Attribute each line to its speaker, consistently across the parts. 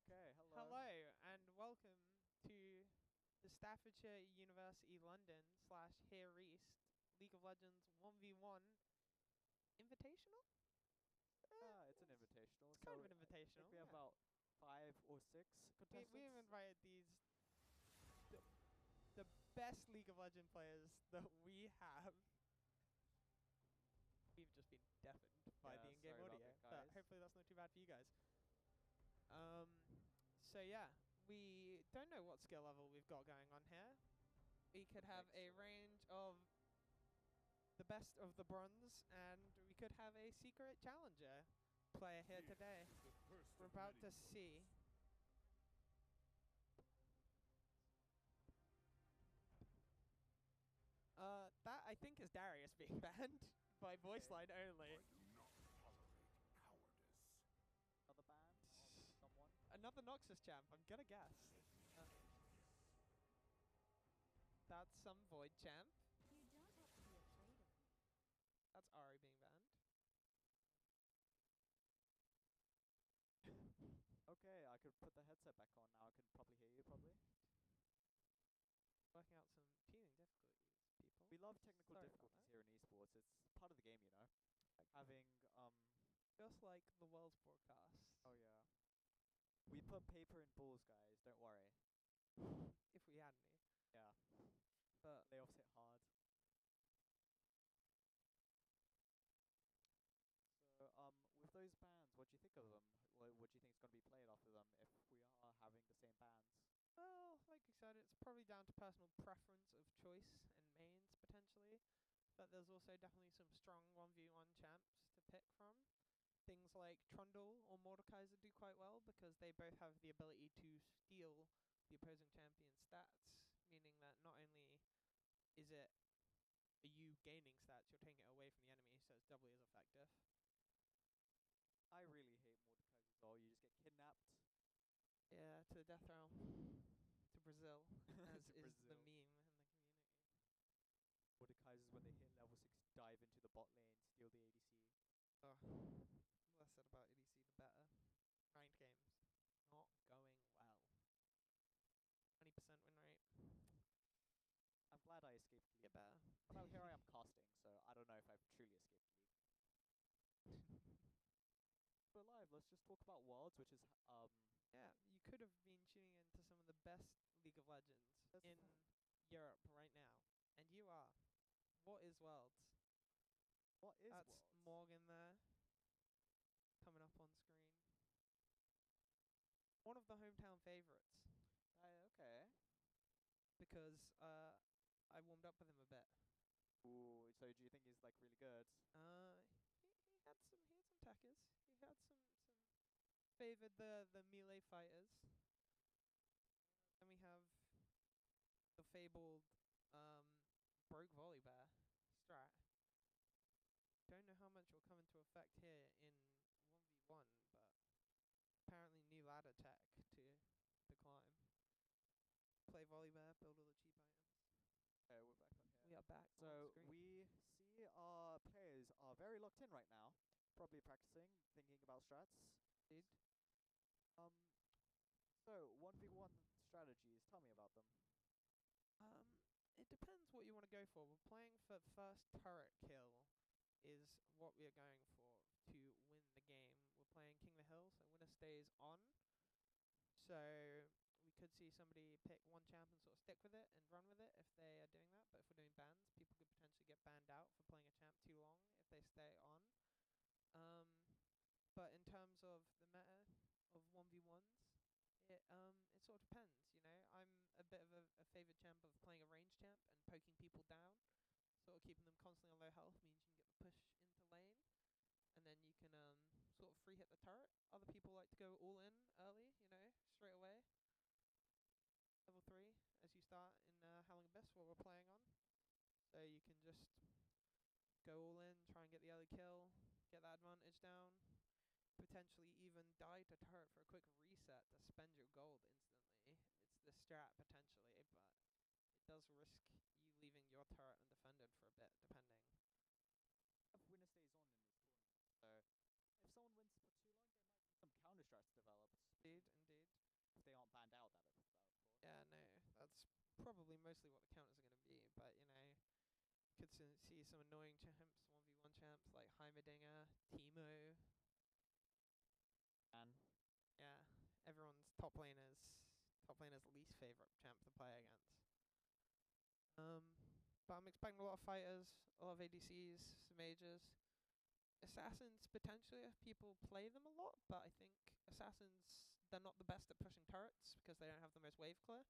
Speaker 1: Okay, hello.
Speaker 2: Hello and welcome to the Staffordshire University London slash Here East League of Legends 1v1 Invitational?
Speaker 1: It's an invitational,
Speaker 2: It's kind of
Speaker 1: so
Speaker 2: an
Speaker 1: I think
Speaker 2: invitational,
Speaker 1: we have
Speaker 2: yeah.
Speaker 1: about 5 or 6
Speaker 2: We have
Speaker 1: contestants.
Speaker 2: invited the, the best League of Legends players that we have. We've just been deafened by the
Speaker 1: Yeah,
Speaker 2: in-game
Speaker 1: sorry about
Speaker 2: audio,
Speaker 1: that,
Speaker 2: but
Speaker 1: guys.
Speaker 2: hopefully that's not too bad for you guys. So yeah, we don't know what skill level we've got going on here. We could have a range of the best of the bronze, and we could have a secret challenger player here today. We're about to see. That I think is Darius being banned by voice line only.
Speaker 3: I do not tolerate cowardice.
Speaker 1: Another band of someone.
Speaker 2: Another Noxus champ, I'm gonna guess. That's some Void champ.
Speaker 4: You don't have to be afraid of me.
Speaker 2: That's Ari being banned.
Speaker 1: Okay, I could put the headset back on now. I can probably hear you, probably.
Speaker 2: Working out some teething difficulties, people.
Speaker 1: We love technical
Speaker 2: Sorry about
Speaker 1: difficulties
Speaker 2: that.
Speaker 1: here in esports. It's part of the game, you know. Having,
Speaker 2: Just like the world's broadcast.
Speaker 1: oh yeah. We put paper in balls, guys. Don't worry.
Speaker 2: If we had any.
Speaker 1: Yeah.
Speaker 2: But
Speaker 1: Layoffs hit hard. So, with those bands, what do you think of them? What do you think is going to be played after them if we are having the same bands?
Speaker 2: well, like I said, it's probably down to personal preference of choice and mains potentially. But there's also definitely some strong 1v1 champs to pick from. Things like Trundle or Mordekaiser do quite well because they both have the ability to steal the opposing champion's stats, meaning that not only is it are you gaining stats, you're taking it away from the enemy, so it's doubly as effective.
Speaker 1: I really hate Mordekaiser as well. You just get kidnapped.
Speaker 2: Yeah, to the death realm. To Brazil, as
Speaker 1: To
Speaker 2: is the
Speaker 1: Brazil.
Speaker 2: meme in the community.
Speaker 1: Mordekaisers, when they hit level 6, dive into the bot lane, steal the ADC.
Speaker 2: Ugh. The less said about EDC, the better. Ranked games. Not going well. 20% win rate.
Speaker 1: I'm glad I escaped League.
Speaker 2: Get better.
Speaker 1: Well, here I am casting, so I don't know if I've truly escaped League. We're live. Let's just talk about Worlds, which is
Speaker 2: Yeah, you could have been tuning into some of the best League of Legends
Speaker 1: That's
Speaker 2: in Europe right now. And you are. What is Worlds?
Speaker 1: what is
Speaker 2: That's
Speaker 1: Worlds?
Speaker 2: Morgan there. Coming up on screen. One of the hometown favourites.
Speaker 1: Okay.
Speaker 2: Because I warmed up with him a bit.
Speaker 1: Ooh, so do you think he's like really good?
Speaker 2: He had some tackers. He had some favoured the melee fighters. Then we have the fabled broke volley bear strat. Don't know how much will come into effect here in 1v1, but apparently new ladder tech to climb. Play volley bear, build all the cheap items.
Speaker 1: Okay, we're back on here.
Speaker 2: We are back on
Speaker 1: So
Speaker 2: screen.
Speaker 1: we see our players are very locked in right now, probably practicing, thinking about strats.
Speaker 2: Indeed.
Speaker 1: So 1v1 strategies. Tell me about them.
Speaker 2: It depends what you want to go for. We're playing for first turret kill is what we are going for to win the game. We're playing King of the Hill, so winner stays on. So we could see somebody pick one champ and sort of stick with it and run with it if they are doing that. But if we're doing bans, people could potentially get banned out for playing a champ too long if they stay on. But in terms of the meta of 1v1s, it sort of depends, you know. I'm a bit of a favoured champ of playing a range champ and poking people down. Sort of keeping them constantly on low health means you can get the push into lane. And then you can sort of free hit the turret. Other people like to go all in early, you know, straight away. Level 3 as you start in Howling Abyss, what we're playing on. So you can just go all in, try and get the early kill, get that advantage down. Potentially even die to turret for a quick reset to spend your gold instantly. It's the strat potentially, but it does risk you leaving your turret undefended for a bit, depending.
Speaker 1: Winner stays on in this tournament. So if someone wins for too long, there might be some counter strats developed.
Speaker 2: Indeed, indeed.
Speaker 1: planned out that it was about, of course.
Speaker 2: Yeah, no, that's probably mostly what the counters are going to be. But you know, could see some annoying champs, 1v1 champs like Heimerdinger, Teemo.
Speaker 1: And
Speaker 2: Yeah, everyone's top laner's least favorite champ to play against. But I'm expecting a lot of fighters, a lot of ADCs, some mages. Assassins potentially if people play them a lot, but I think assassins, they're not the best at pushing turrets because they don't have the most wave clear.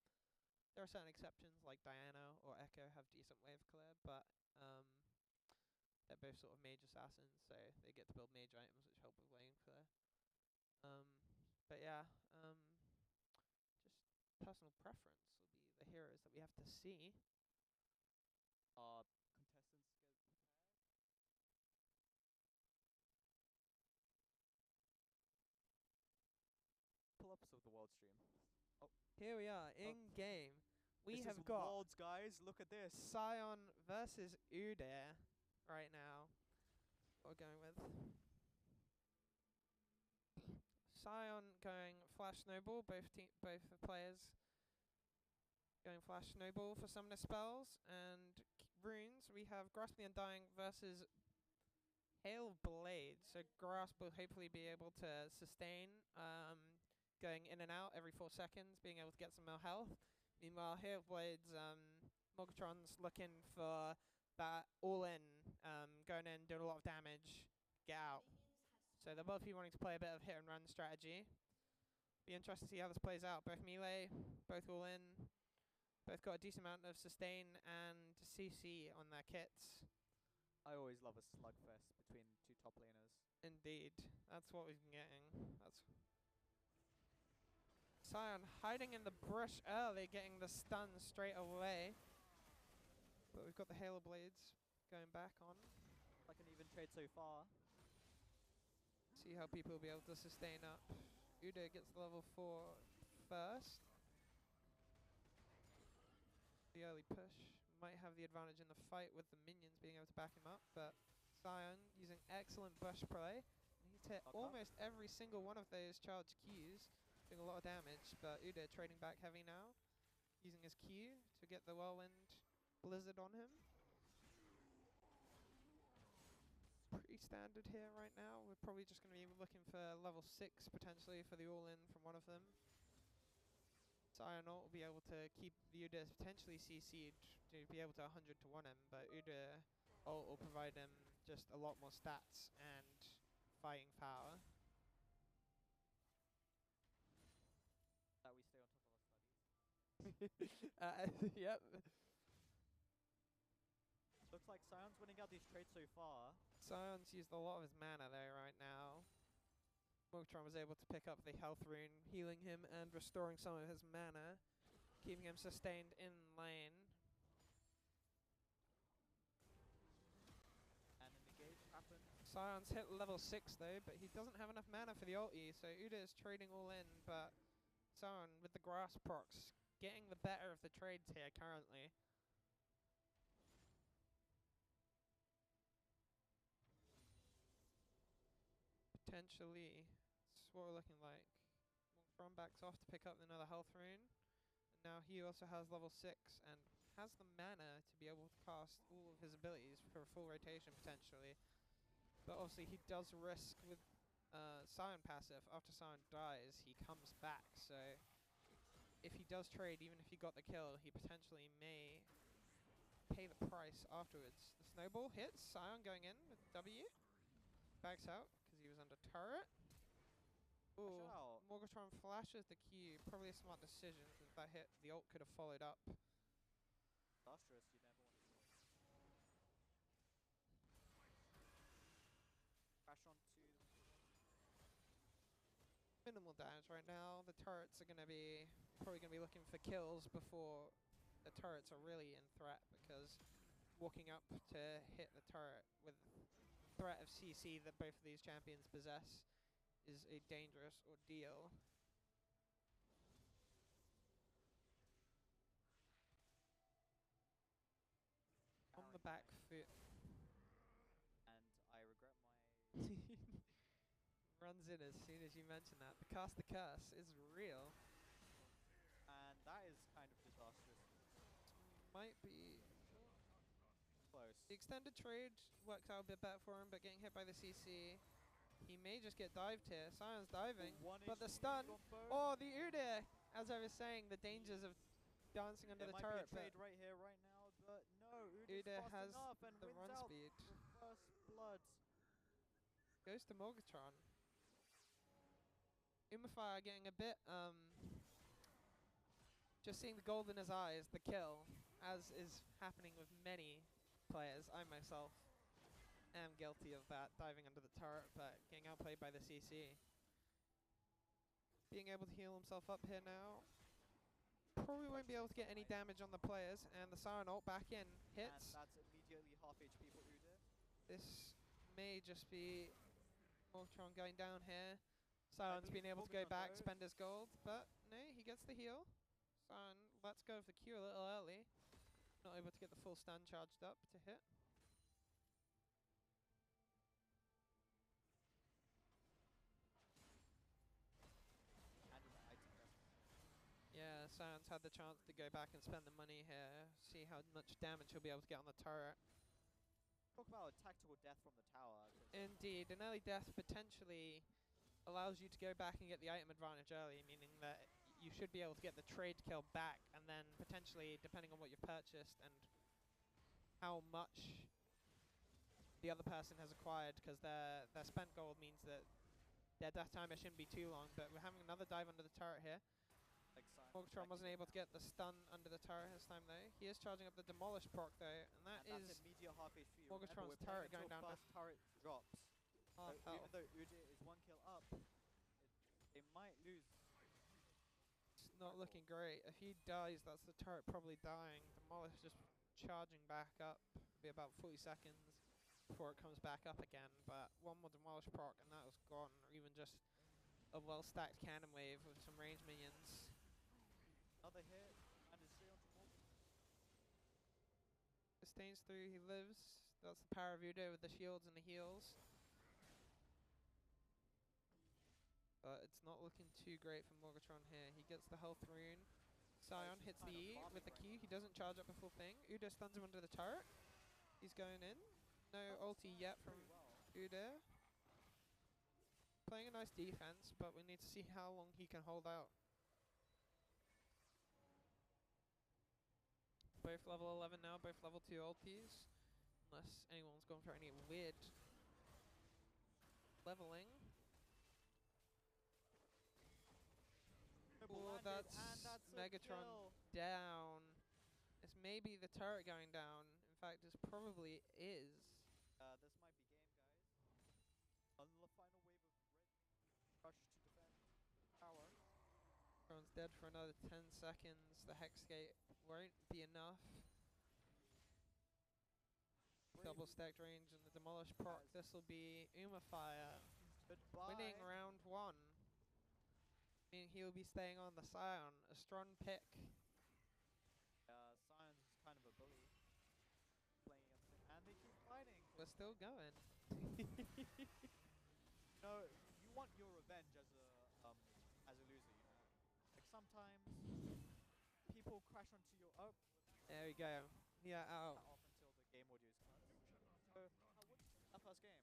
Speaker 2: There are certain exceptions like Diana or Echo have decent wave clear, but they're both sort of mage assassins, so they get to build mage items which help with wave clear. But yeah, just personal preference will be the heroes that we have to see.
Speaker 1: Contestants get prepared. Pull-ups of the world stream.
Speaker 2: Here we are in game. We
Speaker 1: This
Speaker 2: have
Speaker 1: is
Speaker 2: got
Speaker 1: Worlds, guys. Look at this.
Speaker 2: Sion versus Udyr right now. What we're going with. Sion going flash snowball. Both players going flash snowball for summoner spells and runes. We have Grasp the Undying versus Hail Blade. So Grasp will hopefully be able to sustain, going in and out every 4 seconds, being able to get some more health. Meanwhile, Hail Blade's Morgatron's looking for that all-in, going in, doing a lot of damage, get out. So they'll both be wanting to play a bit of hit-and-run strategy. Be interested to see how this plays out. Both melee, both all-in, both got a decent amount of sustain and CC on their kits.
Speaker 1: I always love a slugfest between two top laners.
Speaker 2: Indeed, that's what we've been getting. That's Sion hiding in the brush early, getting the stun straight away. But we've got the Halo Blades going back on.
Speaker 1: Like an even trade so far.
Speaker 2: See how people will be able to sustain up. Udyr gets level 4 first. The early push might have the advantage in the fight with the minions being able to back him up, but Sion using excellent bush play. He's hit almost every single one of those charged Qs, doing a lot of damage, but Udyr trading back heavy now, using his Q to get the Whirlwind Blizzard on him. Pretty standard here right now. We're probably just going to be looking for level 6 potentially for the all-in from one of them. Sion ult will be able to keep the Udyr potentially CC'd to be able to 100 to 1 him, but Udyr ult will provide him just a lot more stats and fighting power.
Speaker 1: That we stay on top of our studies.
Speaker 2: Yep.
Speaker 1: Looks like Sion's winning out these trades so far.
Speaker 2: Sion's used a lot of his mana there right now. Morgatron was able to pick up the health rune, healing him and restoring some of his mana, keeping him sustained in lane.
Speaker 1: And an engage happened.
Speaker 2: Sion's hit level 6 though, but he doesn't have enough mana for the ulti, so Udyr is trading all in, but Sion with the grass procs getting the better of the trades here currently. Potentially, that's what we're looking like. Morgatron backs off to pick up another health rune, and now he also has level 6 and has the mana to be able to cast all of his abilities for a full rotation potentially. But obviously he does risk with Sion passive. After Sion dies, he comes back, so if he does trade, even if he got the kill, he potentially may pay the price afterwards. The snowball hits, Sion going in with W. Backs out because he was under turret. Ooh,
Speaker 1: out.
Speaker 2: Morgatron flashes the Q. Probably a smart decision because that hit, the ult could have followed up.
Speaker 1: Disastrous, you never want to crash onto
Speaker 2: Minimal damage right now. The turrets are going to be probably going to be looking for kills before the turrets are really in threat, because walking up to hit the turret with threat of CC that both of these champions possess is a dangerous ordeal. On the back foot.
Speaker 1: and I regret my
Speaker 2: Runs in as soon as you mention that. The cast the curse is real.
Speaker 1: That is kind of disastrous.
Speaker 2: Might be.
Speaker 1: Close.
Speaker 2: The extended trade works out a bit better for him, but getting hit by the CC, he may just get dived here. Sion's diving, but the stun. Oh, the Udyr! As I was saying, the dangers of dancing under
Speaker 1: There
Speaker 2: the
Speaker 1: might
Speaker 2: turret,
Speaker 1: be a
Speaker 2: but
Speaker 1: trade right here, right now, but no,
Speaker 2: Udyr
Speaker 1: fast
Speaker 2: has
Speaker 1: enough and
Speaker 2: the
Speaker 1: wins
Speaker 2: run
Speaker 1: out
Speaker 2: speed.
Speaker 1: first blood.
Speaker 2: Goes to Morgatron. Umafire getting a bit, just seeing the gold in his eyes, the kill, as is happening with many players. I myself am guilty of that, diving under the turret, but getting outplayed by the CC. Being able to heal himself up here now. Probably won't be able to get any damage on the players, and the Siren ult back in. Hits.
Speaker 1: And that's immediately half HP for Udyr.
Speaker 2: This may just be Morgatron going down here. Siren's been able to go back, spend his gold, but no, he gets the heal. Siren lets go of the Q a little early. Not able to get the full stun charged up to hit.
Speaker 1: And an item desk.
Speaker 2: Yeah, Siren's had the chance to go back and spend the money here. See how much damage he'll be able to get on the turret.
Speaker 1: Talk about a tactical death from the tower.
Speaker 2: Indeed, an early death potentially allows you to go back and get the item advantage early, meaning that you should be able to get the trade kill back, and then potentially, depending on what you've purchased and how much the other person has acquired, because their spent gold means that their death timer shouldn't be too long. But we're having another dive under the turret here.
Speaker 1: Like
Speaker 2: Morgatron wasn't able to get the stun under the turret this time though. He is charging up the demolish proc though, and
Speaker 1: that's
Speaker 2: is
Speaker 1: immediate half HP.
Speaker 2: Morgatron's
Speaker 1: Remember, we're
Speaker 2: turret
Speaker 1: playing
Speaker 2: going
Speaker 1: until
Speaker 2: down
Speaker 1: first turret drops.
Speaker 2: half
Speaker 1: So
Speaker 2: health.
Speaker 1: even though Udyr is 1 kill up, they might lose.
Speaker 2: It's not looking great. If he dies, that's the turret probably dying. Demolish just charging back up. It'll be about 40 seconds before it comes back up again. But one more demolish proc and that was gone. Or even just a well-stacked cannon wave with some range minions.
Speaker 1: Another hit, and it's 300 more.
Speaker 2: Sustains through, he lives. That's the power of Udyr with the shields and the heals. But it's not looking too great for Morgatron here. He gets the health rune. Sion hits the E with the Q. He doesn't charge up the full thing. Udyr stuns him under the turret. He's going in. No ulti yet from Udyr. Playing a nice defense, but we need to see how long he can hold out. Both level 11 now, both level 2 ultis. Unless anyone's gone for any weird leveling. Oh, that's Megatron down. This may be the turret going down. In fact, this probably is.
Speaker 1: This might be game, guys. On the final wave of red rush to defend the tower.
Speaker 2: Megatron's dead for another 10 seconds. The Hexgate won't be enough. Double stacked range and the demolish proc. This will be Umafire winning round 1. Meaning he will be staying on the Sion. A strong pick.
Speaker 1: Sion's kind of a bully. Playing against him, and they keep fighting.
Speaker 2: We're still going.
Speaker 1: No, you want your revenge as a loser, you know. Like sometimes people crash onto your
Speaker 2: There we go. Yeah, out.
Speaker 1: off until the game audio is cut. So what did you think of that first game?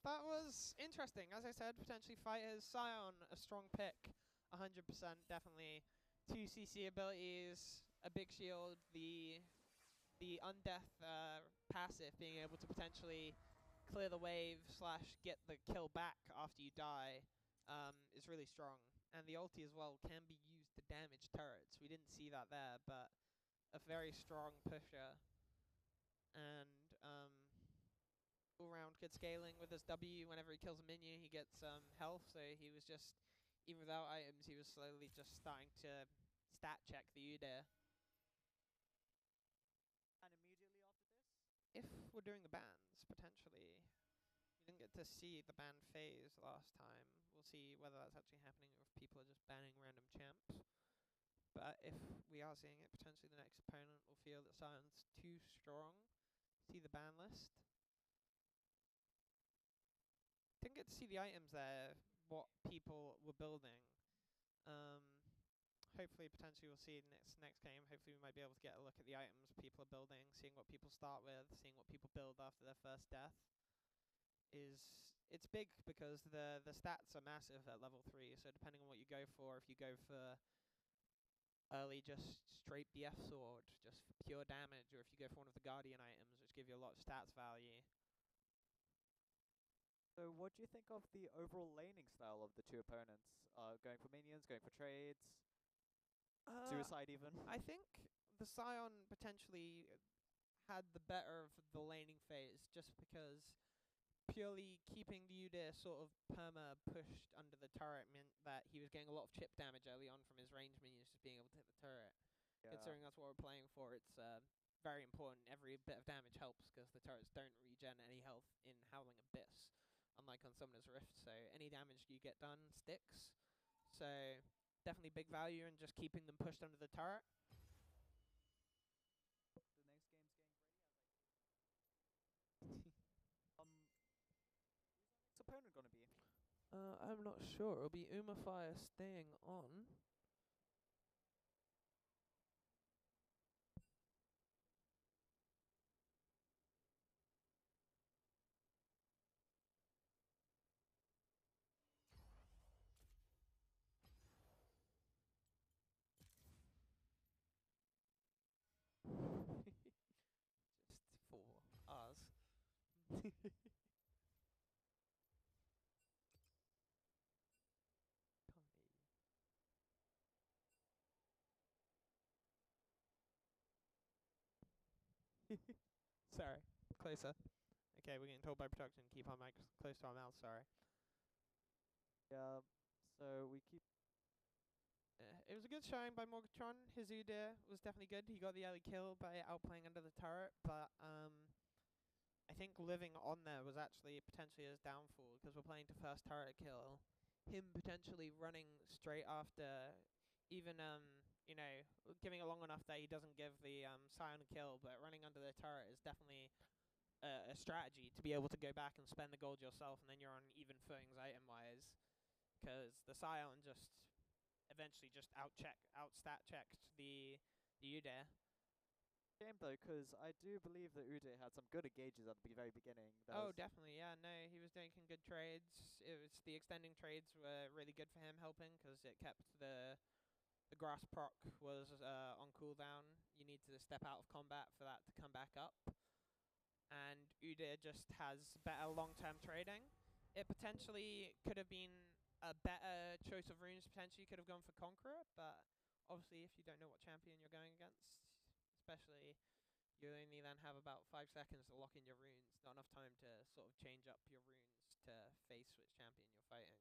Speaker 2: That was interesting. As I said, potentially fighters. Sion, a strong pick. 100% definitely. 2 CC abilities, a big shield, the undeath passive, being able to potentially clear the wave / get the kill back after you die, is really strong. And the ulti as well can be used to damage turrets. We didn't see that there, but a very strong pusher. And all round good scaling with his W. Whenever he kills a minion, he gets health. So he was just, even without items, he was slowly just starting to stat check the Udyr.
Speaker 1: And immediately after this,
Speaker 2: If we're doing the bans, potentially, we didn't get to see the ban phase last time. We'll see whether that's actually happening or if people are just banning random champs. But if we are seeing it, potentially the next opponent will feel that Sion's too strong. See the ban list. Didn't get to see the items there, what people were building. hopefully, potentially, we'll see next game. Hopefully, we might be able to get a look at the items people are building, seeing what people start with, seeing what people build after their first death. It's big because the stats are massive at level 3. So depending on what you go for, if you go for early just straight BF sword, just for pure damage, or if you go for one of the guardian items, which give you a lot of stats value.
Speaker 1: So what do you think of the overall laning style of the two opponents? Going for minions, going for trades, suicide even?
Speaker 2: I think the Scion potentially had the better of the laning phase, just because purely keeping the Udyr sort of perma pushed under the turret meant that he was getting a lot of chip damage early on from his range minions just being able to hit the turret.
Speaker 1: Yeah.
Speaker 2: Considering that's what we're playing for, it's very important. Every bit of damage helps because the turrets don't regen any health in Howling Abyss, unlike on Summoner's Rift. So any damage you get done sticks. So definitely big value in just keeping them pushed under the turret.
Speaker 1: The next game's getting ready as I who's our next opponent gonna be?
Speaker 2: I'm not sure. It'll be Umafire staying on. Just for us. Sorry, closer. Okay, we're getting told by production keep our mics close to our mouths. Sorry.
Speaker 1: Yeah. So we keep.
Speaker 2: It was a good showing by Morgatron. His Udyr was definitely good. He got the early kill by outplaying under the turret, but I think living on there was actually potentially his downfall because we're playing to first turret kill. Him potentially running straight after, even you know, giving it long enough that he doesn't give the Scion a kill, but running under the turret is definitely a strategy to be able to go back and spend the gold yourself, and then you're on even footings item wise, because the Scion just eventually just outstat checked the Udyr.
Speaker 1: Game though, because I do believe that Udyr had some good engages at the very beginning.
Speaker 2: Oh, definitely, yeah. No, he was doing some good trades. It was the extending trades were really good for him, helping because it kept the grass proc was on cooldown. You need to step out of combat for that to come back up. And Udyr just has better long-term trading. It potentially could have been a better choice of runes. Potentially could have gone for Conqueror, but obviously if you don't know what champion you're going against, especially, you only then have about 5 seconds to lock in your runes. Not enough time to sort of change up your runes to face which champion you're fighting.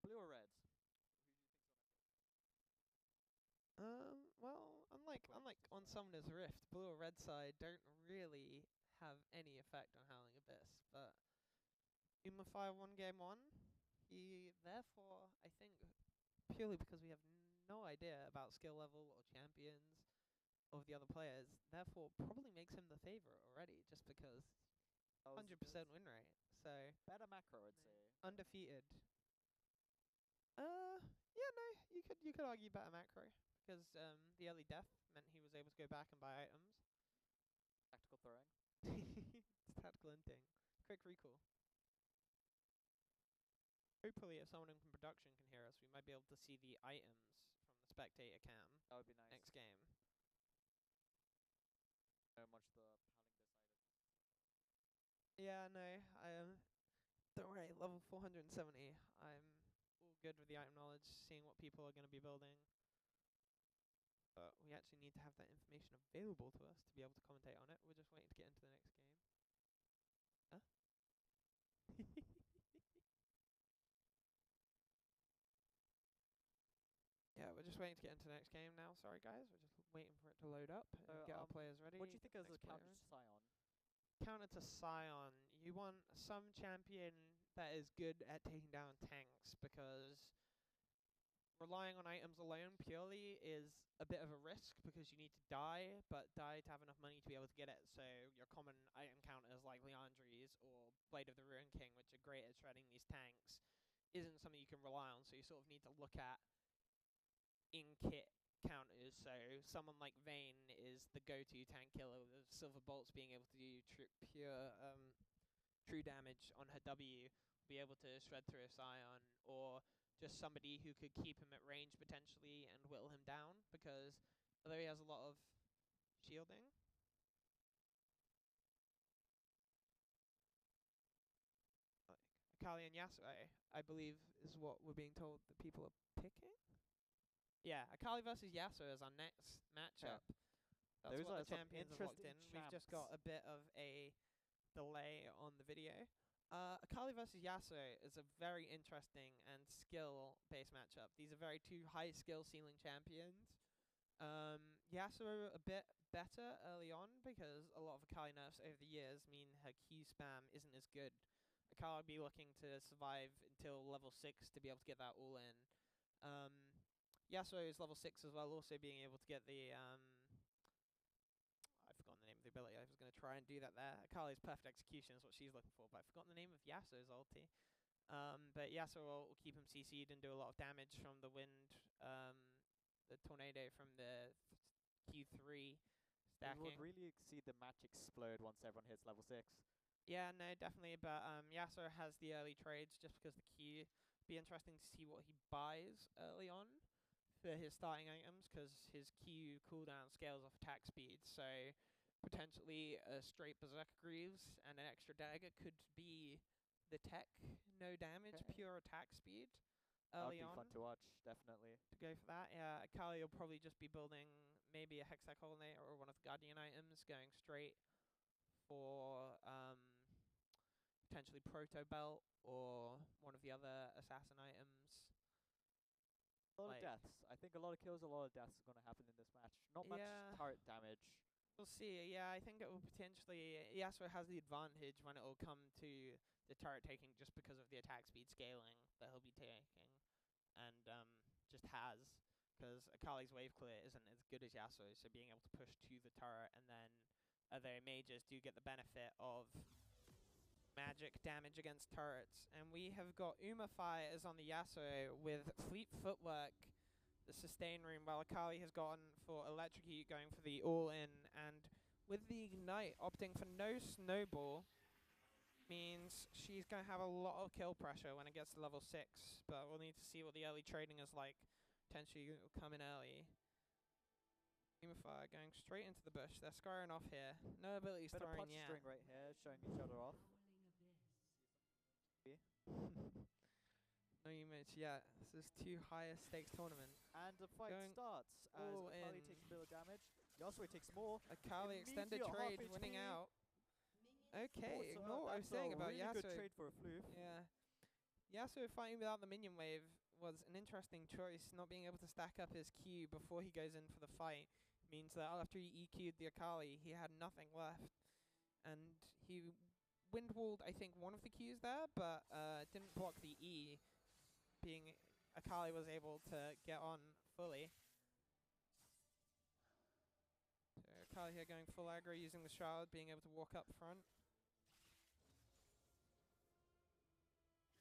Speaker 1: Blue or reds?
Speaker 2: Well, unlike on Summoner's Rift, blue or red side don't really have any effect on Howling Abyss, but Umafire won game 1. He therefore, I think, purely because we have no idea about skill level or champions of the other players, therefore probably makes him the favorite already, just because 100% win rate. So
Speaker 1: better macro, I'd say.
Speaker 2: undefeated. Yeah, no, you could argue better macro because the early death meant he was able to go back and buy items.
Speaker 1: Tactical throwing.
Speaker 2: It's tactical inting. Quick recall. Hopefully, if someone in production can hear us, we might be able to see the items from the spectator cam.
Speaker 1: That would be nice.
Speaker 2: Next game.
Speaker 1: So much the Howling Abyss items.
Speaker 2: Yeah, no, don't worry. Level 470. I'm all good with the item knowledge, seeing what people are going to be building. But we actually need to have that information available to us to be able to commentate on it. We're just waiting to get into the next game. Huh? Yeah, we're just waiting to get into the next game now. Sorry, guys. We're just waiting for it to load up and get our players ready.
Speaker 1: What do you think as a
Speaker 2: Next
Speaker 1: counter
Speaker 2: player
Speaker 1: to
Speaker 2: in.
Speaker 1: Scion?
Speaker 2: Counter to Scion, you want some champion that is good at taking down tanks, because relying on items alone purely is a bit of a risk because you need to die, but die to have enough money to be able to get it. So your common item counters like Leandri's or Blade of the Ruin King, which are great at shredding these tanks, isn't something you can rely on. So you sort of need to look at in-kit counters. So someone like Vayne is the go-to tank killer with Silver Bolts being able to do pure true damage on her W, be able to shred through a Scion, or just somebody who could keep him at range potentially and whittle him down, because although he has a lot of shielding, like Akali and Yasuo, I believe, is what we're being told that people are picking. Yeah, Akali versus Yasuo is our next matchup. That's
Speaker 1: Those
Speaker 2: what
Speaker 1: are
Speaker 2: the
Speaker 1: some
Speaker 2: champions have locked in.
Speaker 1: interesting
Speaker 2: We've just got
Speaker 1: champs.
Speaker 2: a bit of a delay on the video. Akali versus Yasuo is a very interesting and skill-based matchup. These are very two high skill ceiling champions. Yasuo a bit better early on because a lot of Akali nerfs over the years mean her Q spam isn't as good. Akali will be looking to survive until level 6 to be able to get that all in. Yasuo is level 6 as well, also being able to get the I've forgotten the name of the ability. I was going to try and do that there. Akali's perfect execution is what she's looking for, but I've forgotten the name of Yasuo's ulti. But Yasuo will keep him CC'd and do a lot of damage from the wind, the tornado from the Q3 stacking.
Speaker 1: We would really see the match explode once everyone hits level 6.
Speaker 2: Yeah, no, definitely. But Yasuo has the early trades just because the Q. Be interesting to see what he buys early on for his starting items, because his Q cooldown scales off attack speed. So potentially a straight Berserker Greaves and an extra dagger could be the tech, no damage, pure attack speed early
Speaker 1: That'd be
Speaker 2: on.
Speaker 1: fun to watch, definitely.
Speaker 2: To go for that, yeah. Akali will probably just be building maybe a Hextech Culminator or one of the Guardian items, going straight for potentially Proto Belt or one of the other assassin items.
Speaker 1: A lot of deaths. I think a lot of kills, a lot of deaths are going to happen in this match. Not much turret damage.
Speaker 2: We'll see. Yeah, I think it will potentially. Yasuo has the advantage when it will come to the turret taking, just because of the attack speed scaling that he'll be taking, and just has, because Akali's wave clear isn't as good as Yasuo, so being able to push to the turret, and then other mages do get the benefit of magic damage against turrets. And we have got Umafai is on the Yasuo with Fleet Footwork, the sustain rune, while Akali has gone for Electrocute, going for the all-in, and with the Ignite opting for no Snowball, means she's going to have a lot of kill pressure when it gets to level 6, but we'll need to see what the early trading is like. Potentially it'll come in early. Umafai going straight into the bush. They're scoring off here. No abilities
Speaker 1: Bit of
Speaker 2: throwing
Speaker 1: punch
Speaker 2: yet.
Speaker 1: string right here, showing each other off.
Speaker 2: No emotes yet. This is 2 highest stakes tournament.
Speaker 1: And the fight
Speaker 2: Going
Speaker 1: starts as
Speaker 2: all
Speaker 1: Akali
Speaker 2: in.
Speaker 1: takes a bit of damage. Yasuo takes more.
Speaker 2: Akali extended
Speaker 1: Immediate half
Speaker 2: trade winning
Speaker 1: HP.
Speaker 2: out. Okay,
Speaker 1: Oh, so
Speaker 2: ignore what I was saying about
Speaker 1: really
Speaker 2: Yasuo.
Speaker 1: good trade for a floof.
Speaker 2: Yeah. Yasuo fighting without the minion wave was an interesting choice. Not being able to stack up his Q before he goes in for the fight means that after he EQ'd the Akali, he had nothing left. And he windwalled, I think, one of the Qs there, but didn't block the E, being Akali was able to get on fully. So Akali here going full aggro, using the Shroud, being able to walk up front.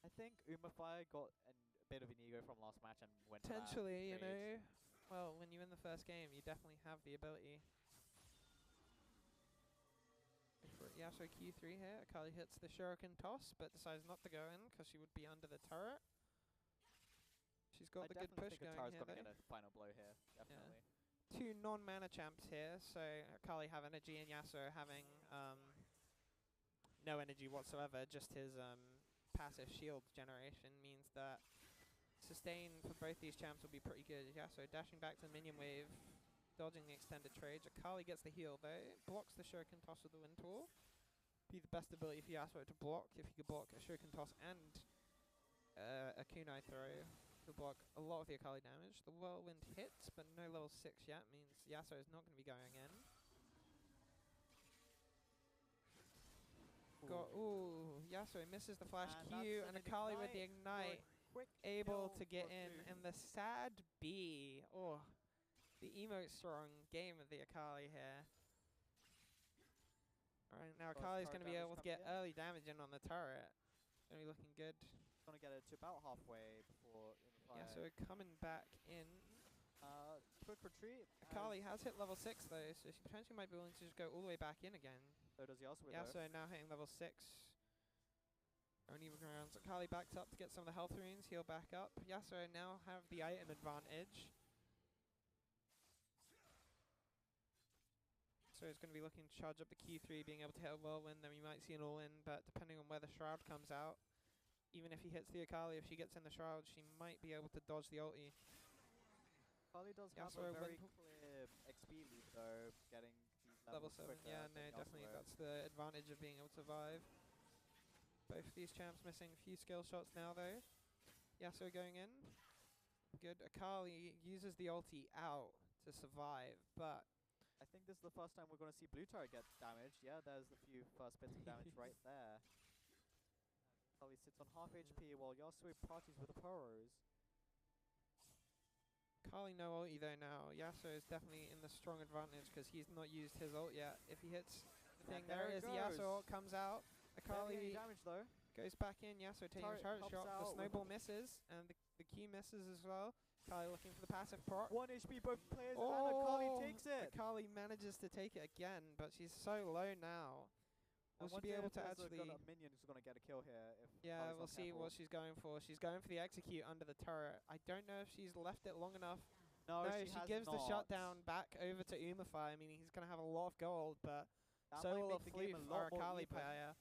Speaker 1: I think Umafai got a bit of an ego from last match and went for that
Speaker 2: Potentially, you
Speaker 1: trade.
Speaker 2: know. Well, when you win the first game, you definitely have the ability. For Yasuo Q3 here, Akali hits the Shuriken toss, but decides not to go in because she would be under the turret. She's got the good push going
Speaker 1: Atara's
Speaker 2: here,
Speaker 1: gonna
Speaker 2: though.
Speaker 1: get a final blow here, definitely.
Speaker 2: 2 non-mana champs here, so Akali have energy and Yasuo having no energy whatsoever. Just his passive shield generation means that sustain for both these champs will be pretty good. Yasuo dashing back to the minion wave, dodging the extended trade. Akali gets the heal though, blocks the Shuriken toss with the wind tool. Be the best ability for Yasuo to block if he could block a Shuriken toss and a kunai throw. To block a lot of the Akali damage. The whirlwind hits, but no level 6 yet, means Yasuo is not going to be going in. Ooh, Yasuo misses the flash
Speaker 1: And
Speaker 2: Q,
Speaker 1: that's
Speaker 2: and
Speaker 1: an
Speaker 2: Akali with the
Speaker 1: ignite
Speaker 2: ignite.
Speaker 1: quick
Speaker 2: able
Speaker 1: kill
Speaker 2: to get
Speaker 1: for
Speaker 2: in,
Speaker 1: Doom.
Speaker 2: and the sad B. Oh, the emote strong game of the Akali here. Alright, now
Speaker 1: Oh, it's
Speaker 2: Akali's
Speaker 1: turret
Speaker 2: going to be
Speaker 1: damage
Speaker 2: able to
Speaker 1: coming
Speaker 2: get
Speaker 1: in.
Speaker 2: early damage in on the turret. Going to be looking good.
Speaker 1: Gonna get it to about halfway before
Speaker 2: Yeah,
Speaker 1: Unify.
Speaker 2: so coming back in.
Speaker 1: Quick retreat.
Speaker 2: Akali has hit level 6 though, so she potentially might be willing to just go all the way back in again.
Speaker 1: So does Yasuo
Speaker 2: Yeah,
Speaker 1: though.
Speaker 2: so now hitting level 6. Only grounds. Akali backed up to get some of the health runes, heal back up. Yasuo now have the item advantage. So it's going to be looking to charge up the Q3, being able to hit a whirlwind, then we might see an all-in, but depending on where the Shroud comes out, even if he hits the Akali, if she gets in the Shroud, she might be able to dodge the ulti.
Speaker 1: Kali does have
Speaker 2: Yasuo
Speaker 1: a very
Speaker 2: went
Speaker 1: clear XP lead though, getting these
Speaker 2: Level
Speaker 1: levels
Speaker 2: 7,
Speaker 1: quicker
Speaker 2: yeah,
Speaker 1: than
Speaker 2: no, definitely,
Speaker 1: Yasuo.
Speaker 2: that's the advantage of being able to survive. Both of these champs missing a few skill shots now though. Yasuo going in. Good. Akali uses the ulti out to survive, but
Speaker 1: I think this is the first time we're going to see blue turret get damaged. Yeah, there's the few first bits of damage right there. Kali sits on half HP while Yasuo parties with the Poros.
Speaker 2: Akali no ulti though now. Yasuo is definitely in the strong advantage because he's not used his ult yet. If he hits the thing,
Speaker 1: And
Speaker 2: there
Speaker 1: there
Speaker 2: it
Speaker 1: it
Speaker 2: is. The
Speaker 1: goes.
Speaker 2: Yasuo ult comes out.
Speaker 1: Barely any
Speaker 2: Akali
Speaker 1: damage though.
Speaker 2: goes back in. Yasuo taking a
Speaker 1: Turret
Speaker 2: turret
Speaker 1: helps
Speaker 2: shot. The
Speaker 1: out with-
Speaker 2: snowball misses, and the Q misses as well. Akali looking for the passive proc.
Speaker 1: 1 HP both players and
Speaker 2: Oh,
Speaker 1: Akali takes it.
Speaker 2: Akali manages to take it again, but she's so low now. Will
Speaker 1: I
Speaker 2: she
Speaker 1: wonder
Speaker 2: be able
Speaker 1: if
Speaker 2: to
Speaker 1: there's
Speaker 2: actually...
Speaker 1: a minion who's going to get a kill here. If
Speaker 2: Yeah,
Speaker 1: Kali's
Speaker 2: we'll
Speaker 1: not
Speaker 2: see
Speaker 1: careful.
Speaker 2: what she's going for. She's going for the execute under the turret. I don't know if she's left it long enough.
Speaker 1: No,
Speaker 2: No,
Speaker 1: she
Speaker 2: she
Speaker 1: has
Speaker 2: gives the
Speaker 1: not.
Speaker 2: shutdown back over to Umify. I mean, he's going to have a lot of gold, but
Speaker 1: That
Speaker 2: so
Speaker 1: might
Speaker 2: will a
Speaker 1: make the game
Speaker 2: floof
Speaker 1: a
Speaker 2: for our
Speaker 1: lot more
Speaker 2: Akali
Speaker 1: even.
Speaker 2: player.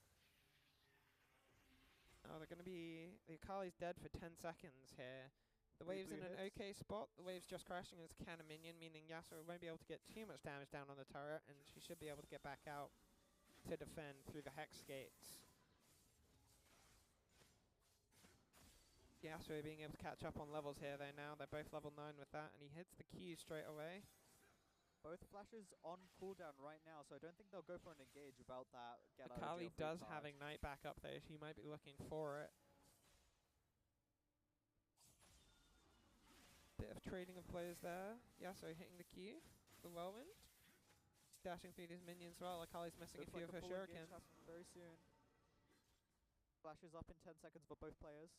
Speaker 2: Oh, they're going to be... The Akali's dead for 10 seconds here. The
Speaker 1: Three
Speaker 2: wave's in
Speaker 1: blue
Speaker 2: an
Speaker 1: hits.
Speaker 2: okay spot. The wave's just crashing as a can of minion, meaning Yasuo won't be able to get too much damage down on the turret, and she should be able to get back out to defend through the Hex Gates. Yasuo being able to catch up on levels here though now. They're both level 9 with that, and he hits the Q straight away.
Speaker 1: Both flashes on cooldown right now, so I don't think they'll go for an engage without that get out of
Speaker 2: Akali
Speaker 1: jail free
Speaker 2: does
Speaker 1: card.
Speaker 2: have Ignite back up though. She might be looking for it. Bit of trading of players there. Yasuo hitting the Q, the whirlwind. Dashing through these minions as well. Akali's missing
Speaker 1: Looks
Speaker 2: a few
Speaker 1: like
Speaker 2: of her
Speaker 1: full engage
Speaker 2: shurikens.
Speaker 1: happening very soon. Flashes up in 10 seconds for both players.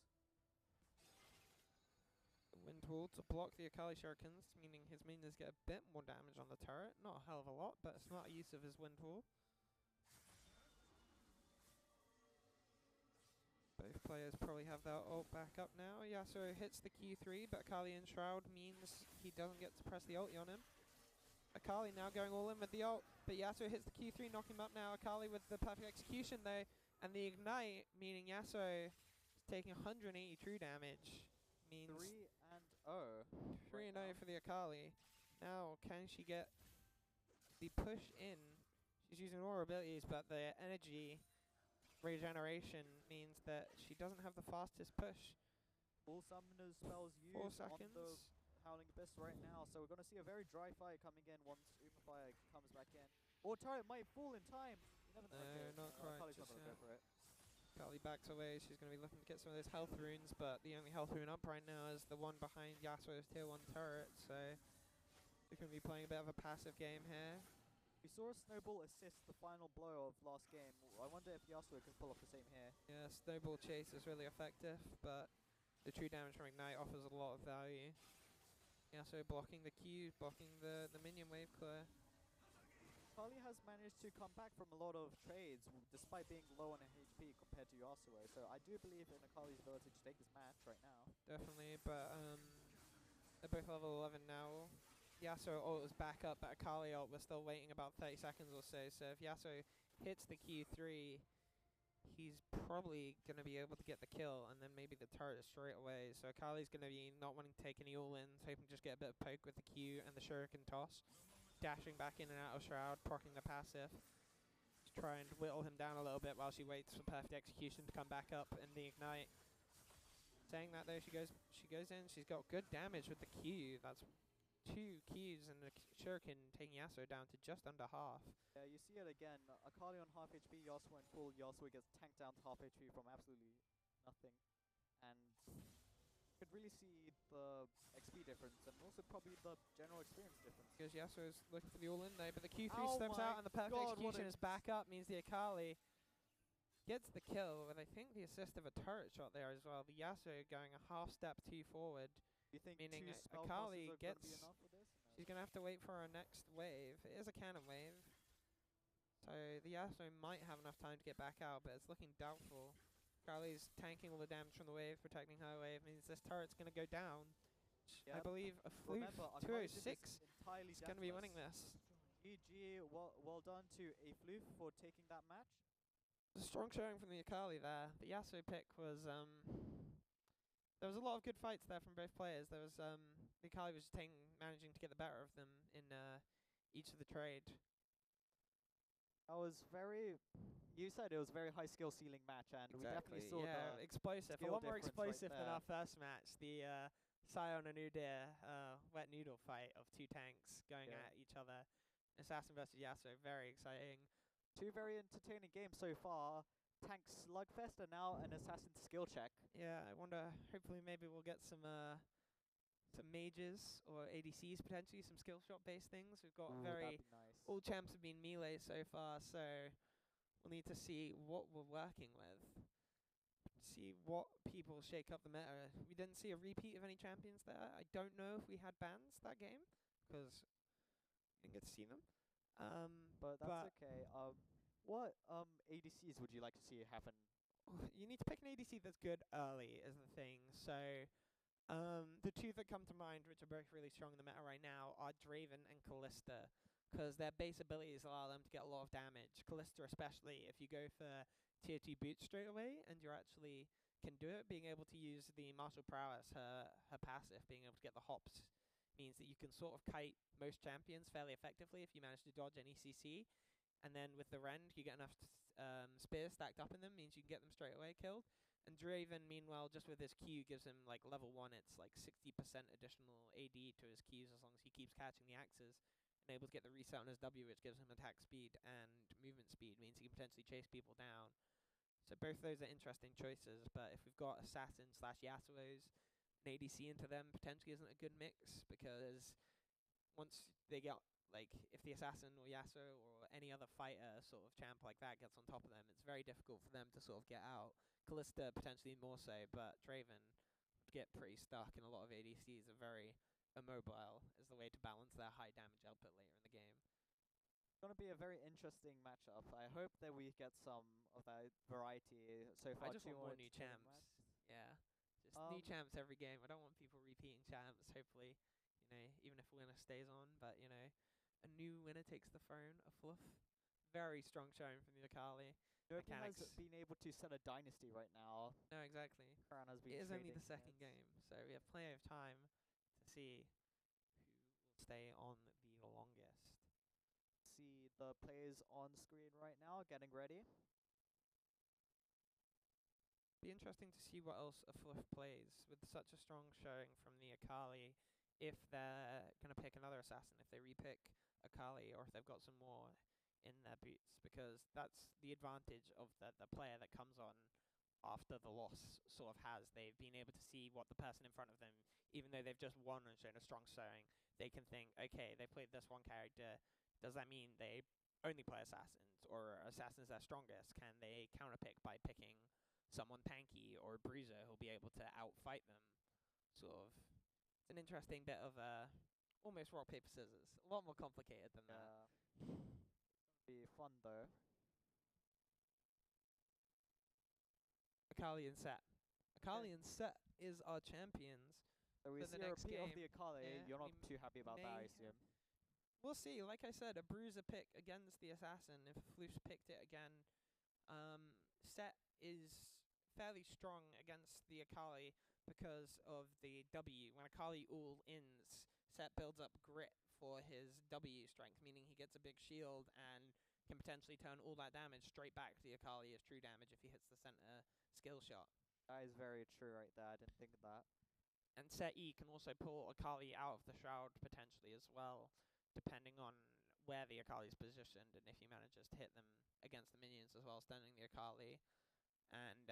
Speaker 2: Wind wall to block the Akali shurikens, meaning his minions get a bit more damage on the turret. Not a hell of a lot, but it's not a use of his wind wall. Both players probably have their ult back up now. Yasuo hits the Q3, but Akali in Shroud means he doesn't get to press the ulti on him. Akali now going all in with the ult, but Yasuo hits the Q3, knocking him up now. Akali with the perfect execution though, and the Ignite, meaning Yasuo is taking 180 true damage. Means
Speaker 1: 3 and 0.
Speaker 2: 3 and 0 for the Akali. Now, can she get the push in? She's using all her abilities, but the energy regeneration means that she doesn't have the fastest push.
Speaker 1: All summoners spells
Speaker 2: 4
Speaker 1: used on the
Speaker 2: seconds.
Speaker 1: Howling Abyss right now, so we're going to see a very dry fight coming in once Umify comes back in. Or turret might fall in time. You never know.
Speaker 2: No,
Speaker 1: Okay,
Speaker 2: not quite,
Speaker 1: Akali's not
Speaker 2: just
Speaker 1: going to go for it.
Speaker 2: Akali backs away. She's going to be looking to get some of those health runes, but the only health rune up right now is the one behind Yasuo's tier 1 turret, so we're going to be playing a bit of a passive game here.
Speaker 1: We saw a snowball assist the final blow of last game. I wonder if Yasuo can pull off the same here.
Speaker 2: Yeah, snowball chase is really effective, but the true damage from Ignite offers a lot of value. Yasuo blocking the Q, blocking the minion wave clear.
Speaker 1: Kali has managed to come back from a lot of trades despite being low on HP compared to Yasuo, so I do believe in Akali's ability to take this match right now.
Speaker 2: Definitely, but they're both level 11 now. Yasuo ult is back up, but Akali ult, we're still waiting about 30 seconds or so, so if Yasuo hits the Q3, he's probably going to be able to get the kill, and then maybe the turret straight away. So Akali's going to be not wanting to take any all-ins, hoping to just get a bit of poke with the Q and the shuriken toss. Dashing back in and out of Shroud, proccing the passive. To try and whittle him down a little bit while she waits for perfect execution to come back up in the Ignite. Saying that though, she goes in, she's got good damage with the Q. That's 2 Qs and the shuriken taking Yasuo down to just under half.
Speaker 1: Yeah, you see it again. Akali on half HP, Yasuo in full. Yasuo gets tanked down to half HP from absolutely nothing. And could really see the XP difference and also probably the general experience difference.
Speaker 2: Because Yasuo's looking for the all-in though, but the Q3
Speaker 1: Oh
Speaker 2: steps
Speaker 1: my
Speaker 2: out and the perfect
Speaker 1: God, what
Speaker 2: execution
Speaker 1: a
Speaker 2: is back up, means the Akali gets the kill with I think the assist of a turret shot there as well. The Yasuo going a half step too forward.
Speaker 1: Do you think
Speaker 2: Meaning
Speaker 1: two spell
Speaker 2: Akali
Speaker 1: casters are going to be
Speaker 2: gets-
Speaker 1: enough for this?
Speaker 2: She's going to have to wait for her next wave. It is a cannon wave. So the Yasuo might have enough time to get back out, but it's looking doubtful. Akali's tanking all the damage from the wave, protecting her wave, means this turret's going to go down. I
Speaker 1: Yep.
Speaker 2: believe a Floof
Speaker 1: Remember, Akali did this
Speaker 2: 206
Speaker 1: entirely
Speaker 2: is going to be winning
Speaker 1: deathless.
Speaker 2: this.
Speaker 1: GG, well done to a Floof for taking that match.
Speaker 2: A strong showing from the Akali there. The Yasuo pick was there was a lot of good fights there from both players. There was the Akali was just managing to get the better of them in each of the trade.
Speaker 1: That was very. You said it was a very high skill ceiling match, and we definitely saw
Speaker 2: yeah,
Speaker 1: the
Speaker 2: explosive. A
Speaker 1: skill
Speaker 2: lot more
Speaker 1: difference right
Speaker 2: explosive than
Speaker 1: there.
Speaker 2: our first match. The Sion and Udyr wet noodle fight of two tanks going
Speaker 1: Yeah.
Speaker 2: at each other. Assassin versus Yasuo, very exciting.
Speaker 1: two very entertaining games so far. Tank slugfest and now an assassin skill check.
Speaker 2: Yeah, I wonder. Hopefully, maybe we'll get some mages or ADCs potentially, some skill shot based things. We've got
Speaker 1: Ooh,
Speaker 2: very
Speaker 1: that'd be nice.
Speaker 2: all champs have been melee so far, so we'll need to see what we're working with. See what people shake up the meta. We didn't see a repeat of any champions there. I don't know if we had bans that game because we didn't get to see them.
Speaker 1: But that's okay. What ADCs would you like to see happen?
Speaker 2: You need to pick an ADC that's good early is the thing. So the two that come to mind, which are both really strong in the meta right now, are Draven and Kalista, because their base abilities allow them to get a lot of damage. Kalista especially, if you go for tier 2 boots straight away and you actually can do it, being able to use the martial prowess, her passive, being able to get the hops, means that you can sort of kite most champions fairly effectively if you manage to dodge any CC. And then with the Rend, you get enough spears stacked up in them, means you can get them straight away killed. And Draven, meanwhile, just with his Q, gives him like level 1, it's like 60% additional AD to his Qs as long as he keeps catching the axes. And able to get the reset on his W, which gives him attack speed and movement speed, means he can potentially chase people down. So both those are interesting choices, but if we've got Assassin / Yasuo's, an ADC into them potentially isn't a good mix, because once they get, like, if the Assassin or Yasuo or any other fighter sort of champ like that gets on top of them, it's very difficult for them to sort of get out. Kalista potentially more so, but Draven would get pretty stuck, and a lot of ADCs are very immobile as the way to balance their high damage output later in the game.
Speaker 1: It's going to be a very interesting matchup. I hope that we get some of that variety so far.
Speaker 2: I just want more new
Speaker 1: entertaining
Speaker 2: champs.
Speaker 1: matches.
Speaker 2: Yeah. Just new champs every game. I don't want people repeating champs, hopefully. You know, even if a winner stays on, but, you know, a new winner takes the throne, a Fluff. Very strong showing from the Akali.
Speaker 1: Nobody
Speaker 2: Mechanics.
Speaker 1: has been able to set a dynasty right now.
Speaker 2: No, exactly.
Speaker 1: Karan has been
Speaker 2: It is only
Speaker 1: trading
Speaker 2: the second
Speaker 1: it.
Speaker 2: game, so we have plenty of time to see who will stay on the longest.
Speaker 1: See the players on screen right now getting ready.
Speaker 2: Be interesting to see what else a Fluff plays with such a strong showing from the Akali. If they're gonna pick another assassin, if they repick Akali, or if they've got some more in their boots, because that's the advantage of the player that comes on after the loss sort of has. They've been able to see what the person in front of them, even though they've just won and shown a strong showing, they can think, okay, they played this one character. Does that mean they only play assassins, or are assassins their strongest? Can they counterpick by picking someone tanky or a bruiser who'll be able to outfight them? Sort of. It's an interesting bit of almost rock, paper, scissors. A lot more complicated than that.
Speaker 1: Be fun though.
Speaker 2: Akali and Set. Akali and Set is our champions.
Speaker 1: So we
Speaker 2: For the
Speaker 1: see a
Speaker 2: next
Speaker 1: repeat of
Speaker 2: game,
Speaker 1: the Akali.
Speaker 2: yeah,
Speaker 1: You're not
Speaker 2: we
Speaker 1: too happy about that, I
Speaker 2: may
Speaker 1: assume.
Speaker 2: We'll see. Like I said, a bruiser pick against the assassin. If Floof's picked it again, Set is fairly strong against the Akali because of the W. When Akali all ins, Set builds up grit for his W strength, meaning he gets a big shield and can potentially turn all that damage straight back to the Akali as true damage if he hits the center skill shot.
Speaker 1: That is very true right there. I didn't think of that.
Speaker 2: And Set E can also pull Akali out of the shroud potentially as well, depending on where the Akali is positioned and if he manages to hit them against the minions as well, stunning the Akali. And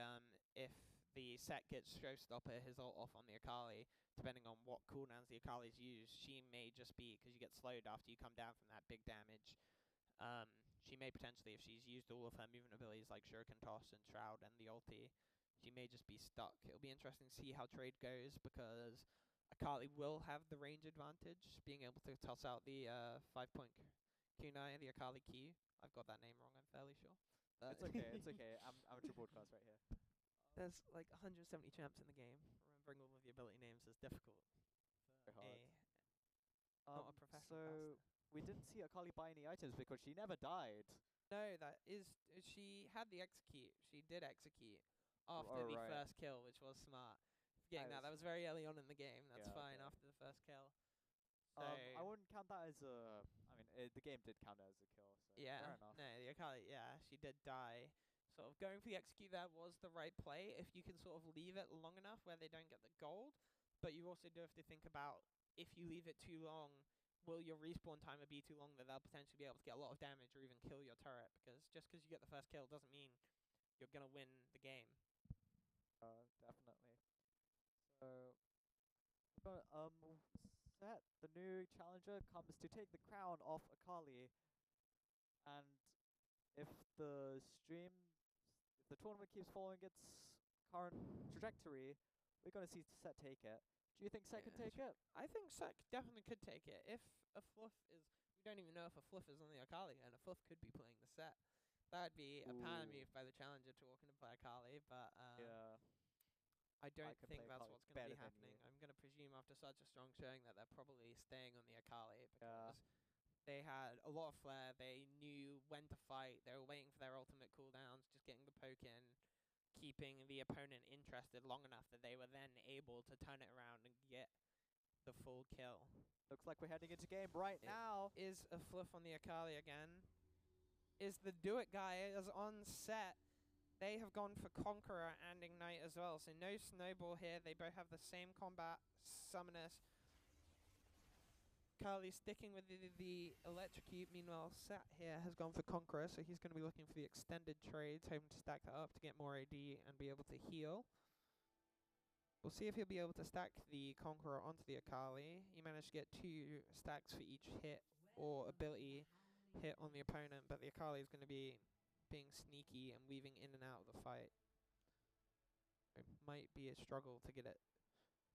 Speaker 2: if the Set gets Showstopper, his ult off on the Akali, depending on what cooldowns the Akali's use, she may just be, because you get slowed after you come down from that big damage, she may potentially, if she's used all of her movement abilities like Shuriken Toss and Shroud and the ulti, she may just be stuck. It'll be interesting to see how trade goes, because Akali will have the range advantage, being able to toss out the 5-point kunai, the Akali Q. I've got that name wrong, I'm fairly sure.
Speaker 1: It's okay, it's okay. Amateur broadcast right here.
Speaker 2: There's like 170 champs in the game. Remembering all of the ability names is difficult.
Speaker 1: Very hard.
Speaker 2: Not a professional
Speaker 1: So
Speaker 2: caster.
Speaker 1: we didn't see Akali buy any items because she never died.
Speaker 2: No, that is she had the execute. She did execute after the
Speaker 1: right.
Speaker 2: first kill, which was smart. Forgetting that
Speaker 1: That
Speaker 2: was very early on in the game. That's
Speaker 1: Yeah,
Speaker 2: fine
Speaker 1: okay.
Speaker 2: after the first kill. So
Speaker 1: I wouldn't count that as a. I mean, the game did count it as a kill. So
Speaker 2: yeah,
Speaker 1: fair enough.
Speaker 2: no, the Akali, yeah, she did die. Sort of going for the execute there was the right play if you can sort of leave it long enough where they don't get the gold. But you also do have to think about, if you leave it too long, will your respawn timer be too long that they'll potentially be able to get a lot of damage or even kill your turret? Because just because you get the first kill doesn't mean you're gonna win the game.
Speaker 1: Definitely. So we're gonna Set, the new challenger, comes to take the crown off Akali, and if the tournament keeps following its current trajectory, we're gonna see Set take it. Do you think Set can
Speaker 2: Yeah,
Speaker 1: take it?
Speaker 2: I think Sek definitely could take it. If a Fluff is, we don't even know if a Fluff is on the Akali, and a Fluff could be playing the Set. That'd be a power
Speaker 1: Ooh.
Speaker 2: move by the challenger to walk in and play Akali, but
Speaker 1: Yeah.
Speaker 2: I don't
Speaker 1: can
Speaker 2: think
Speaker 1: play
Speaker 2: that's
Speaker 1: Akali
Speaker 2: what's going to
Speaker 1: better
Speaker 2: be
Speaker 1: than
Speaker 2: happening.
Speaker 1: you.
Speaker 2: I'm going to presume after such a strong showing that they're probably staying on the Akali,
Speaker 1: Yeah.
Speaker 2: because they had a lot of flair. They knew when to fight. They were waiting for their ultimate cooldowns, just getting the poke in, keeping the opponent interested long enough that they were then able to turn it around and get the full kill.
Speaker 1: Looks like we're heading into game right
Speaker 2: It
Speaker 1: now.
Speaker 2: Is a Fluff on the Akali again? Is the Do It guy is on Set? They have gone for Conqueror and Ignite as well, so no Snowball here. They both have the same combat summoners. Carly sticking with the Electrocute. Meanwhile, Set here has gone for Conqueror, so he's going to be looking for the extended trades, hoping to stack that up to get more AD and be able to heal. We'll see if he'll be able to stack the Conqueror onto the Akali. He managed to get 2 stacks for each hit or ability hit on the opponent, but the Akali is going to be being sneaky and weaving in and out of the fight. It might be a struggle to get it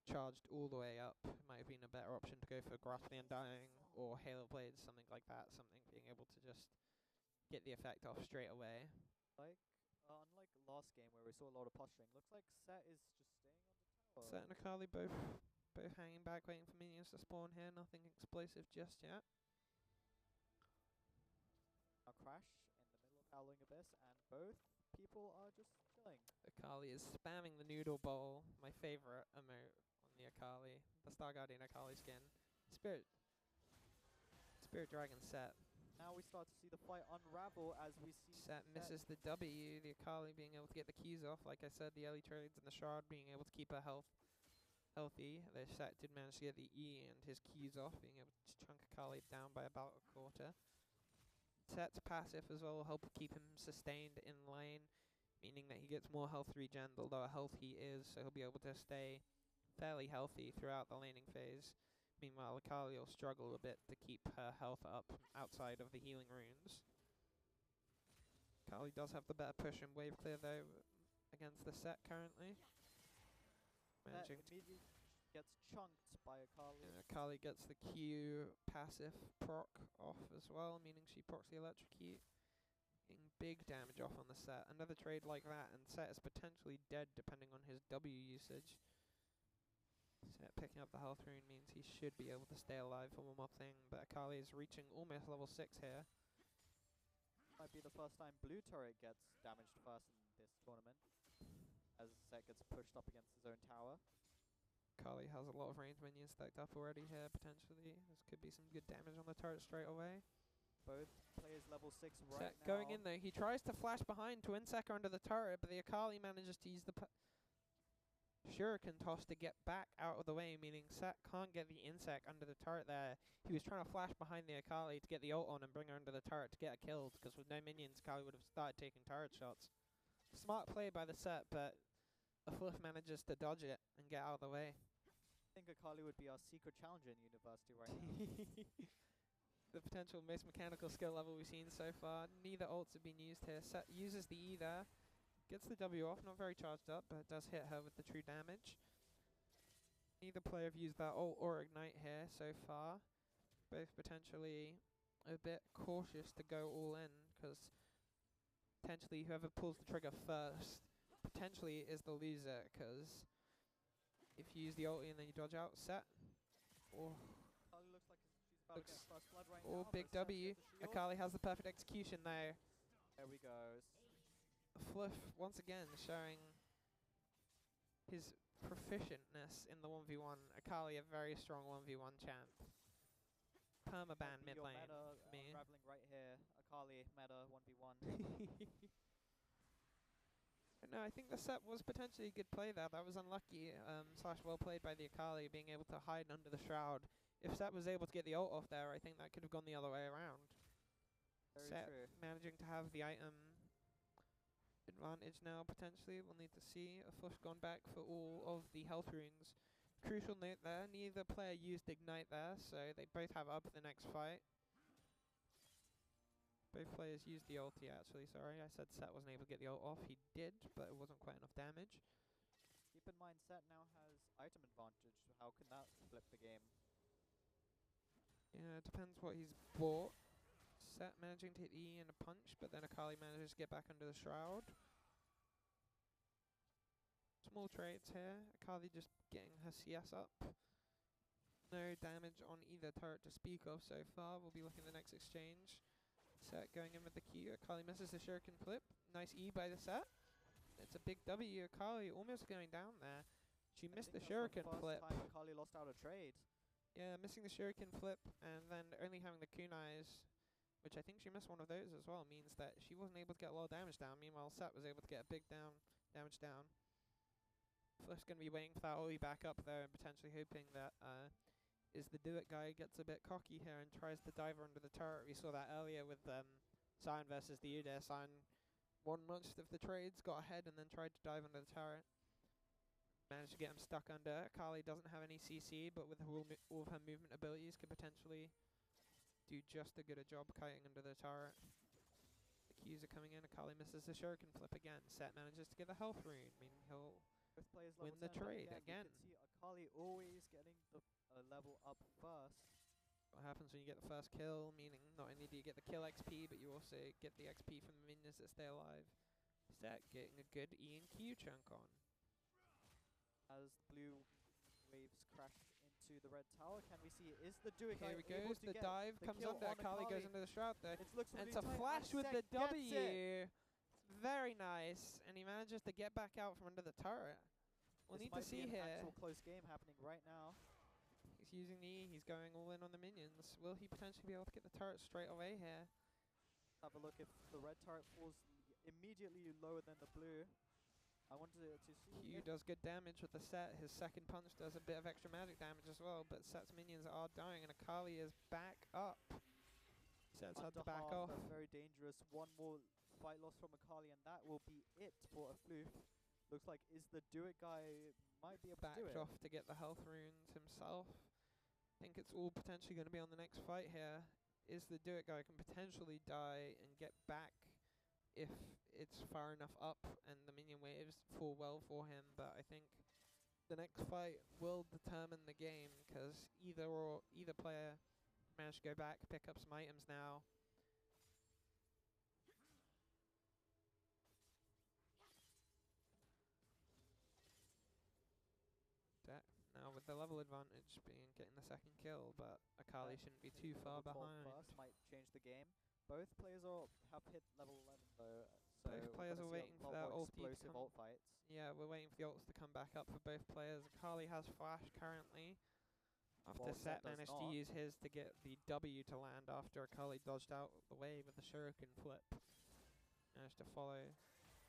Speaker 2: charged all the way up. It might have been a better option to go for Grasp the Undying or Halo Blades, something like that. Something being able to just get the effect off straight away.
Speaker 1: Like, unlike last game where we saw a lot of posturing, looks like Set is just staying on the tower.
Speaker 2: Set and Akali both hanging back, waiting for minions to spawn here. Nothing explosive just yet.
Speaker 1: A crash in the middle of Howling Abyss, and both people are just chilling.
Speaker 2: Akali is spamming the Noodle Bowl, my favorite emote on the Akali. The Star Guardian Akali skin. Spirit Dragon Set.
Speaker 1: Now we start to see the fight unravel as we see
Speaker 2: Set misses the W, the Akali being able to get the keys off. Like I said, the early trades and the Shard being able to keep her health healthy. The Set did manage to get the E and his keys off, being able to chunk Akali down by about a quarter. Set's passive as well will help keep him sustained in lane, meaning that he gets more health regen the lower health he is, so he'll be able to stay fairly healthy throughout the laning phase. Meanwhile, Akali will struggle a bit to keep her health up outside of the healing runes. Akali does have the better push and wave clear though against the Set currently.
Speaker 1: Set
Speaker 2: Managing to
Speaker 1: immediately gets chunked by Akali.
Speaker 2: Akali gets the Q passive proc off as well, meaning she procs the Electrocute. Getting big damage off on the Set. Another trade like that and Set is potentially dead depending on his W usage. Set picking up the health rune means he should be able to stay alive for one more thing, but Akali is reaching almost level 6 here.
Speaker 1: Might be the first time blue turret gets damaged first in this tournament, as Set gets pushed up against his own tower.
Speaker 2: Akali has a lot of range minions stacked up already here, potentially. This could be some good damage on the turret straight away.
Speaker 1: Both players level 6 right
Speaker 2: Set
Speaker 1: now.
Speaker 2: going in though. He tries to flash behind to Insec under the turret, but the Akali manages to use the Shuriken toss to get back out of the way, meaning Set can't get the Insec under the turret there. He was trying to flash behind the Akali to get the ult on and bring her under the turret to get a kill, because with no minions, Akali would have started taking turret shots. Smart play by the Set, but Fluff manages to dodge it and get out of the way.
Speaker 1: I think Akali would be our secret challenger in University right now.
Speaker 2: The potential most mechanical skill level we've seen so far. Neither ults have been used here. Set uses the E there. Gets the W off, not very charged up, but does hit her with the true damage. Neither player have used that ult or ignite here so far. Both potentially a bit cautious to go all in, because potentially whoever pulls the trigger first potentially is the loser, because if you use the ulti and then you dodge out, Set. Oh.
Speaker 1: Akali looks like she's about to get
Speaker 2: Looks-
Speaker 1: first blood right
Speaker 2: Oh,
Speaker 1: now.
Speaker 2: big
Speaker 1: but Seth
Speaker 2: W.
Speaker 1: gets the shield.
Speaker 2: Akali has the perfect execution there.
Speaker 1: There we go.
Speaker 2: Fluff once again showing his proficientness in the 1v1. Akali a very strong 1v1 champ. Permaban
Speaker 1: Might be
Speaker 2: mid
Speaker 1: your
Speaker 2: lane
Speaker 1: meta,
Speaker 2: for me.
Speaker 1: unraveling right here. Akali meta 1v1.
Speaker 2: No, I think the set was potentially a good play there. That was unlucky, slash well played by the Akali, being able to hide under the shroud. If Set was able to get the ult off there, I think that could have gone the other way around.
Speaker 1: Very
Speaker 2: Set
Speaker 1: true.
Speaker 2: managing to have the item advantage now, potentially. We'll need to see. Fluff's gone back for all of the health runes. Crucial note there, neither player used Ignite there, so they both have up the next fight. Both players used the ulti actually, sorry. I said Set wasn't able to get the ult off. He did, but it wasn't quite enough damage.
Speaker 1: Keep in mind, Set now has item advantage. So how can that flip the game?
Speaker 2: Yeah, it depends what he's bought. Set managing to hit E and a punch, but then Akali manages to get back under the shroud. Small trades here. Akali just getting her CS up. No damage on either turret to speak of so far. We'll be looking at the next exchange. Set going in with the Q. Akali misses the shuriken flip. Nice E by the Set. It's a big W. Akali almost going down there. She
Speaker 1: I
Speaker 2: missed the
Speaker 1: think that's
Speaker 2: shuriken flip.
Speaker 1: First time Akali lost out a trade.
Speaker 2: Yeah, missing the shuriken flip and then only having the kunais, which I think she missed one of those as well, means that she wasn't able to get a lot of damage down. Meanwhile, Set was able to get a big damage down. Fluff's going to be waiting for that ulti back up there and potentially hoping that is the do it guy gets a bit cocky here and tries to dive under the turret. We saw that earlier with Sion versus the Udyr. Sion won most of the trades, got ahead and then tried to dive under the turret. Managed to get him stuck under. Akali doesn't have any CC, but with all of her movement abilities could potentially do just as good a job kiting under the turret. The Qs are coming in. Akali misses the shuriken flip again. Set manages to get the health rune, meaning he'll
Speaker 1: Both players
Speaker 2: win
Speaker 1: level
Speaker 2: the
Speaker 1: 10, but
Speaker 2: trade
Speaker 1: You
Speaker 2: again.
Speaker 1: can see Akali always getting the level up first.
Speaker 2: What happens when you get the first kill, meaning not only do you get the kill XP, but you also get the XP from the minions that stay alive. Set getting a good E and Q chunk on.
Speaker 1: As blue waves crash into the red tower, can we see is the do it guy
Speaker 2: Here he
Speaker 1: able
Speaker 2: goes,
Speaker 1: to
Speaker 2: the
Speaker 1: get
Speaker 2: dive
Speaker 1: the
Speaker 2: comes
Speaker 1: kill
Speaker 2: under,
Speaker 1: on
Speaker 2: Akali goes into the shroud there.
Speaker 1: It looks
Speaker 2: And it's
Speaker 1: really
Speaker 2: a
Speaker 1: tight,
Speaker 2: flash
Speaker 1: and
Speaker 2: with the
Speaker 1: Set gets it.
Speaker 2: W. Very nice, and he manages to get back out from under the turret. We'll
Speaker 1: This
Speaker 2: need to
Speaker 1: might be
Speaker 2: see
Speaker 1: an
Speaker 2: here.
Speaker 1: actual close game happening right now.
Speaker 2: He's using the E, he's going all in on the minions. Will he potentially be able to get the turret straight away here?
Speaker 1: Have a look if the red turret falls immediately lower than the blue. I wanted to see
Speaker 2: Q
Speaker 1: if
Speaker 2: does good damage with the Set. His second punch does a bit of extra magic damage as well, but Set's minions are dying and Akali is back up. Set's had to
Speaker 1: under
Speaker 2: back
Speaker 1: half,
Speaker 2: off.
Speaker 1: that's very dangerous. One more fight loss from Akali and that will be it for a floof. Looks like is the do it guy might be able to do
Speaker 2: Backed
Speaker 1: it.
Speaker 2: off to get the health runes himself. I think it's all potentially going to be on the next fight here. Is the do it guy can potentially die and get back if it's far enough up and the minion waves fall well for him, but I think the next fight will determine the game, because either player managed to go back, pick up some items now. Now with the level advantage being getting the second kill, but Akali shouldn't be too far
Speaker 1: Level 12
Speaker 2: behind.
Speaker 1: First might change the game. Both players have hit level 11 though, so
Speaker 2: Both
Speaker 1: we're
Speaker 2: players
Speaker 1: gonna
Speaker 2: are
Speaker 1: see a
Speaker 2: waiting for
Speaker 1: lot
Speaker 2: their
Speaker 1: more
Speaker 2: ulti to
Speaker 1: explosive
Speaker 2: come.
Speaker 1: ult fights.
Speaker 2: Yeah, we're waiting for the ults to come back up for both players. Akali has flash currently. After
Speaker 1: While
Speaker 2: Set
Speaker 1: Set does
Speaker 2: managed to
Speaker 1: not.
Speaker 2: use his to get the W to land after Akali dodged out the way with the shuriken flip. Managed to follow.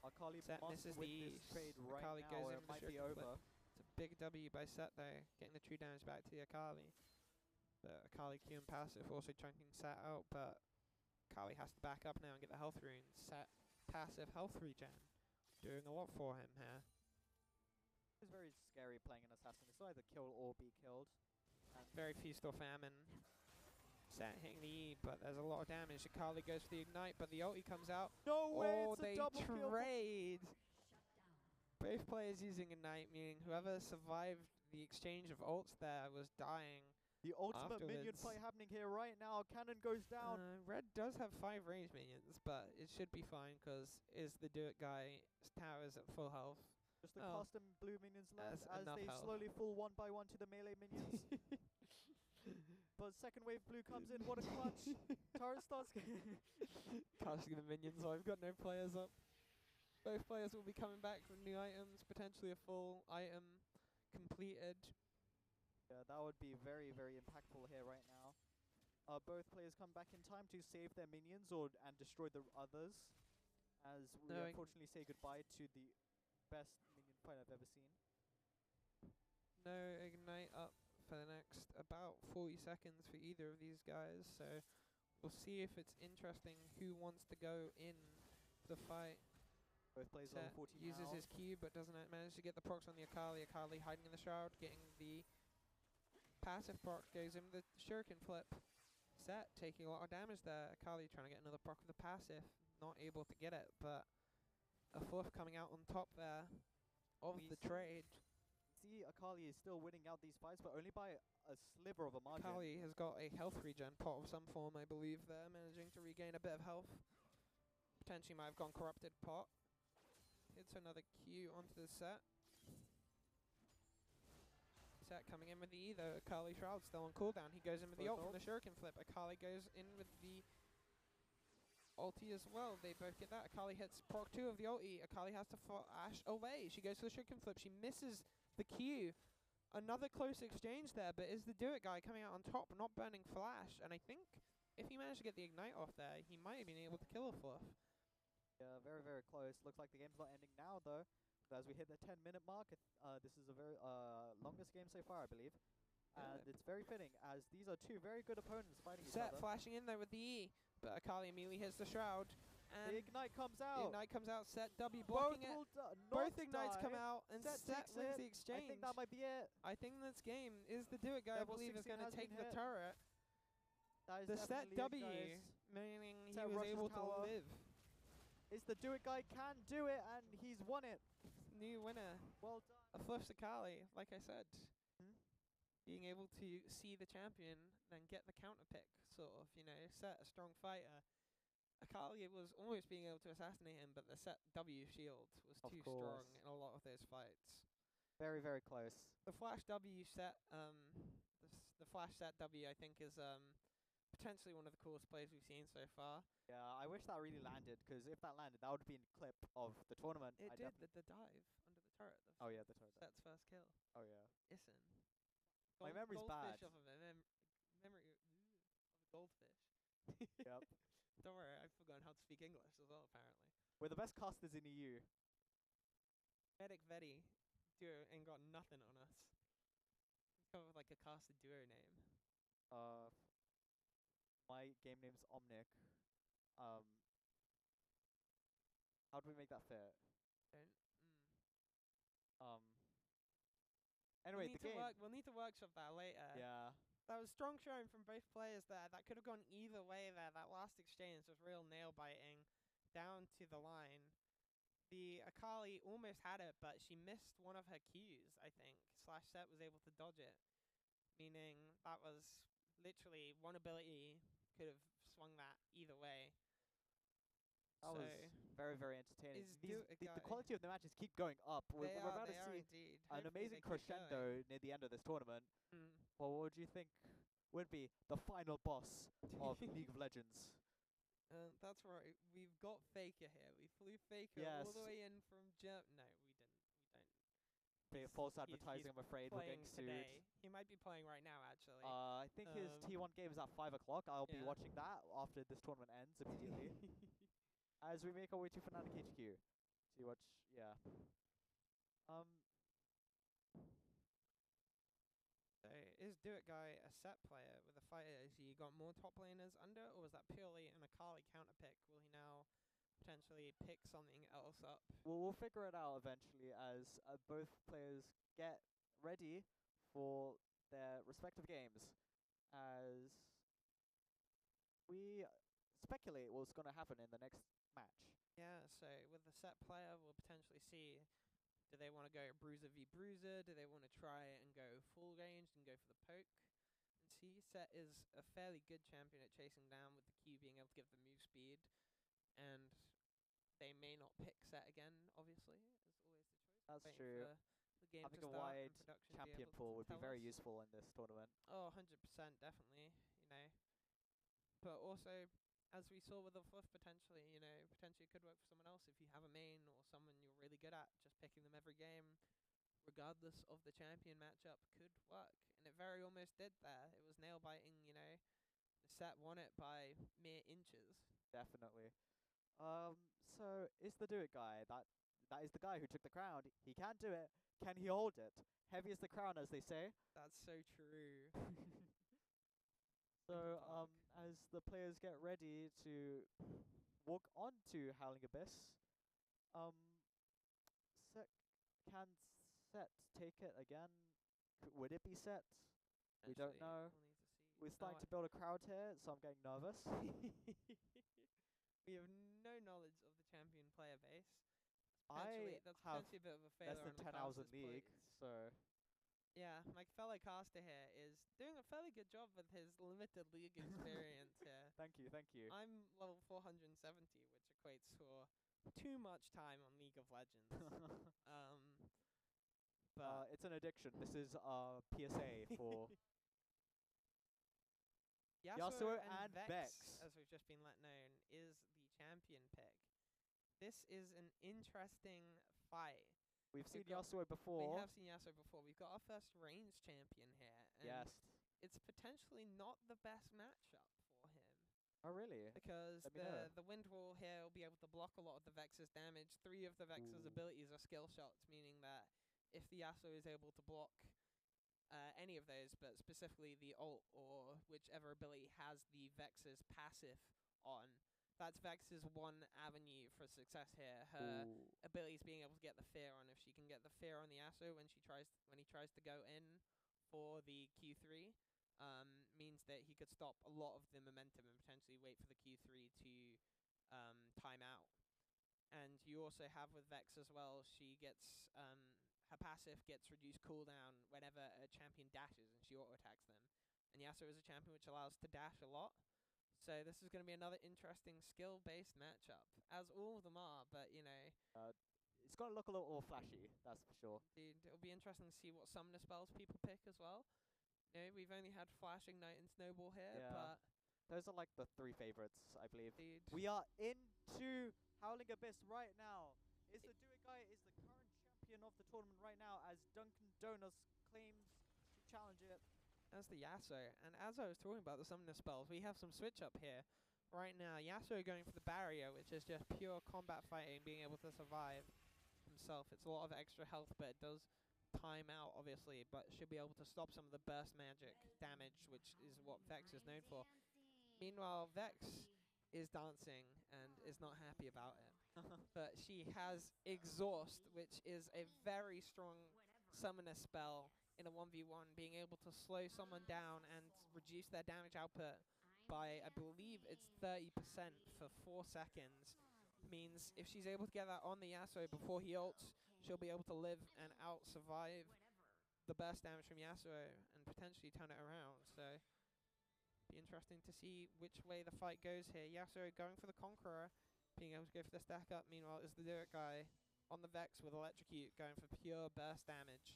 Speaker 1: Akali
Speaker 2: Set
Speaker 1: must
Speaker 2: misses
Speaker 1: win
Speaker 2: the
Speaker 1: this trade right
Speaker 2: Akali
Speaker 1: now,
Speaker 2: goes
Speaker 1: or
Speaker 2: in
Speaker 1: it
Speaker 2: with the
Speaker 1: might be
Speaker 2: shuriken flip.
Speaker 1: over.
Speaker 2: It's a big W by Set though, getting the true damage back to the Akali. But Akali Q and passive also chunking Set out, but Akali has to back up now and get the health rune. Set passive health regen, doing a lot for him here.
Speaker 1: It's very scary playing an assassin. It's either kill or be killed. And
Speaker 2: Very feast or famine. Set hitting the E, but there's a lot of damage. Akali goes for the ignite, but the ulti comes out.
Speaker 1: no way,
Speaker 2: Oh,
Speaker 1: it's a
Speaker 2: they
Speaker 1: double kill.
Speaker 2: trade. Both players using ignite, meaning whoever survived the exchange of ults there was dying.
Speaker 1: The ultimate minion
Speaker 2: afterwards.
Speaker 1: fight happening here right now. Cannon goes down.
Speaker 2: Red does have 5 range minions, but it should be fine because is the do it guy's towers at full health.
Speaker 1: Just the
Speaker 2: oh.
Speaker 1: custom blue minions left
Speaker 2: That's
Speaker 1: as
Speaker 2: enough
Speaker 1: they
Speaker 2: health.
Speaker 1: slowly fall one by one to the melee minions. But second wave blue comes in. What a clutch. Tara starts.
Speaker 2: Casting the minions, so I've got no players up. Both players will be coming back with new items, potentially a full item completed.
Speaker 1: Yeah, that would be very, very impactful here right now. Both players come back in time to save their minions and destroy the others. As we
Speaker 2: Knowing-
Speaker 1: unfortunately say goodbye to the best minion fight I've ever seen.
Speaker 2: No ignite up for the next about 40 seconds for either of these guys, so we'll see if it's interesting who wants to go in the fight.
Speaker 1: Both players level
Speaker 2: Set
Speaker 1: 14
Speaker 2: uses
Speaker 1: now.
Speaker 2: his Q but doesn't manage to get the procs on the Akali. Akali hiding in the shroud, getting the passive proc, goes in with the shuriken flip. Set taking a lot of damage there. Akali trying to get another proc with the passive, not able to get it, but a fluff coming out on top there of
Speaker 1: We
Speaker 2: the
Speaker 1: see-
Speaker 2: trade.
Speaker 1: See, Akali is still winning out these fights, but only by a sliver of a margin.
Speaker 2: Akali has got a health regen pot of some form, I believe, there, managing to regain a bit of health. Potentially might have gone corrupted pot. Hits another Q onto the set. Set coming in with the E though. Akali Shroud still on cooldown. He goes in with the ult from the shuriken flip. Akali goes in with the ulti as well. They both get that. Akali hits proc 2 of the ulti. Akali has to flash away. She goes for the shuriken flip. She misses the Q. Another close exchange there, but is the do it guy coming out on top, not burning flash? And I think if he managed to get the ignite off there, he might have been able to kill a fluff.
Speaker 1: Yeah, very, very close. Looks like the game's not ending now, though. But as we hit the 10-minute mark, this is a very longest game so far, I believe. And
Speaker 2: Yeah.
Speaker 1: it's very fitting, as these are two very good opponents fighting each
Speaker 2: Set
Speaker 1: other.
Speaker 2: flashing in there with the E, but Akali immediately hits the shroud.
Speaker 1: The
Speaker 2: And
Speaker 1: ignite comes
Speaker 2: the
Speaker 1: out.
Speaker 2: ignite comes out, Set W
Speaker 1: Both
Speaker 2: blocking it.
Speaker 1: will not
Speaker 2: Both ignites
Speaker 1: die.
Speaker 2: come out, and
Speaker 1: Set
Speaker 2: Set
Speaker 1: takes
Speaker 2: wins
Speaker 1: it.
Speaker 2: the exchange.
Speaker 1: I think that might be it.
Speaker 2: I think this game is the do it guy. I
Speaker 1: Level
Speaker 2: believe is
Speaker 1: 16
Speaker 2: going to
Speaker 1: has
Speaker 2: take
Speaker 1: been
Speaker 2: the
Speaker 1: hit.
Speaker 2: turret.
Speaker 1: That is
Speaker 2: The Set
Speaker 1: definitely it,
Speaker 2: W,
Speaker 1: guys.
Speaker 2: meaning he
Speaker 1: Set
Speaker 2: was
Speaker 1: rushes
Speaker 2: able to
Speaker 1: tower.
Speaker 2: live.
Speaker 1: It's the do it guy can do it, and he's won it.
Speaker 2: New winner,
Speaker 1: Well done.
Speaker 2: a fluff Akali. Like I said,
Speaker 1: Hmm?
Speaker 2: being able to see the champion, then get the counter pick, sort of. You know, Set a strong fighter. Akali was almost being able to assassinate him, but the Set W shield was
Speaker 1: Of
Speaker 2: too
Speaker 1: course.
Speaker 2: strong in a lot of those fights.
Speaker 1: Very, very close.
Speaker 2: The Flash W set, the Flash Set W, I think is potentially one of the coolest plays we've seen so far.
Speaker 1: Yeah, I wish that really landed, because if that landed, that would be a clip of the tournament.
Speaker 2: It
Speaker 1: I
Speaker 2: did
Speaker 1: def-
Speaker 2: the dive under the turret. The
Speaker 1: Oh yeah, the turret.
Speaker 2: Set's first kill.
Speaker 1: Oh yeah.
Speaker 2: Issen.
Speaker 1: My memory's
Speaker 2: goldfish
Speaker 1: bad.
Speaker 2: off of a memory of a goldfish.
Speaker 1: Yep.
Speaker 2: Don't worry, I've forgotten how to speak English as well. Apparently,
Speaker 1: We're the best casters in EU.
Speaker 2: Medic Vedi duo ain't got nothing on us. Come up with like a casted duo name.
Speaker 1: My game name's Omnic. How do we make that fit?
Speaker 2: Don't.
Speaker 1: Anyway,
Speaker 2: we'll need
Speaker 1: the game.
Speaker 2: We'll need to workshop that later.
Speaker 1: Yeah.
Speaker 2: That was strong showing from both players there. That could have gone either way there. That last exchange was real nail biting down to the line. The Akali almost had it, but she missed one of her Qs, I think. Slash Set was able to dodge it. Meaning that was literally one ability could have swung that either way.
Speaker 1: That
Speaker 2: so
Speaker 1: was very, very entertaining.
Speaker 2: is
Speaker 1: These,
Speaker 2: Do It
Speaker 1: the
Speaker 2: Guy-
Speaker 1: quality of the matches keep going up. We're
Speaker 2: they
Speaker 1: about
Speaker 2: are
Speaker 1: to see
Speaker 2: indeed.
Speaker 1: an
Speaker 2: Hopefully
Speaker 1: amazing
Speaker 2: they keep going.
Speaker 1: crescendo near the end of this tournament. Well, what would you think would be the final boss of League of Legends?
Speaker 2: That's right. We've got Faker here. We flew Faker all
Speaker 1: Yes.
Speaker 2: the way in from Germany. No, we didn't. We don't.
Speaker 1: Bit of false
Speaker 2: he's
Speaker 1: advertising, I'm afraid. We're
Speaker 2: Playing
Speaker 1: getting sued.
Speaker 2: today. He might be playing right now, actually.
Speaker 1: I think his T1 game is at 5 o'clock. I'll be
Speaker 2: Yeah.
Speaker 1: watching that after this tournament ends immediately. As we make our way to Fnatic HQ to watch, yeah.
Speaker 2: So is Do It Guy a Set player with a fighter? Has he got more top laners under, or was that purely an Akali counter pick? Will he now potentially potentially pick something else up.
Speaker 1: We'll figure it out eventually as both players get ready for their respective games. As we speculate what's going to happen in the next match.
Speaker 2: Yeah, so with the set player, we'll potentially see, do they want to go Bruiser v Bruiser? Do they want to try and go full ranged and go for the poke? And see, Set is a fairly good champion at chasing down with the Q being able to give the move speed. And they may not pick Set again, obviously, is always the choice.
Speaker 1: That's
Speaker 2: Waiting
Speaker 1: true.
Speaker 2: for the game
Speaker 1: Having
Speaker 2: to
Speaker 1: a
Speaker 2: start
Speaker 1: wide
Speaker 2: and production to be
Speaker 1: champion
Speaker 2: able to
Speaker 1: pool would be
Speaker 2: tell
Speaker 1: very
Speaker 2: us.
Speaker 1: useful in this tournament.
Speaker 2: Oh, 100%, definitely, you know. But also, as we saw with the fluff, potentially it could work for someone else if you have a main or someone you're really good at, just picking them every game, regardless of the champion matchup, could work. And it very almost did there. It was nail biting, the Set won it by mere inches.
Speaker 1: Definitely. So is the do it guy that is the guy who took the crown. He can do it. Can he hold it? Heavy is the crown, as they say.
Speaker 2: That's so true.
Speaker 1: So
Speaker 2: Fuck.
Speaker 1: as the players get ready to walk onto Howling Abyss, Set can Set take it again? Would it be Set? We don't
Speaker 2: Actually,
Speaker 1: know.
Speaker 2: we'll need to see.
Speaker 1: We're
Speaker 2: No,
Speaker 1: starting to build a crowd here, so I'm getting nervous.
Speaker 2: we have no knowledge of the champion player base.
Speaker 1: I
Speaker 2: That's
Speaker 1: have
Speaker 2: potentially a bit of a
Speaker 1: less
Speaker 2: failure
Speaker 1: than
Speaker 2: on
Speaker 1: 10 hours in
Speaker 2: Lacaste's
Speaker 1: League,
Speaker 2: plays.
Speaker 1: so
Speaker 2: Yeah, my fellow caster here is doing a fairly good job with his limited league experience here.
Speaker 1: thank you.
Speaker 2: I'm level 470, which equates for too much time on League of Legends. But
Speaker 1: it's an addiction. This is PSA for Yasuo and Vex.
Speaker 2: as we've just been let known, is the champion pick. This is an interesting fight.
Speaker 1: We've seen
Speaker 2: got-
Speaker 1: Yasuo before.
Speaker 2: We have seen Yasuo before. We've got our first range champion here. And
Speaker 1: Yes.
Speaker 2: it's potentially not the best matchup for him.
Speaker 1: Oh really?
Speaker 2: Because
Speaker 1: Let me know.
Speaker 2: the wind wall here will be able to block a lot of the Vex's damage. 3 of the Vex's
Speaker 1: Ooh.
Speaker 2: abilities are skill shots, meaning that if the Yasuo is able to block any of those, but specifically the ult or whichever ability has the Vex's passive on, that's Vex's one avenue for success here. Her
Speaker 1: Ooh.
Speaker 2: ability is being able to get the fear on. If she can get the fear on the Yasuo when he tries to go in for the Q3, means that he could stop a lot of the momentum and potentially wait for the Q3 to time out. And you also have with Vex as well, she gets her passive gets reduced cooldown whenever a champion dashes and she auto attacks them. And Yasuo is a champion which allows to dash a lot. So this is going to be another interesting skill-based matchup, as all of them are, but
Speaker 1: It's gonna look a little more flashy, that's for sure.
Speaker 2: it'll be interesting to see what summoner spells people pick as well. We've only had Flash, Ignite, and Snowball here,
Speaker 1: Yeah.
Speaker 2: but
Speaker 1: Those are like the 3 favorites, I believe.
Speaker 2: dude,
Speaker 1: We are into Howling Abyss right now. Is the do it guy is the current champion of the tournament right now, as Dunkin' Donuts claims to challenge it.
Speaker 2: that's the Yasuo. And as I was talking about the summoner spells, we have some switch up here. Right now, Yasuo going for the barrier, which is just pure combat fighting, being able to survive himself. It's a lot of extra health, but it does time out, obviously, but should be able to stop some of the burst magic damage, which is what Vex is known for. Meanwhile, Vex is dancing and is not happy about it. But she has Exhaust, which is a very strong summoner spell in a 1v1, being able to slow someone down and reduce their damage output by, I believe it's 30% for 4 seconds. Means if she's able to get that on the Yasuo before he ults, she'll be able to live and out-survive the burst damage from Yasuo and potentially turn it around. So, be interesting to see which way the fight goes here. Yasuo going for the Conqueror, being able to go for the stack up. Meanwhile, is the Dirt guy on the Vex with Electrocute, going for pure burst damage.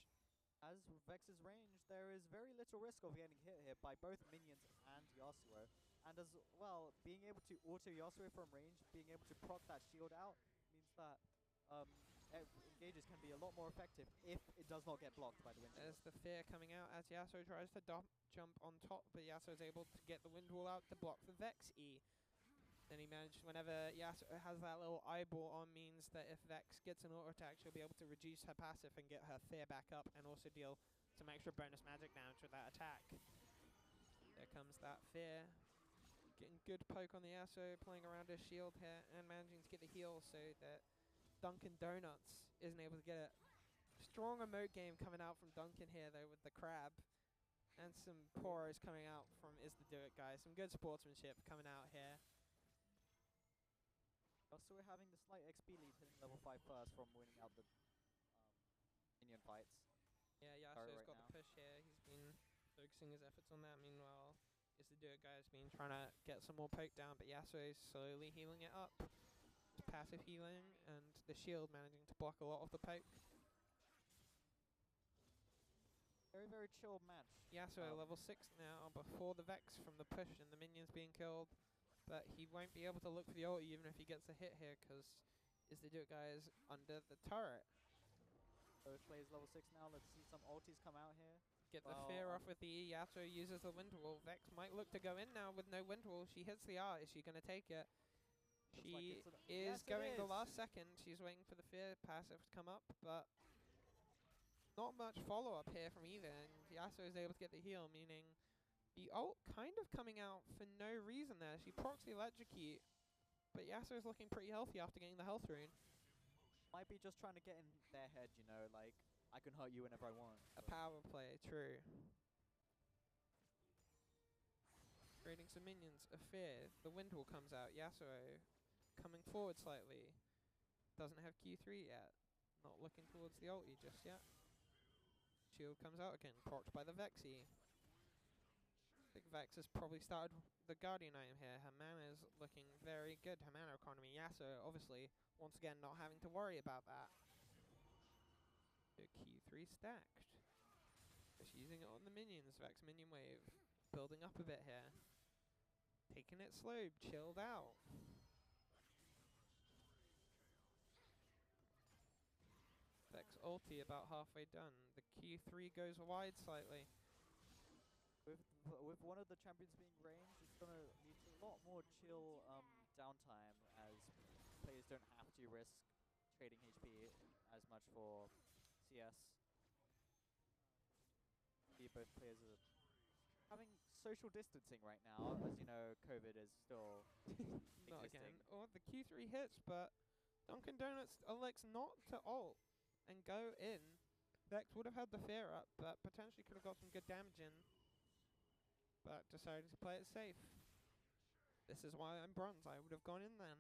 Speaker 1: As Vex's range, there is very little risk of getting hit here by both minions and Yasuo. And as well, being able to auto Yasuo from range, being able to proc that shield out, means that engages can be a lot more effective if it does not get blocked by the wind.
Speaker 2: There's the fear coming out as Yasuo tries to jump on top, but Yasuo is able to get the wind wall out to block the Vex E. Then he managed, whenever Yasuo has that little eyeball on, means that if Vex gets an auto attack, she'll be able to reduce her passive and get her fear back up, and also deal some extra bonus magic damage with that attack. There comes that fear. Getting good poke on the Yasuo, playing around his shield here, and managing to get the heal so that Dunkin' Donuts isn't able to get it. Strong emote game coming out from Dunkin' here though with the crab. And some poros coming out from Is The Do It guy. Some good sportsmanship coming out here.
Speaker 1: Also, we're having the slight XP lead hitting level 5 first from winning out the minion fights.
Speaker 2: Yeah,
Speaker 1: Alright,
Speaker 2: Yasuo's
Speaker 1: right
Speaker 2: got
Speaker 1: now.
Speaker 2: the push here. He's been focusing his efforts on that. Meanwhile, Is The Do It guy has been trying to get some more poke down, but Yasuo's slowly healing it up. Just passive healing, and the shield managing to block a lot of the poke.
Speaker 1: Very, very chill match.
Speaker 2: Yasuo level 6 now before the Vex from the push and the minions being killed. But he won't be able to look for the ult even if he gets a hit here, because Is The Do It guy is under the turret.
Speaker 1: Both players level 6 now. Let's see some ultis come out here.
Speaker 2: Get the
Speaker 1: Well,
Speaker 2: fear off with the E. Yasuo uses the wind wall. Vex might look to go in now with no wind wall. She hits the R. Is she going to take it?
Speaker 1: Looks
Speaker 2: She
Speaker 1: like it's
Speaker 2: is
Speaker 1: yes, it
Speaker 2: going the
Speaker 1: is.
Speaker 2: last second. She's waiting for the fear passive to come up, but not much follow-up here from either. And Yasuo is able to get the heal, meaning the ult kind of coming out for no reason there. She procs the electrocute, but Yasuo is looking pretty healthy after getting the health rune.
Speaker 1: Might be just trying to get in their head, you know, like, I can hurt you whenever I want.
Speaker 2: A
Speaker 1: but
Speaker 2: power play, true. Creating some minions. A fear. The wind wall comes out. Yasuo coming forward slightly. Doesn't have Q3 yet. Not looking towards the ulti just yet. Shield comes out again. Procced by the Vexy. I think Vex has probably started the Guardian item here. Her mana is looking very good. Her mana economy. Yasuo obviously once again not having to worry about that. Q3 stacked. Just using it on the minions. Vex minion wave. Building up a bit here. Taking it slow. Chilled out. Vex ulti about halfway done. The Q3 goes wide slightly.
Speaker 1: with one of the champions being ranged, it's gonna lead to a lot more chill downtime as players don't have to risk trading HP as much for CS. See, both players are having social distancing right now, as you know, COVID is still
Speaker 2: Not again.
Speaker 1: existing.
Speaker 2: Or the Q3 hits, but Dunkin' Donuts elects not to ult and go in. Vex would have had the fear up, but potentially could have got some good damage in. But decided to play it safe. This is why I'm bronze. I would have gone in then.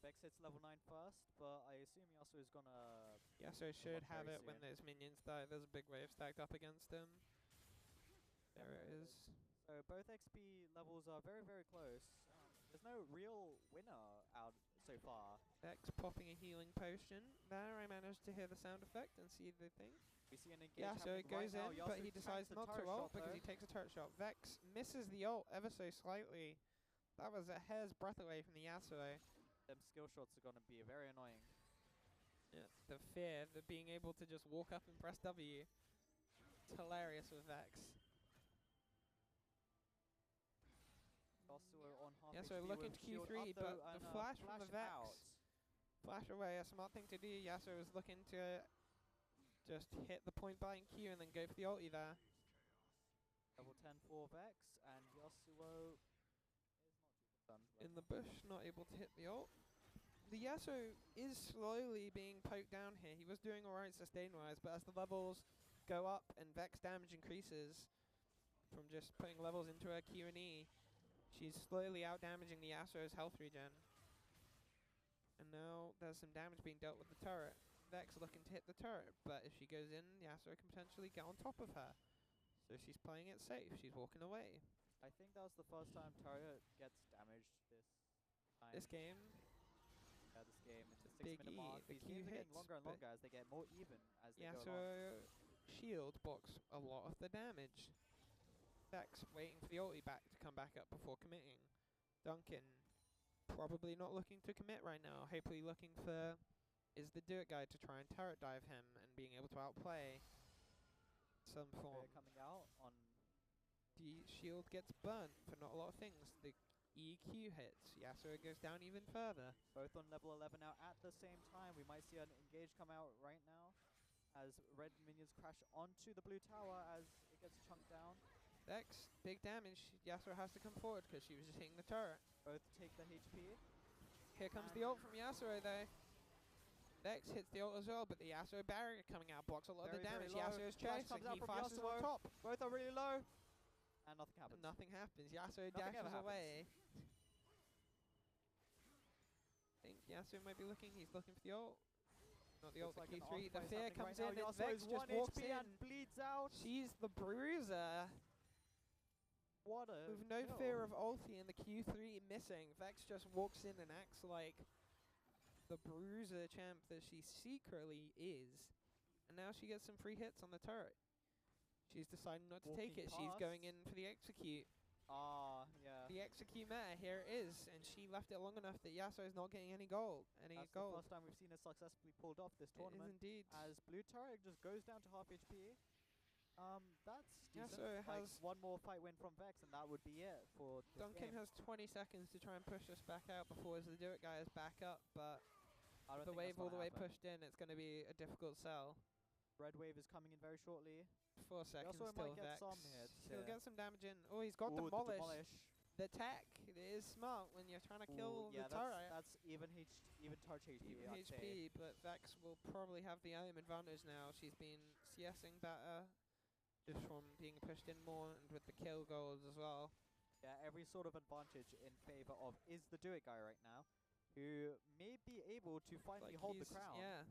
Speaker 1: Vex hits level 9 first, but I assume Yasuo is gonna.
Speaker 2: Yasuo should
Speaker 1: up
Speaker 2: have
Speaker 1: very
Speaker 2: it when
Speaker 1: soon.
Speaker 2: those minions die. There's a big wave stacked up against him. There it
Speaker 1: Definitely.
Speaker 2: is.
Speaker 1: So both XP levels are very, very close. There's no real winner out so far.
Speaker 2: Vex popping a healing potion. There I managed to hear the sound effect and see the thing.
Speaker 1: We see an engage
Speaker 2: Yeah, so it
Speaker 1: happening
Speaker 2: goes
Speaker 1: right
Speaker 2: in,
Speaker 1: now.
Speaker 2: but
Speaker 1: Yasuo
Speaker 2: he
Speaker 1: tanks
Speaker 2: decides
Speaker 1: the
Speaker 2: not to
Speaker 1: turret
Speaker 2: ult
Speaker 1: shot,
Speaker 2: because
Speaker 1: though.
Speaker 2: he takes a turret shot. Vex misses the ult ever so slightly. That was a hair's breadth away from the Yasuo.
Speaker 1: Them skill shots are gonna be very annoying.
Speaker 2: Yeah, the fear, the being able to just walk up and press W. It's hilarious with Vex.
Speaker 1: Yasuo on half
Speaker 2: Yasuo
Speaker 1: HP
Speaker 2: looking
Speaker 1: with
Speaker 2: to
Speaker 1: shield
Speaker 2: Q3,
Speaker 1: up,
Speaker 2: but
Speaker 1: though,
Speaker 2: the
Speaker 1: and,
Speaker 2: flash from the Vex.
Speaker 1: out.
Speaker 2: Flash away, a smart thing to do. Yasuo was looking to just hit the point buying Q and then go for the ulti there.
Speaker 1: Level 10 for Vex, and Yasuo is not too concerned.
Speaker 2: In the bush, not able to hit the ult. The Yasuo is slowly being poked down here. He was doing alright sustain-wise, but as the levels go up and Vex damage increases from just putting levels into her Q and E, she's slowly out-damaging the Yasuo's health regen. And now there's some damage being dealt with the turret. Vex looking to hit the turret, but if she goes in, Yasuo can potentially get on top of her. So she's playing it safe. She's walking away.
Speaker 1: I think that was the first time turret gets damaged this time.
Speaker 2: This game,
Speaker 1: Yeah, this game. It's a
Speaker 2: Big
Speaker 1: 6-minute
Speaker 2: E,
Speaker 1: mark.
Speaker 2: the
Speaker 1: These
Speaker 2: Q
Speaker 1: games are getting
Speaker 2: hits,
Speaker 1: longer and
Speaker 2: but
Speaker 1: longer as they get more even as they go along.
Speaker 2: Yasuo shield blocks a lot of the damage. Vex waiting for the ulti back to come back up before committing. Dunkin probably not looking to commit right now. Hopefully looking for Is The Do It guy to try and turret dive him and being able to outplay some form.
Speaker 1: Coming out on
Speaker 2: The shield gets burnt for not a lot of things. The EQ hits. Yasuo goes down even further.
Speaker 1: both on level 11 now at the same time. We might see an engage come out right now as red minions crash onto the blue tower as it gets chunked down.
Speaker 2: Vex, big damage. Yasuo has to come forward because she was just hitting the turret.
Speaker 1: Both take the HP.
Speaker 2: Here comes the ult from Yasuo though. Vex hits the ult as well, but the Yasuo barrier coming out blocks a lot of the
Speaker 1: Very, very
Speaker 2: damage.
Speaker 1: low.
Speaker 2: Yasuo's
Speaker 1: Flash
Speaker 2: chasing,
Speaker 1: comes out
Speaker 2: he
Speaker 1: from
Speaker 2: flashes on
Speaker 1: Yasuo.
Speaker 2: top.
Speaker 1: Both are really low. And nothing happens.
Speaker 2: And nothing happens. Yasuo
Speaker 1: Nothing ever
Speaker 2: dashes
Speaker 1: happens.
Speaker 2: away. I think Yasuo might be looking. He's looking for the ult. Not the ult,
Speaker 1: Looks
Speaker 2: the
Speaker 1: like an
Speaker 2: Q3. The
Speaker 1: off-play is
Speaker 2: fear
Speaker 1: happening
Speaker 2: comes
Speaker 1: right
Speaker 2: in
Speaker 1: now.
Speaker 2: and
Speaker 1: Yasuo
Speaker 2: Vex
Speaker 1: is
Speaker 2: just
Speaker 1: 1
Speaker 2: walks
Speaker 1: HP
Speaker 2: in.
Speaker 1: and bleeds out.
Speaker 2: She's the bruiser.
Speaker 1: What a
Speaker 2: With no
Speaker 1: kill.
Speaker 2: fear of ulti and the Q3 missing, Vex just walks in and acts like the bruiser champ that she secretly is. And now she gets some free hits on the turret. She's deciding not to take
Speaker 1: Walking
Speaker 2: it. She's going
Speaker 1: past.
Speaker 2: in for the execute.
Speaker 1: Ah, yeah.
Speaker 2: The execute meta, here it is. And she left it long enough that Yasuo is not getting any gold.
Speaker 1: That's the first time we've seen it successfully pulled off this
Speaker 2: It is
Speaker 1: tournament.
Speaker 2: indeed.
Speaker 1: As blue turret just goes down to half HP. That's decent.
Speaker 2: Yasuo
Speaker 1: Like
Speaker 2: has
Speaker 1: one more fight win from Vex, and that would be it for this
Speaker 2: Duncan
Speaker 1: game.
Speaker 2: has 20 seconds to try and push us back out before as the Do It guy is back up, but
Speaker 1: I don't
Speaker 2: the
Speaker 1: think
Speaker 2: wave
Speaker 1: that's
Speaker 2: all
Speaker 1: gonna
Speaker 2: the way
Speaker 1: happen.
Speaker 2: pushed in, it's going to be a difficult sell.
Speaker 1: Red wave is coming in very shortly.
Speaker 2: 4 seconds
Speaker 1: also
Speaker 2: still
Speaker 1: might get
Speaker 2: Vex.
Speaker 1: some hits,
Speaker 2: He'll
Speaker 1: yeah.
Speaker 2: get some damage in. Oh, he's got
Speaker 1: Ooh, the
Speaker 2: demolish. The tech it is smart when you're trying to kill
Speaker 1: Ooh, yeah,
Speaker 2: the turret.
Speaker 1: that's even touch HP.
Speaker 2: Even
Speaker 1: I'd say.
Speaker 2: HP, but Vex will probably have the aim advantage now. She's been CSing better, just from being pushed in more and with the kill goals as well.
Speaker 1: Yeah, every sort of advantage in favor of is the Do It guy right now, who may be able to finally
Speaker 2: Like
Speaker 1: hold the
Speaker 2: he's-
Speaker 1: crown.
Speaker 2: Yeah.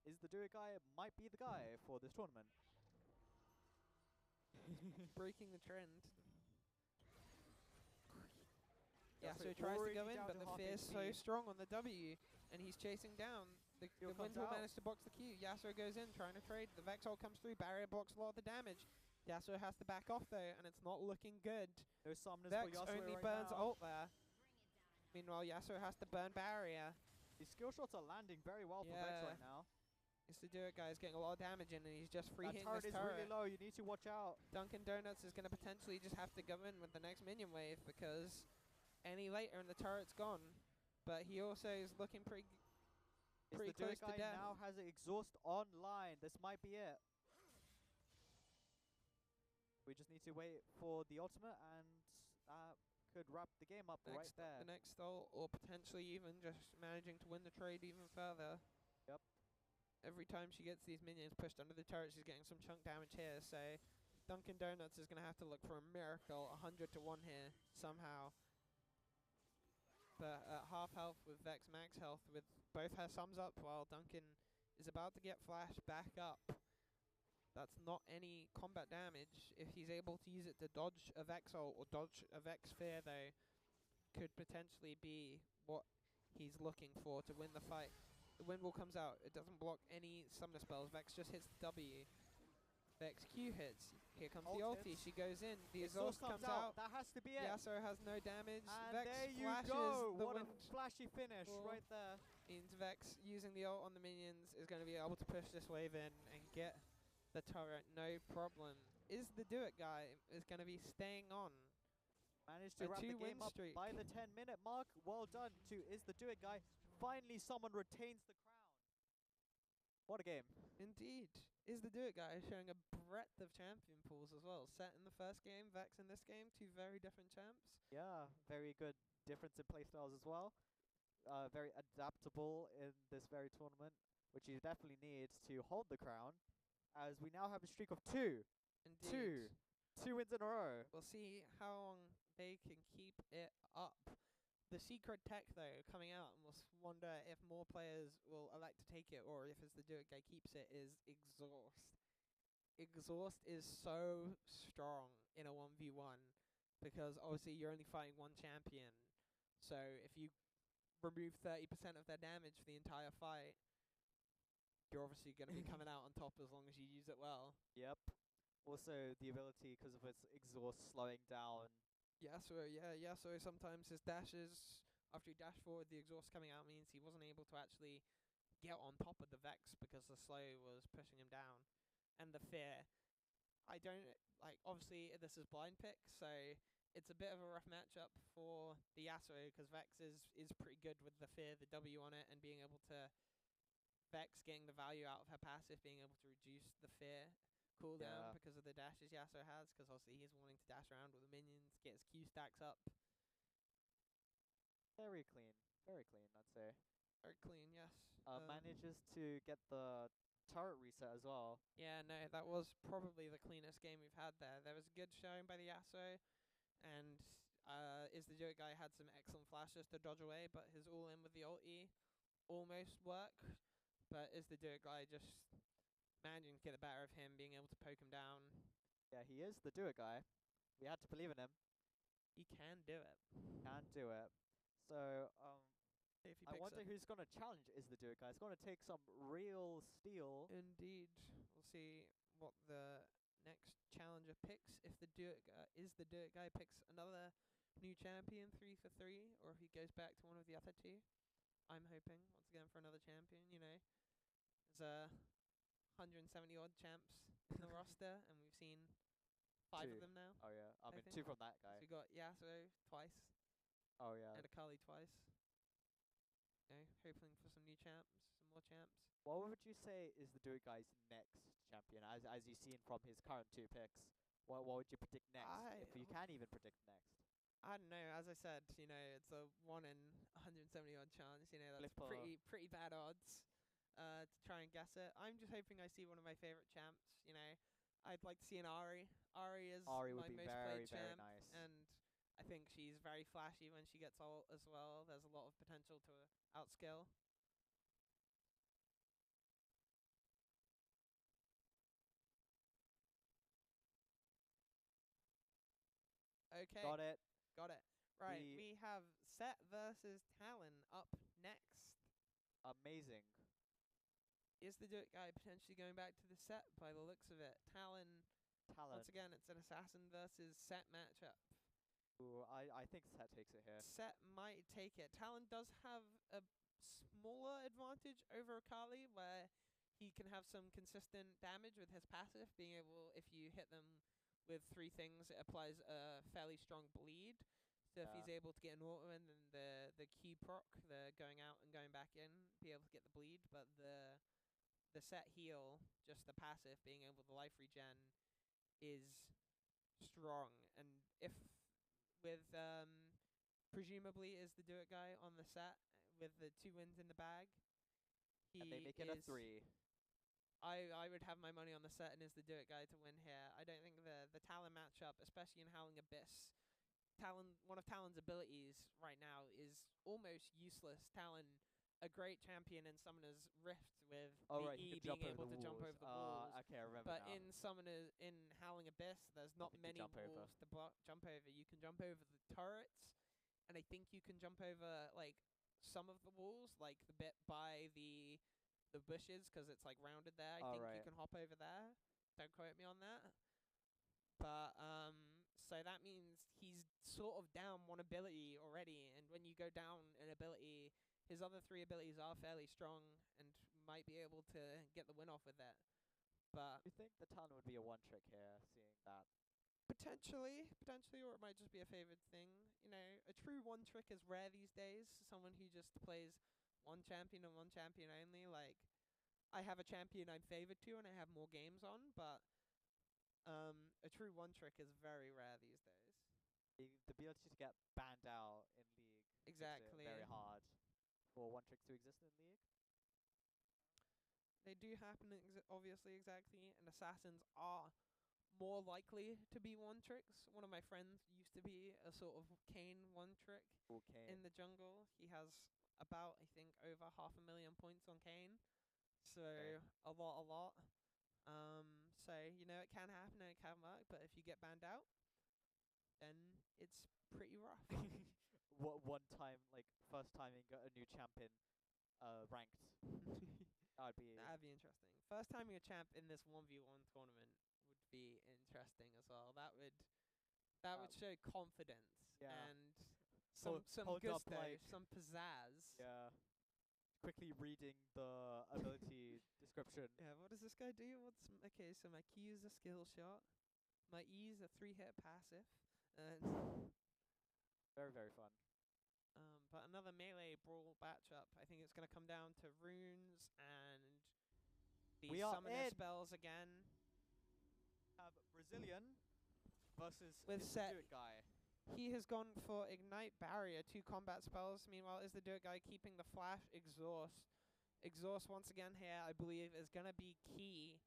Speaker 1: Is the Do It guy might be the guy for this tournament.
Speaker 2: Breaking the trend.
Speaker 1: Yeah,
Speaker 2: Yeah,
Speaker 1: so
Speaker 2: so he tries to
Speaker 1: already
Speaker 2: go in,
Speaker 1: down
Speaker 2: but
Speaker 1: to
Speaker 2: the
Speaker 1: half
Speaker 2: fear's so
Speaker 1: HP.
Speaker 2: strong on the W, and he's chasing down. The
Speaker 1: Heal
Speaker 2: wind
Speaker 1: comes
Speaker 2: will
Speaker 1: out.
Speaker 2: manage to box the Q. Yasuo goes in, trying to trade. The Vex ult comes through. Barrier blocks a lot of the damage. Yasuo has to back off, though, and it's not looking good.
Speaker 1: No summoners
Speaker 2: Vex
Speaker 1: for Yasuo
Speaker 2: only
Speaker 1: right
Speaker 2: burns
Speaker 1: now.
Speaker 2: ult there. Meanwhile, Yasuo has to burn barrier.
Speaker 1: These skill shots are landing very well for Vex
Speaker 2: Yeah.
Speaker 1: right now.
Speaker 2: It's the Do It guy is getting a lot of damage in, and he's just free
Speaker 1: That
Speaker 2: hitting
Speaker 1: turret
Speaker 2: this
Speaker 1: is
Speaker 2: turret.
Speaker 1: really low. You need to watch out.
Speaker 2: Dunkin' Donuts is going to potentially just have to go in with the next minion wave because any later and the turret's gone. But he also is looking pretty
Speaker 1: Is the Do
Speaker 2: close
Speaker 1: It
Speaker 2: to
Speaker 1: guy
Speaker 2: death.
Speaker 1: now has exhaust online. This might be it. We just need to wait for the ultimate, and that could wrap the game up right there.
Speaker 2: The next ult, or potentially even just managing to win the trade even further.
Speaker 1: Yep.
Speaker 2: Every time she gets these minions pushed under the turret, she's getting some chunk damage here. So Dunkin' Donuts is going to have to look for a miracle, 100 to 1 here somehow. But at half health with Vex max health, with both her sums up, while Duncan is about to get flashed back up. That's not any combat damage. If he's able to use it to dodge a Vex ult or dodge a Vex fear, though, could potentially be what he's looking for to win the fight. The wind wall comes out. It doesn't block any summoner spells. Vex just hits the W. Vex Q hits. Here comes the
Speaker 1: Ult
Speaker 2: ulti.
Speaker 1: hits.
Speaker 2: She goes in. The
Speaker 1: Exhaust
Speaker 2: exhaust comes out.
Speaker 1: That has to be it.
Speaker 2: Yasuo has no damage.
Speaker 1: And
Speaker 2: Vex
Speaker 1: there you
Speaker 2: flashes
Speaker 1: go.
Speaker 2: the
Speaker 1: What
Speaker 2: wind.
Speaker 1: a flashy finish
Speaker 2: Cool.
Speaker 1: right there.
Speaker 2: Means Vex using the ult on the minions is going to be able to push this wave in and get the turret, no problem. Is the Do It guy is going to be staying on?
Speaker 1: Managed to
Speaker 2: A
Speaker 1: wrap the
Speaker 2: 2-win
Speaker 1: game up
Speaker 2: streak.
Speaker 1: by the 10-minute mark. Well done to Is the Do It guy. Finally, someone retains the crown. What a game.
Speaker 2: Indeed. Is the Do It guy showing a breadth of champion pools as well. Set in the first game, Vex in this game, two very different champs.
Speaker 1: Yeah, very good difference in playstyles as well. Very adaptable in this very tournament, which he definitely needs to hold the crown, as we now have a streak of two
Speaker 2: Indeed.
Speaker 1: wins in a row.
Speaker 2: We'll see how long they can keep it up. The secret tech, though, coming out, and we'll wonder if more players will elect to take it, or if it's the Do It guy keeps it, is Exhaust. Exhaust is so strong in a 1v1, because obviously you're only fighting one champion. So if you remove 30% of their damage for the entire fight, you're obviously going to be coming out on top as long as you use it well.
Speaker 1: Yep. Also, the ability, because of its exhaust slowing down.
Speaker 2: Yasuo sometimes his dashes, after he dashed forward, the exhaust coming out means he wasn't able to actually get on top of the Vex because the slow was pushing him down. And the fear. I don't, obviously this is blind pick, so it's a bit of a rough matchup for the Yasuo, because Vex is pretty good with the fear, the W on it, and being able to Vex getting the value out of her passive, being able to reduce the fear cooldown
Speaker 1: Yeah.
Speaker 2: because of the dashes Yasuo has, because obviously he's wanting to dash around with the minions, get his Q stacks up.
Speaker 1: Very clean. Very clean, I'd say.
Speaker 2: Very clean, yes.
Speaker 1: Manages to get the turret reset as well.
Speaker 2: Yeah, no, that was probably the cleanest game we've had there. There was a good showing by the Yasuo, and Is the Joke guy had some excellent flashes to dodge away, but his all-in with the ulti almost worked. But Is the Joke guy just managing to get the better of him, being able to poke him down.
Speaker 1: Yeah, he is the do-it guy. We had to believe in him.
Speaker 2: He can do it.
Speaker 1: Can do it. So,
Speaker 2: If he
Speaker 1: I
Speaker 2: picks
Speaker 1: wonder
Speaker 2: up.
Speaker 1: who's going to challenge Is the do-it guy. It's going to take some real steel.
Speaker 2: Indeed. We'll see what the next challenger picks. If the Is the Do It guy picks another new champion 3 for 3, or if he goes back to one of the other two. I'm hoping once again for another champion. You know, there's 170 odd champs in the roster, and we've seen 5
Speaker 1: Two.
Speaker 2: of them now.
Speaker 1: Oh yeah, I mean
Speaker 2: think.
Speaker 1: 2 from that
Speaker 2: So
Speaker 1: guy.
Speaker 2: we got Yasuo twice
Speaker 1: Oh yeah.
Speaker 2: and Akali twice. You know, hoping for some new champs, some more champs.
Speaker 1: What would you say is the do-it guy's next champion, as you've seen from his current 2 picks? What would you predict next, if you can even predict next?
Speaker 2: I don't know. As I said, you know, it's a 1 in 170 odd chance. You know, that's
Speaker 1: Flipper.
Speaker 2: pretty bad odds to try and guess it. I'm just hoping I see one of my favorite champs. You know, I'd like to see an Ari. Ari is
Speaker 1: Ari
Speaker 2: my
Speaker 1: would be
Speaker 2: most
Speaker 1: very,
Speaker 2: played
Speaker 1: very
Speaker 2: champ,
Speaker 1: nice.
Speaker 2: and I think she's very flashy when she gets ult as well. There's a lot of potential to outskill. Okay.
Speaker 1: Got it.
Speaker 2: Got it. Right,
Speaker 1: We-
Speaker 2: we have Set versus Talon up next.
Speaker 1: Amazing.
Speaker 2: Is the Do It guy potentially going back to the Set by the looks of it? Talon,
Speaker 1: Talent.
Speaker 2: once again, it's an Assassin versus Set matchup.
Speaker 1: Ooh, I think Set takes it here.
Speaker 2: Set might take it. Talon does have a smaller advantage over Akali, where he can have some consistent damage with his passive, being able, if you hit them with 3 things, it applies a fairly strong bleed. So if
Speaker 1: Yeah.
Speaker 2: he's able to get an auto in, then the Q proc, the going out and going back in, be able to get the bleed. But the Set heal, just the passive, being able to life regen, is strong. And if with presumably Is the Do It guy on the Set with the 2 wins in the bag, he
Speaker 1: And they make it a
Speaker 2: is
Speaker 1: 3.
Speaker 2: I would have my money on the Set and Is the Do It guy to win here. I don't think the Talon matchup, especially in Howling Abyss, one of Talon's abilities right now is almost useless. Talon, a great champion in Summoner's Rift with
Speaker 1: Oh
Speaker 2: the
Speaker 1: right,
Speaker 2: E
Speaker 1: he can
Speaker 2: being
Speaker 1: jump over
Speaker 2: able
Speaker 1: the
Speaker 2: to jump
Speaker 1: walls.
Speaker 2: over the walls.
Speaker 1: Okay, I remember
Speaker 2: But
Speaker 1: now.
Speaker 2: in Howling Abyss, there's not
Speaker 1: Nothing to
Speaker 2: many
Speaker 1: jump over.
Speaker 2: walls to jump over. You can jump over the turrets, and I think you can jump over like some of the walls, like the bit by the bushes, 'cause it's like rounded there. I think you
Speaker 1: right.
Speaker 2: can hop over there. Don't quote me on that. But so that means he's sort of down 1 ability already, and when you go down an ability, his other 3 abilities are fairly strong and might be able to get the win off with it. But
Speaker 1: You think the Talon would be a one-trick here, seeing that?
Speaker 2: potentially, or it might just be a favored thing. You know, a true one trick is rare these days. Someone who just plays one champion and one champion only. Like, I have a champion I'm favored to and I have more games on, but a true one trick is very rare these days.
Speaker 1: The ability to get banned out in League makes it
Speaker 2: Exactly.
Speaker 1: very hard for one-tricks to exist in League.
Speaker 2: They do happen, obviously, exactly, and assassins are more likely to be one tricks. One of my friends used to be a sort of Kayn one trick
Speaker 1: Okay.
Speaker 2: in the jungle. He has about, I think, over 500,000 points on Kayn. So
Speaker 1: Okay.
Speaker 2: a lot. So you know it can happen and it can work, but if you get banned out, then it's pretty rough.
Speaker 1: What one time, like first time you got a new champion, ranked. That'd be.
Speaker 2: That'd be interesting. First time you're a champ in this 1v1 tournament would be interesting as well. That would show confidence
Speaker 1: Yeah.
Speaker 2: and some
Speaker 1: hold up,
Speaker 2: gusto,
Speaker 1: like-
Speaker 2: some pizzazz.
Speaker 1: Yeah. Quickly reading the ability description.
Speaker 2: Yeah, what does this guy do? Okay, so my Q is a skill shot. My E is a 3-hit passive. And
Speaker 1: Very, very fun.
Speaker 2: but another melee brawl matchup. I think it's going to come down to runes and the
Speaker 1: We are
Speaker 2: summoner
Speaker 1: in.
Speaker 2: spells again.
Speaker 1: Brazilian versus
Speaker 2: With
Speaker 1: Is the
Speaker 2: Set.
Speaker 1: Do It guy.
Speaker 2: He has gone for Ignite Barrier, 2 combat spells. Meanwhile, Is the Do It guy keeping the Flash Exhaust. Exhaust once again here, I believe, is going to be key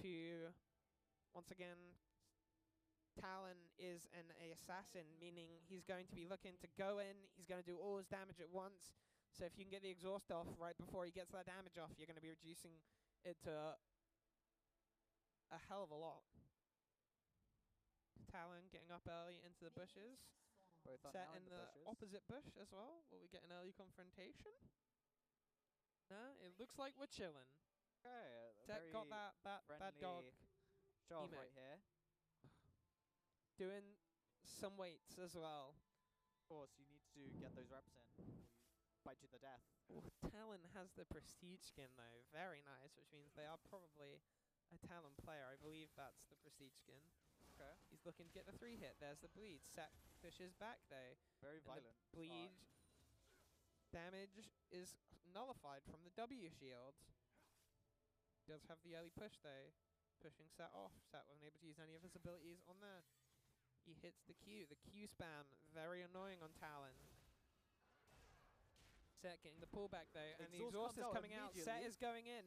Speaker 2: to, once again, Talon is an assassin, meaning he's going to be looking to go in, he's going to do all his damage at once. So if you can get the exhaust off right before he gets that damage off, you're going to be reducing it to a hell of a lot. Talon getting up early into the bushes.
Speaker 1: Both are
Speaker 2: Set
Speaker 1: now
Speaker 2: in
Speaker 1: the
Speaker 2: the
Speaker 1: bushes.
Speaker 2: opposite bush as well. Will we get an early confrontation? No, it looks like we're chilling.
Speaker 1: Okay,
Speaker 2: Set got that dog
Speaker 1: show off
Speaker 2: emote.
Speaker 1: right here.
Speaker 2: doing some weights as well.
Speaker 1: Of course, you need to get those reps in before you fight to the death.
Speaker 2: Ooh, Talon has the prestige skin though, very nice, which means they are probably a Talon player. I believe that's the prestige skin.
Speaker 1: Okay.
Speaker 2: He's looking to get the 3 hit. There's the bleed. Set pushes back though.
Speaker 1: Very
Speaker 2: And
Speaker 1: violent.
Speaker 2: the bleed damage is nullified from the W shield. Does have the early push though. Pushing Set off. Set wasn't able to use any of his abilities on there. He hits the Q. The Q spam, very annoying on Talon. Set getting the pullback though, and the exhaust
Speaker 1: Exhaust
Speaker 2: is
Speaker 1: comes out
Speaker 2: coming out. Set
Speaker 1: immediately.
Speaker 2: is going in.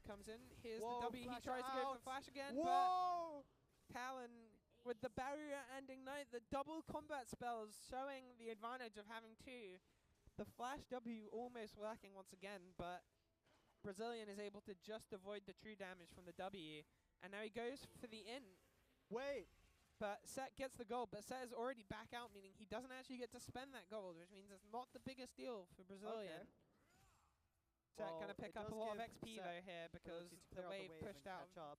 Speaker 2: Comes in. Here's
Speaker 1: Whoa,
Speaker 2: the W. He
Speaker 1: flash
Speaker 2: tries to go for
Speaker 1: out.
Speaker 2: the flash again, but
Speaker 1: Whoa!
Speaker 2: Talon with the barrier and ignite, the double combat spells showing the advantage of having 2. The flash W almost working once again, but Brazilian is able to just avoid the true damage from the W, and now he goes for the in.
Speaker 1: Wait!
Speaker 2: But Set gets the gold, but Set is already back out, meaning he doesn't actually get to spend that gold, which means it's not the biggest deal for Brazilian.
Speaker 1: Okay.
Speaker 2: Set
Speaker 1: Well,
Speaker 2: gonna pick
Speaker 1: it
Speaker 2: up a
Speaker 1: does
Speaker 2: lot of
Speaker 1: give
Speaker 2: XP
Speaker 1: Set
Speaker 2: though here because
Speaker 1: ability to
Speaker 2: the
Speaker 1: clear out
Speaker 2: wave pushed
Speaker 1: and
Speaker 2: out.
Speaker 1: catch up.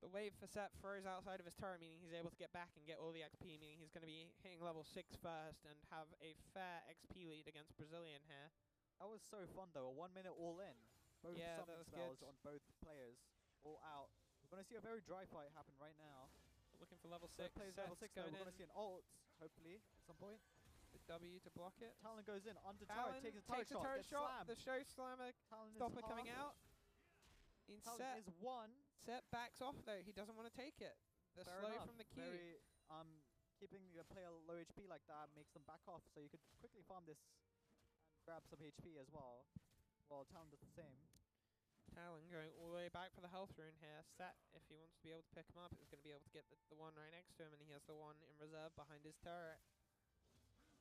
Speaker 2: The wave for Set throws outside of his turret, meaning he's able to get back and get all the XP, meaning he's going to be hitting level 6 first and have a fair XP lead against Brazilian here.
Speaker 1: That was so fun though. A 1 minute all in. Both
Speaker 2: Yeah, that
Speaker 1: summon
Speaker 2: was
Speaker 1: spells
Speaker 2: good.
Speaker 1: on both players. All out. We're gonna see a very dry fight happen right now.
Speaker 2: Looking for level 6.
Speaker 1: Both players level 6 though.
Speaker 2: going
Speaker 1: We're gonna
Speaker 2: in.
Speaker 1: see an ult, hopefully, at some point.
Speaker 2: The W to block it.
Speaker 1: Talon goes in, under
Speaker 2: Talon
Speaker 1: turret, takes a turret shot, gets
Speaker 2: shot.
Speaker 1: slammed.
Speaker 2: The show slammer
Speaker 1: Talon
Speaker 2: stopper
Speaker 1: is
Speaker 2: coming
Speaker 1: half.
Speaker 2: out. In
Speaker 1: Talon
Speaker 2: Set.
Speaker 1: is 1.
Speaker 2: Set backs off though. He doesn't want to take it. The
Speaker 1: Fair
Speaker 2: slow
Speaker 1: enough.
Speaker 2: from the Q.
Speaker 1: Very, keeping the player low HP like that makes them back off, so you could quickly farm this and grab some HP as well. While Talon does the same.
Speaker 2: Talon going all the way back for the health rune here. Set, if he wants to be able to pick him up, is going to be able to get the one right next to him, and he has the one in reserve behind his turret.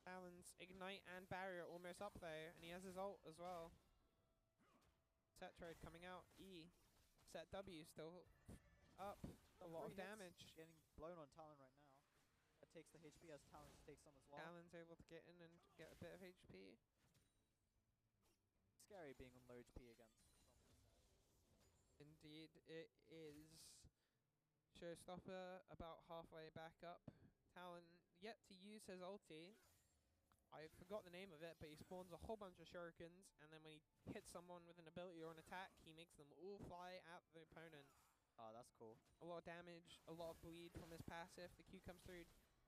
Speaker 2: Talon's ignite and barrier almost up though, and he has his ult as well. Set trade coming out. E. Set W still up. A lot of
Speaker 1: 3 hits
Speaker 2: damage.
Speaker 1: Getting blown on Talon right now. That takes the HP as Talon takes some as well.
Speaker 2: Talon's able to get in and get a bit of HP.
Speaker 1: Scary being on low HP against someone like that.
Speaker 2: Indeed, it is. Showstopper about halfway back up. Talon yet to use his ulti. I forgot the name of it, but he spawns a whole bunch of shurikens, and then when he hits someone with an ability or an attack, he makes them all fly at the opponent.
Speaker 1: Oh, that's cool.
Speaker 2: A lot of damage, a lot of bleed from his passive. The Q comes through.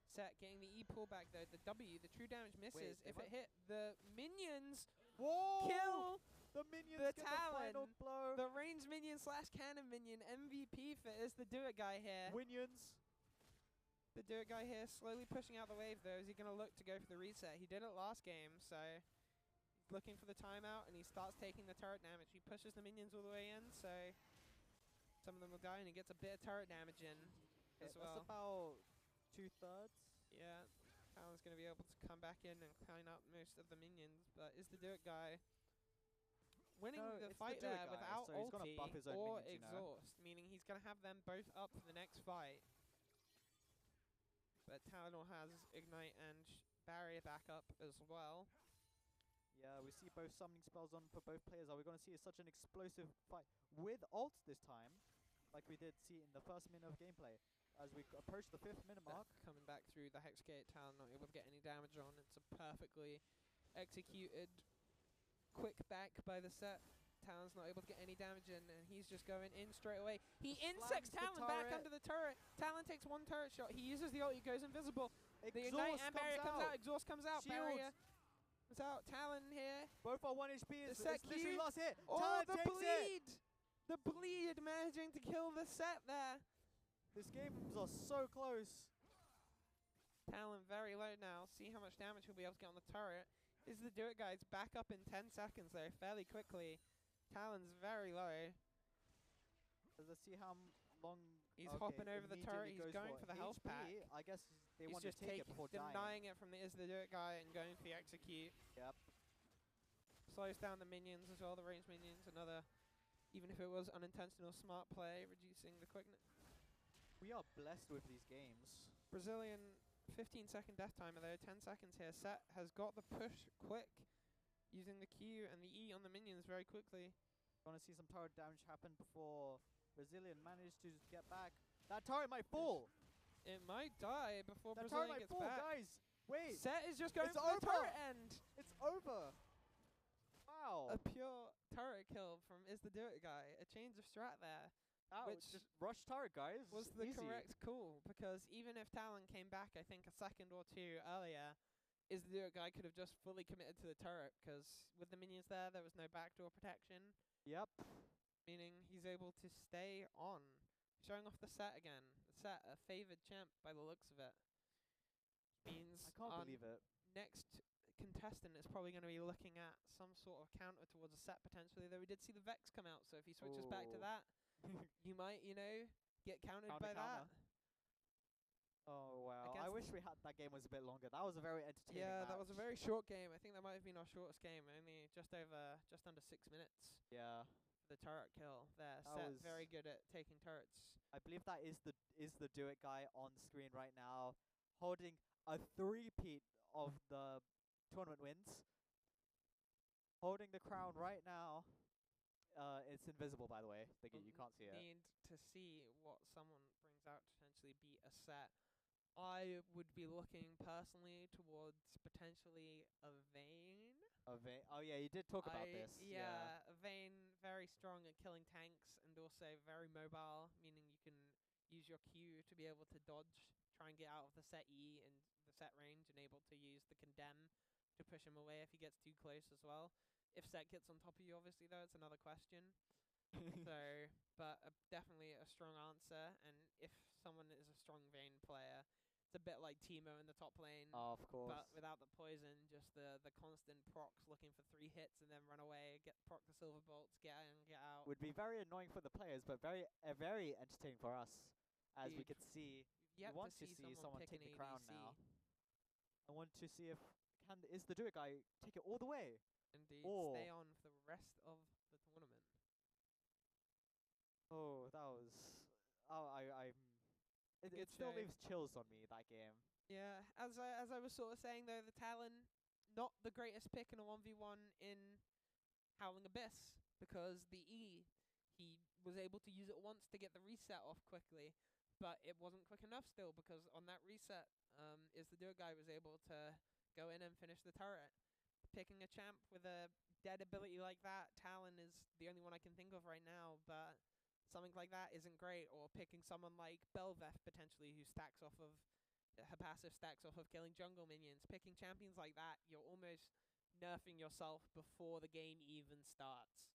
Speaker 2: Set getting the E pullback though. The W, the true damage misses.
Speaker 1: they
Speaker 2: If it
Speaker 1: went-
Speaker 2: hit the minions,
Speaker 1: Whoa!
Speaker 2: kill
Speaker 1: The minions
Speaker 2: the
Speaker 1: get the final
Speaker 2: Talon.
Speaker 1: blow.
Speaker 2: the ranged minion / cannon minion. MVP for is the Do It guy here.
Speaker 1: Minions.
Speaker 2: The Do It guy here slowly pushing out the wave though. Is he going to look to go for the reset? He did it last game, so he's looking for the timeout, and he starts taking the turret damage. He pushes the minions all the way in, so some of them will die, and he gets a bit of turret damage in as well.
Speaker 1: That's about 2/3.
Speaker 2: Yeah, Talon's going to be able to come back in and clean up most of the minions, but is the Do It guy winning
Speaker 1: No,
Speaker 2: the
Speaker 1: it's the
Speaker 2: fight
Speaker 1: Do It
Speaker 2: there
Speaker 1: guy,
Speaker 2: without
Speaker 1: so he's gonna
Speaker 2: ulti
Speaker 1: buff his own
Speaker 2: or
Speaker 1: minions, you know.
Speaker 2: exhaust, meaning he's going to have them both up for the next fight. But Talon has Ignite and Barrier back up as well.
Speaker 1: Yeah, we see both summoning spells on for both players. Are we going to see such an explosive fight with ults this time, like we did see in the first minute of gameplay? As we approach the 5th minute mark,
Speaker 2: Coming back through the Hex Gate, Talon not able to get any damage on. It's a perfectly executed quick back by the Set. Talon's not able to get any damage in, and he's just going in straight away. He insects
Speaker 1: Slams the
Speaker 2: Talon back
Speaker 1: turret.
Speaker 2: under the turret. Talon takes 1 turret shot. He uses the ult. He goes invisible. The Ignite
Speaker 1: exhaust
Speaker 2: and Barrier comes out.
Speaker 1: out.
Speaker 2: Exhaust comes out.
Speaker 1: Shield.
Speaker 2: Barrier comes out. Talon here.
Speaker 1: Both are 1 HP.
Speaker 2: The
Speaker 1: It's
Speaker 2: set
Speaker 1: literally
Speaker 2: Q.
Speaker 1: last hit.
Speaker 2: Oh,
Speaker 1: Talon
Speaker 2: the
Speaker 1: takes it.
Speaker 2: bleed! The bleed managing to kill the set there.
Speaker 1: These games are so close.
Speaker 2: Talon very low now. See how much damage he'll be able to get on the turret. Is the Do It Guy's back up in 10 seconds though, fairly quickly. Talon's very low.
Speaker 1: Let's see how long.
Speaker 2: He's hopping over the turret.
Speaker 1: immediately
Speaker 2: He's
Speaker 1: goes
Speaker 2: going for the health
Speaker 1: HP.
Speaker 2: pack.
Speaker 1: I guess they
Speaker 2: He's
Speaker 1: want to
Speaker 2: just
Speaker 1: take it before dying.
Speaker 2: denying it from the Is the Do It Guy and going for the execute.
Speaker 1: Yep.
Speaker 2: Slows down the minions as well, the ranged minions. Another, even if it was unintentional, smart play, reducing the quickness.
Speaker 1: We are blessed with these games.
Speaker 2: Brazilian 15-second death timer though, 10 seconds here. Set has got the push quick, using the Q and the E on the minions very quickly.
Speaker 1: Want to see some turret damage happen before Brazilian managed to get back. That turret might fall.
Speaker 2: It might die before
Speaker 1: That turret
Speaker 2: Brazilian
Speaker 1: might
Speaker 2: gets
Speaker 1: fall,
Speaker 2: back.
Speaker 1: guys. Wait,
Speaker 2: Set is just going
Speaker 1: It's
Speaker 2: for the
Speaker 1: over.
Speaker 2: turret end.
Speaker 1: it's over. Wow.
Speaker 2: A pure turret kill from Is the Do It Guy. A change of strat there.
Speaker 1: That was
Speaker 2: which
Speaker 1: just rush turret, guys.
Speaker 2: Was the
Speaker 1: Easy.
Speaker 2: correct call, because even if Talon came back, I think a second or two earlier, Is the Do It Guy could have just fully committed to the turret, because with the minions there was no backdoor protection,
Speaker 1: Yep.
Speaker 2: meaning he's able to stay on. Showing off the set again. The set, a favoured champ by the looks of it. Means
Speaker 1: I can't
Speaker 2: our
Speaker 1: believe it.
Speaker 2: next contestant is probably going to be looking at some sort of counter towards a set potentially, though we did see the Vex come out, so if he switches back to
Speaker 1: Ooh.
Speaker 2: that, you might, get countered
Speaker 1: Counter,
Speaker 2: by that.
Speaker 1: Oh wow! I
Speaker 2: Against
Speaker 1: wish we had that game was a bit longer. That was a very entertaining.
Speaker 2: Yeah, that was a
Speaker 1: match.
Speaker 2: very short game. I think that might have been our shortest game, only just under 6 minutes
Speaker 1: Yeah,
Speaker 2: for the turret kill there.
Speaker 1: That
Speaker 2: Set
Speaker 1: was-
Speaker 2: very good at taking turrets.
Speaker 1: I believe that is the Do It guy on screen right now, holding a three-peat of the tournament wins, holding the crown right now. It's invisible, by the way. You can't see it.
Speaker 2: Need to see what someone brings out to potentially beat a set. I would be looking personally towards potentially a Vayne.
Speaker 1: Oh yeah, you did talk about this.
Speaker 2: Yeah, a Vayne very strong at killing tanks and also very mobile, meaning you can use your Q to be able to dodge, try and get out of the set E and the set range, and able to use the condemn to push him away if he gets too close as well. If set gets on top of you, obviously, though, it's another question. So, but definitely a strong answer. And if someone is a strong Vayne player, it's a bit like Teemo in the top lane.
Speaker 1: Of course.
Speaker 2: But without the poison, just the constant procs, looking for 3 hits and then run away, proc the silver bolts, get in, get out.
Speaker 1: Would be very annoying for the players, but very entertaining for us, as we
Speaker 2: Indeed.
Speaker 1: could see.
Speaker 2: Yet
Speaker 1: want
Speaker 2: to
Speaker 1: to
Speaker 2: see
Speaker 1: see someone
Speaker 2: pick
Speaker 1: take
Speaker 2: an
Speaker 1: the crown
Speaker 2: ADC.
Speaker 1: now. I want to see if is the Do It guy take it all the way.
Speaker 2: Indeed,
Speaker 1: Or-
Speaker 2: stay on for the rest of the tournament.
Speaker 1: Oh, that was. I'm. It
Speaker 2: good
Speaker 1: still
Speaker 2: show.
Speaker 1: leaves chills on me, that game.
Speaker 2: Yeah, as I was sort of saying though, the Talon, not the greatest pick in a 1v1 in Howling Abyss, because the E, he was able to use it once to get the reset off quickly, but it wasn't quick enough still, because on that reset, Is the Do It guy was able to go in and finish the turret. Picking a champ with a dead ability like that, Talon is the only one I can think of right now, but something like that isn't great. Or picking someone like Belveth potentially, who stacks off of her passive stacks off of killing jungle minions. Picking champions like that, you're almost nerfing yourself before the game even starts.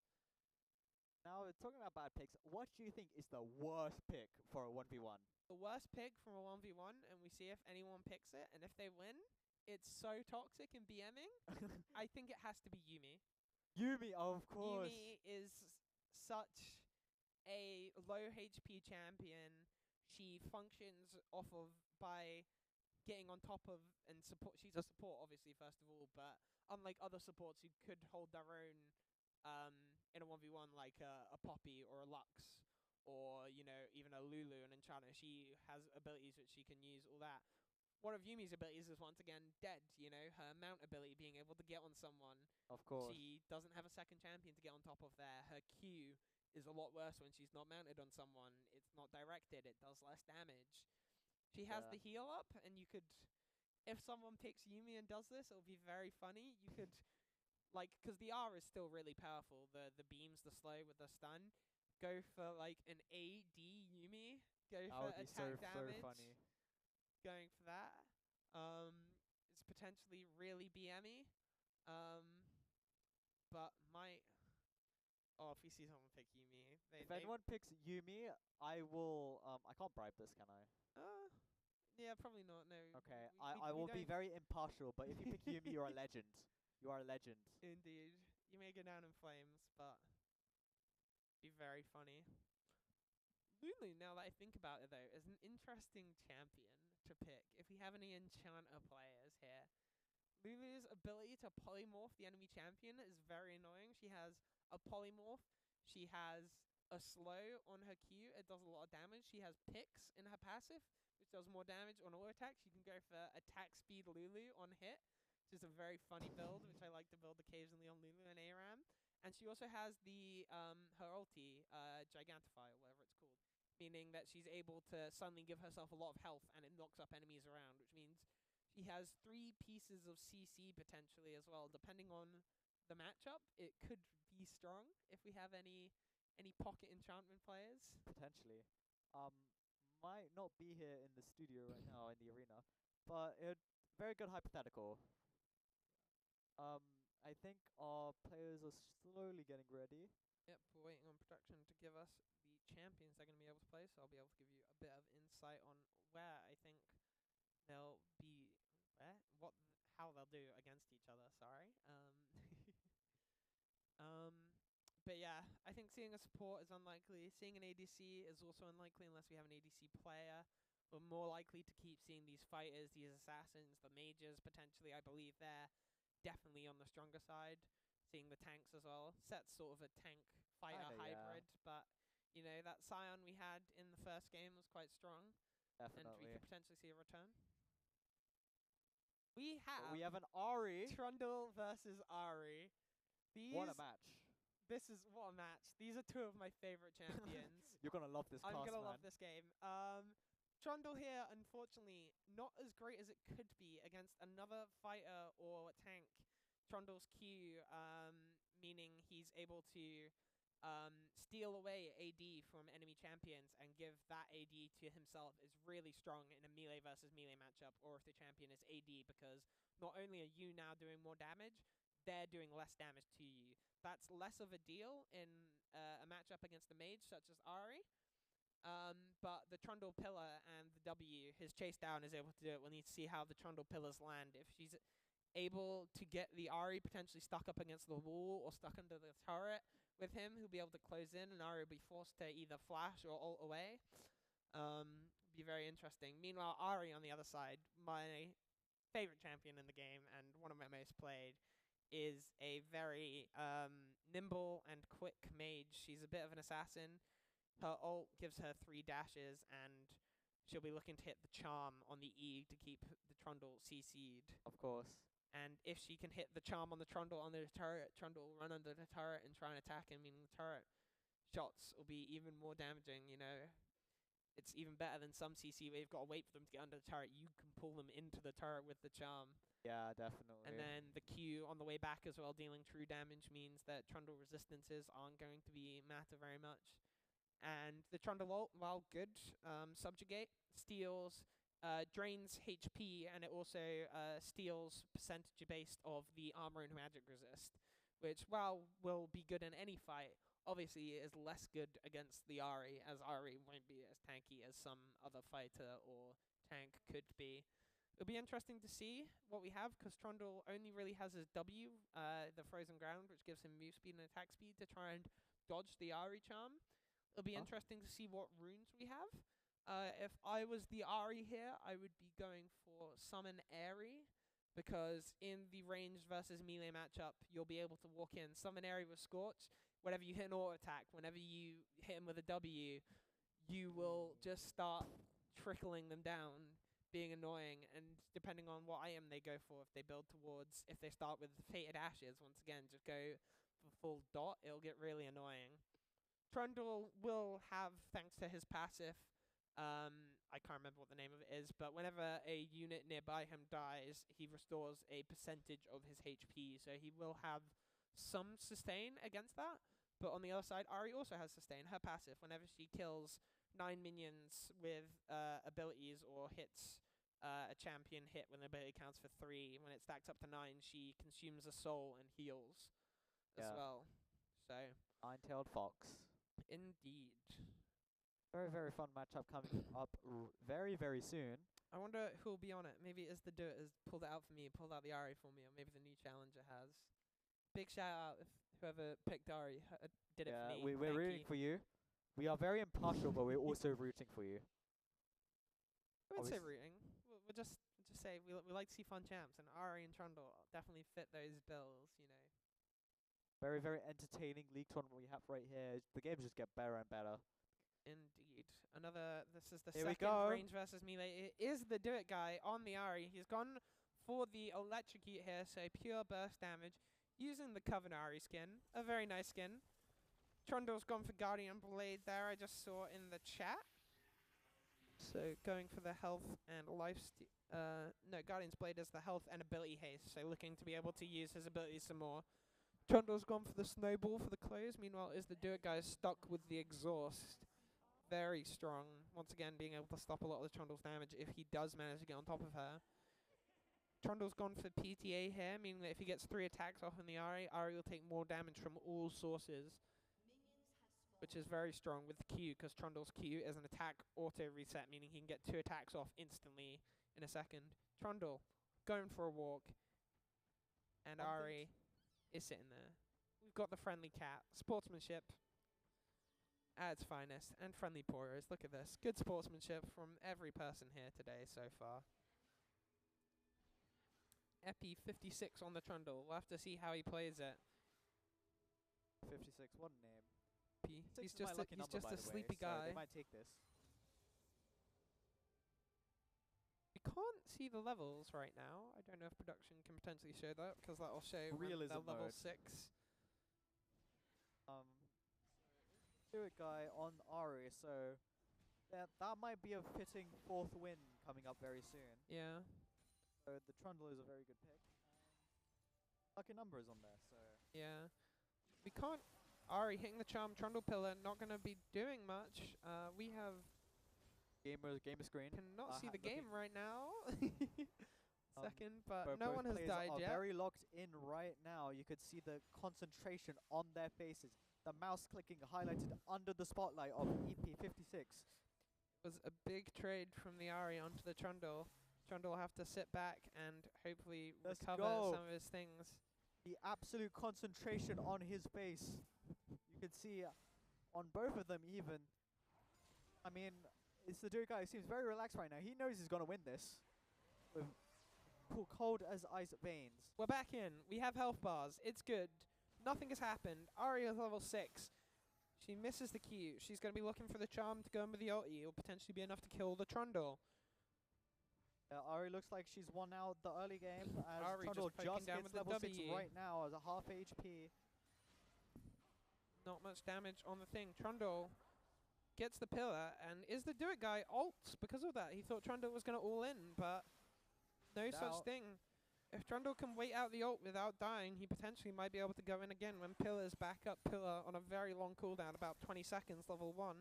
Speaker 1: Now, talking about bad picks, what do you think is the worst pick for a 1v1?
Speaker 2: The worst pick from a 1v1, and we see if anyone picks it, and if they win, it's so toxic and BMing. I think it has to be Yuumi.
Speaker 1: Yuumi, of course.
Speaker 2: Yuumi is such a low HP champion. She functions off of by getting on top of and support. She's a support, obviously, first of all, but unlike other supports who could hold their own in a 1v1, like a Poppy or a Lux, or even a Lulu and Enchana, she has abilities which she can use. All that. One of Yuumi's abilities is once again dead. Her mount ability, being able to get on someone.
Speaker 1: Of course.
Speaker 2: She doesn't have a second champion to get on top of there. Her Q is a lot worse when she's not mounted on someone. It's not directed. It does less damage. She has
Speaker 1: Yeah.
Speaker 2: the heal up, and you could, if someone picks Yuumi and does this, it'll be very funny. You could, because the R is still really powerful. The beams, the slow with the stun. Go for an AD Yuumi. Go
Speaker 1: That
Speaker 2: for
Speaker 1: would be
Speaker 2: attack
Speaker 1: so
Speaker 2: damage.
Speaker 1: funny.
Speaker 2: Going for that. It's potentially really BMy. But might Oh, if we see someone pick Yumi,
Speaker 1: If anyone picks Yumi, I will. I can't bribe this, can I?
Speaker 2: Yeah, probably not. No.
Speaker 1: Okay,
Speaker 2: we
Speaker 1: I will be
Speaker 2: don't-
Speaker 1: very impartial. But if you pick Yumi, you're a legend. You are a legend.
Speaker 2: Indeed, you may go down in flames, but be very funny. Lulu, now that I think about it though, is an interesting champion to pick. If we have any enchanter players here, Lulu's ability to polymorph the enemy champion is very annoying. She has a polymorph. She has a slow on her Q. It does a lot of damage. She has picks in her passive, which does more damage on all attacks. You can go for attack speed Lulu on hit, which is a very funny build, which I like to build occasionally on Lulu and ARAM. And she also has the her ulti, Gigantify, or whatever it's called, meaning that she's able to suddenly give herself a lot of health and it knocks up enemies around, which means she has 3 pieces of CC potentially as well. Depending on the matchup, it could be strong if we have any pocket enchantment players.
Speaker 1: Potentially. Might not be here in the studio right now in the arena, but it very good hypothetical. I think our players are slowly getting ready.
Speaker 2: Yep, we're waiting on production to give us the champions they're going to be able to play, so I'll be able to give you a bit of insight on where I think they'll be, how they'll do against each other. Sorry. But yeah, I think seeing a support is unlikely. Seeing an ADC is also unlikely unless we have an ADC player. We're more likely to keep seeing these fighters, these assassins, the mages potentially. I believe they're definitely on the stronger side. Seeing the tanks as well. Set's sort of a tank fighter
Speaker 1: Kinda, yeah.
Speaker 2: hybrid, but you know, that Scion we had in the first game was quite strong, and we
Speaker 1: Definitely.
Speaker 2: could potentially see a return. We have
Speaker 1: We have an Ari.
Speaker 2: Trundle versus Ari.
Speaker 1: What a match.
Speaker 2: This is what a match. These are 2 of my favorite champions.
Speaker 1: You're gonna love this
Speaker 2: I'm
Speaker 1: class,
Speaker 2: gonna
Speaker 1: man.
Speaker 2: love this game. Trundle here, unfortunately, not as great as it could be against another fighter or tank. Trundle's Q, meaning he's able to steal away AD from enemy champions and give that AD to himself, is really strong in a melee versus melee matchup, or if the champion is AD, because not only are you now doing more damage, they're doing less damage to you. That's less of a deal in a matchup against a mage such as Ari. But the Trundle Pillar and the W, his chase down, is able to do it. We'll need to see how the Trundle Pillars land. If she's able to get the Ari potentially stuck up against the wall or stuck under the turret with him, he'll be able to close in, and Ari will be forced to either flash or ult away. Be very interesting. Meanwhile, Ari on the other side, my favorite champion in the game and one of my most played, is a very nimble and quick mage. She's a bit of an assassin. Her ult gives her 3 dashes, and she'll be looking to hit the charm on the E to keep the Trundle CC'd.
Speaker 1: Of course.
Speaker 2: And if she can hit the charm on the Trundle under the turret, Trundle will run under the turret and try and attack him, meaning the turret shots will be even more damaging, you know. It's even better than some CC where you've got to wait for them to get under the turret. You can pull them into the turret with the charm.
Speaker 1: Yeah, definitely.
Speaker 2: And then the Q on the way back as well, dealing true damage, means that Trundle resistances aren't going to matter very much. And the Trundle ult, while good, subjugate, steals, drains HP, and it also steals percentage based of the armor and magic resist, which, while will be good in any fight, obviously is less good against the Ari, as Ari won't be as tanky as some other fighter or tank could be. It'll be interesting to see what we have, because Trundle only really has his W, the Frozen Ground, which gives him move speed and attack speed to try and dodge the Ari charm. It'll be interesting to see what runes we have. If I was the Ari here, I would be going for Summon Airy, because in the ranged versus melee matchup, you'll be able to walk in, Summon Airy with Scorch. Whenever you hit an auto attack, whenever you hit him with a W, you will just start trickling them down, being annoying, and depending on what item they go for, if they build towards, if they start with Fated Ashes, once again, just go for full dot, it'll get really annoying. Trundle will have, thanks to his passive, I can't remember what the name of it is, but whenever a unit nearby him dies, he restores a percentage of his HP, so he will have some sustain against that. But on the other side, Ari also has sustain. Her passive, whenever she kills 9 minions with abilities or hits a champion hit when the ability counts for 3, when it stacks up to 9, she consumes a soul and heals as well. So
Speaker 1: Nine-tailed fox.
Speaker 2: Indeed.
Speaker 1: Very, very fun matchup coming up very, very soon.
Speaker 2: I wonder who'll be on it. Maybe Is the Do It has pulled it out for me, pulled out the Ari for me, or maybe the new challenger has. Big shout out if whoever picked Ari did it for me.
Speaker 1: we're
Speaker 2: Thank
Speaker 1: rooting
Speaker 2: you.
Speaker 1: for you. We are very impartial, but we're also rooting for you.
Speaker 2: I wouldn't say
Speaker 1: Obvious-
Speaker 2: rooting. We'll just say we like to see fun champs, and Ari and Trundle definitely fit those bills. You know.
Speaker 1: Very, very entertaining league tournament we have right here. The games just get better and better.
Speaker 2: Indeed. This is the
Speaker 1: Here we
Speaker 2: second
Speaker 1: go.
Speaker 2: range versus melee. It is the Do It guy on the Ari. He's gone for the electrocute here, so pure burst damage, using the Coven Ari skin. A very nice skin. Trundle's gone for Guardian Blade there, I just saw in the chat. So going for the health and no, Guardian's Blade is the health and ability haste, so looking to be able to use his abilities some more. Trundle's gone for the snowball for the close. Meanwhile, Is the Do It guy stuck with the exhaust. Very strong. Once again, being able to stop a lot of the Trundle's damage if he does manage to get on top of her. Trundle's gone for PTA here, meaning that if he gets 3 attacks off in the Ari, Ari will take more damage from all sources, which is very strong with Q, because Trundle's Q is an attack auto reset, meaning he can get 2 attacks off instantly in a second. Trundle going for a walk, and
Speaker 1: One thing
Speaker 2: Ari is sitting there. We've got the friendly cat, sportsmanship at its finest, and friendly poros. Look at this. Good sportsmanship from every person here today so far. Epi 56 on the Trundle. We'll have to see how he plays it.
Speaker 1: 56, what a name.
Speaker 2: He's
Speaker 1: Six is my
Speaker 2: just
Speaker 1: lucky number, by
Speaker 2: a
Speaker 1: the way,
Speaker 2: sleepy
Speaker 1: so
Speaker 2: guy.
Speaker 1: They might take this.
Speaker 2: We can't see the levels right now. I don't know if production can potentially show that, because that will show when
Speaker 1: Realism
Speaker 2: they're level
Speaker 1: mode.
Speaker 2: 6.
Speaker 1: Do It guy on Ari, so that might be a fitting 4th win coming up very soon.
Speaker 2: Yeah.
Speaker 1: So the Trundle is a very good pick. Lucky number is on there, so
Speaker 2: Yeah. We can't... Ari hitting the charm Trundle pillar, not going to be doing much. We have...
Speaker 1: gamer screen.
Speaker 2: Cannot see the
Speaker 1: looking-
Speaker 2: game right now. Second, but
Speaker 1: But
Speaker 2: no
Speaker 1: both
Speaker 2: one has
Speaker 1: players
Speaker 2: died
Speaker 1: are
Speaker 2: yet.
Speaker 1: very locked in right now. You could see the concentration on their faces. The mouse clicking highlighted under the spotlight of EP56.
Speaker 2: Was a big trade from the Ari onto the Trundle. Trundle will have to sit back and hopefully
Speaker 1: Let's
Speaker 2: recover
Speaker 1: go.
Speaker 2: some of his things.
Speaker 1: The absolute concentration on his face. You could see on both of them even. I mean, it's the Do It guy who seems very relaxed right now. He knows he's going to win this. With cold as ice veins.
Speaker 2: We're back in. We have health bars. It's good. Nothing has happened. Ari is level 6. She misses the Q. She's going to be looking for the charm to go in with the ulti. It'll potentially be enough to kill the Trundle.
Speaker 1: Ari looks like she's won out the early game as
Speaker 2: Ari
Speaker 1: Trundle
Speaker 2: just poking
Speaker 1: just
Speaker 2: down
Speaker 1: hits
Speaker 2: with the
Speaker 1: level 6
Speaker 2: W.
Speaker 1: right now as a half HP.
Speaker 2: Not much damage on the thing. Trundle gets the pillar, and Is the Do It guy ults because of that. He thought Trundle was going to all in, but no such
Speaker 1: Doubt.
Speaker 2: thing. If Trundle can wait out the ult without dying, he potentially might be able to go in again when Pillar's back up Pillar on a very long cooldown, about 20 seconds, level 1.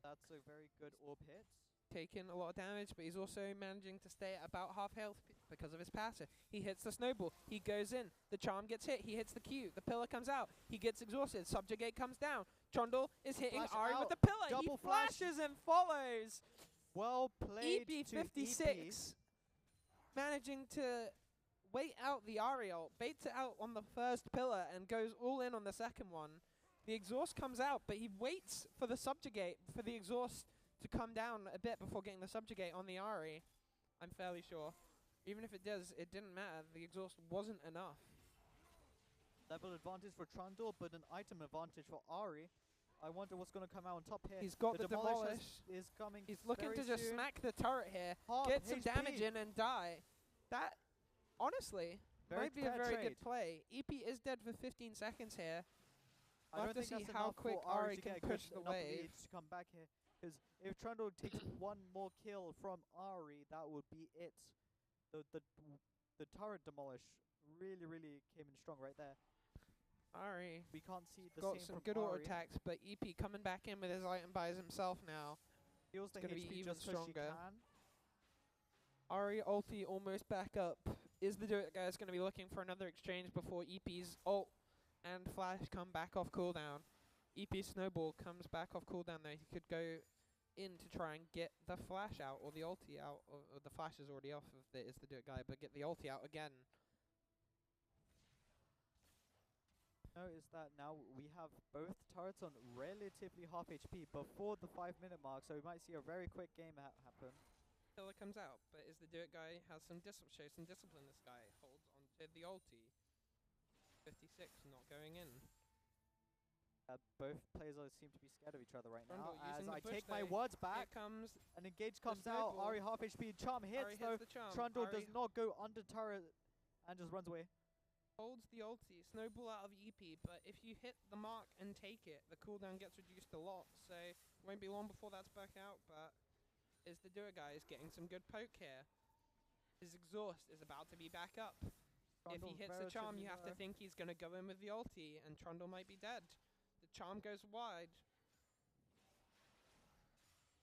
Speaker 1: That's a very good orb hit.
Speaker 2: Taking a lot of damage, but he's also managing to stay at about half health because of his passive. He hits the snowball. He goes in. The charm gets hit. He hits the Q. The pillar comes out. He gets exhausted. Subjugate comes down. Trundle is hitting
Speaker 1: Flash
Speaker 2: Ari with
Speaker 1: out.
Speaker 2: the pillar. He
Speaker 1: Double flash.
Speaker 2: flashes and follows.
Speaker 1: Well played to
Speaker 2: EP56 managing to wait out the Ari ult, baits it out on the first pillar and goes all in on the second one. The exhaust comes out, but he waits for the subjugate, for the exhaust to come down a bit before getting the subjugate on the Ari. I'm fairly sure. Even if it does, it didn't matter. The exhaust wasn't enough.
Speaker 1: Level advantage for Trundle, but an item advantage for Ari. I wonder what's going to come out on top here.
Speaker 2: He's got the
Speaker 1: demolish
Speaker 2: demolish.
Speaker 1: is coming.
Speaker 2: He's looking
Speaker 1: very
Speaker 2: to just
Speaker 1: soon.
Speaker 2: smack the turret here,
Speaker 1: Half
Speaker 2: get some
Speaker 1: HP.
Speaker 2: damage in and die. That, honestly,
Speaker 1: Very
Speaker 2: might be a
Speaker 1: fair
Speaker 2: very
Speaker 1: trade.
Speaker 2: good play. EP is dead for 15 seconds here.
Speaker 1: I
Speaker 2: We'll
Speaker 1: don't
Speaker 2: have to
Speaker 1: think
Speaker 2: see
Speaker 1: that's
Speaker 2: how
Speaker 1: enough
Speaker 2: quick
Speaker 1: for
Speaker 2: Ari
Speaker 1: to
Speaker 2: can
Speaker 1: get a good
Speaker 2: push the
Speaker 1: enough
Speaker 2: wave.
Speaker 1: lead to come back here. Because if Trundle takes one more kill from Ari, that would be it. The turret demolish really came in strong right there.
Speaker 2: Ari
Speaker 1: We can't see the
Speaker 2: got
Speaker 1: same
Speaker 2: some
Speaker 1: from
Speaker 2: good auto
Speaker 1: Ari.
Speaker 2: attacks, but EP coming back in with his item buys himself now.
Speaker 1: Feels the
Speaker 2: gonna be
Speaker 1: HP
Speaker 2: even
Speaker 1: just 'cause she
Speaker 2: stronger.
Speaker 1: can.
Speaker 2: Ari ulti almost back up. Is the Do It Guy's going to be looking for another exchange before EP's ult and Flash come back off cooldown? EP Snowball comes back off cooldown though. He could go in to try and get the Flash out or the ulti out. Or the Flash is already off of the Is the Do It Guy, but get the ulti out again.
Speaker 1: Notice that now we have both turrets on relatively half HP before the 5-minute mark, so we might see a very quick game happen.
Speaker 2: Killer comes out, but Is the Do It Guy has some shows some discipline. This guy holds onto the ulti. 56 not going in.
Speaker 1: Both players seem to be scared of each other right
Speaker 2: Trundle
Speaker 1: now. As
Speaker 2: using the
Speaker 1: I
Speaker 2: push
Speaker 1: take my
Speaker 2: though.
Speaker 1: words
Speaker 2: Here
Speaker 1: back,
Speaker 2: comes
Speaker 1: an engage comes out.
Speaker 2: snowball.
Speaker 1: Ari half HP, charm hits
Speaker 2: Ari
Speaker 1: though.
Speaker 2: hits the charm.
Speaker 1: Trundle
Speaker 2: Ari
Speaker 1: does not go under turret and just runs away.
Speaker 2: holds the ulti, snowball out of EP, but if you hit the mark and take it, the cooldown gets reduced a lot, so it won't be long before that's back out, but Is the Do It Guy is getting some good poke here. His exhaust is about to be back up. If he
Speaker 1: Trundle's
Speaker 2: hits the charm,
Speaker 1: relatively
Speaker 2: you have to
Speaker 1: low.
Speaker 2: think he's going to go in with the ulti, and Trundle might be dead. The charm goes wide.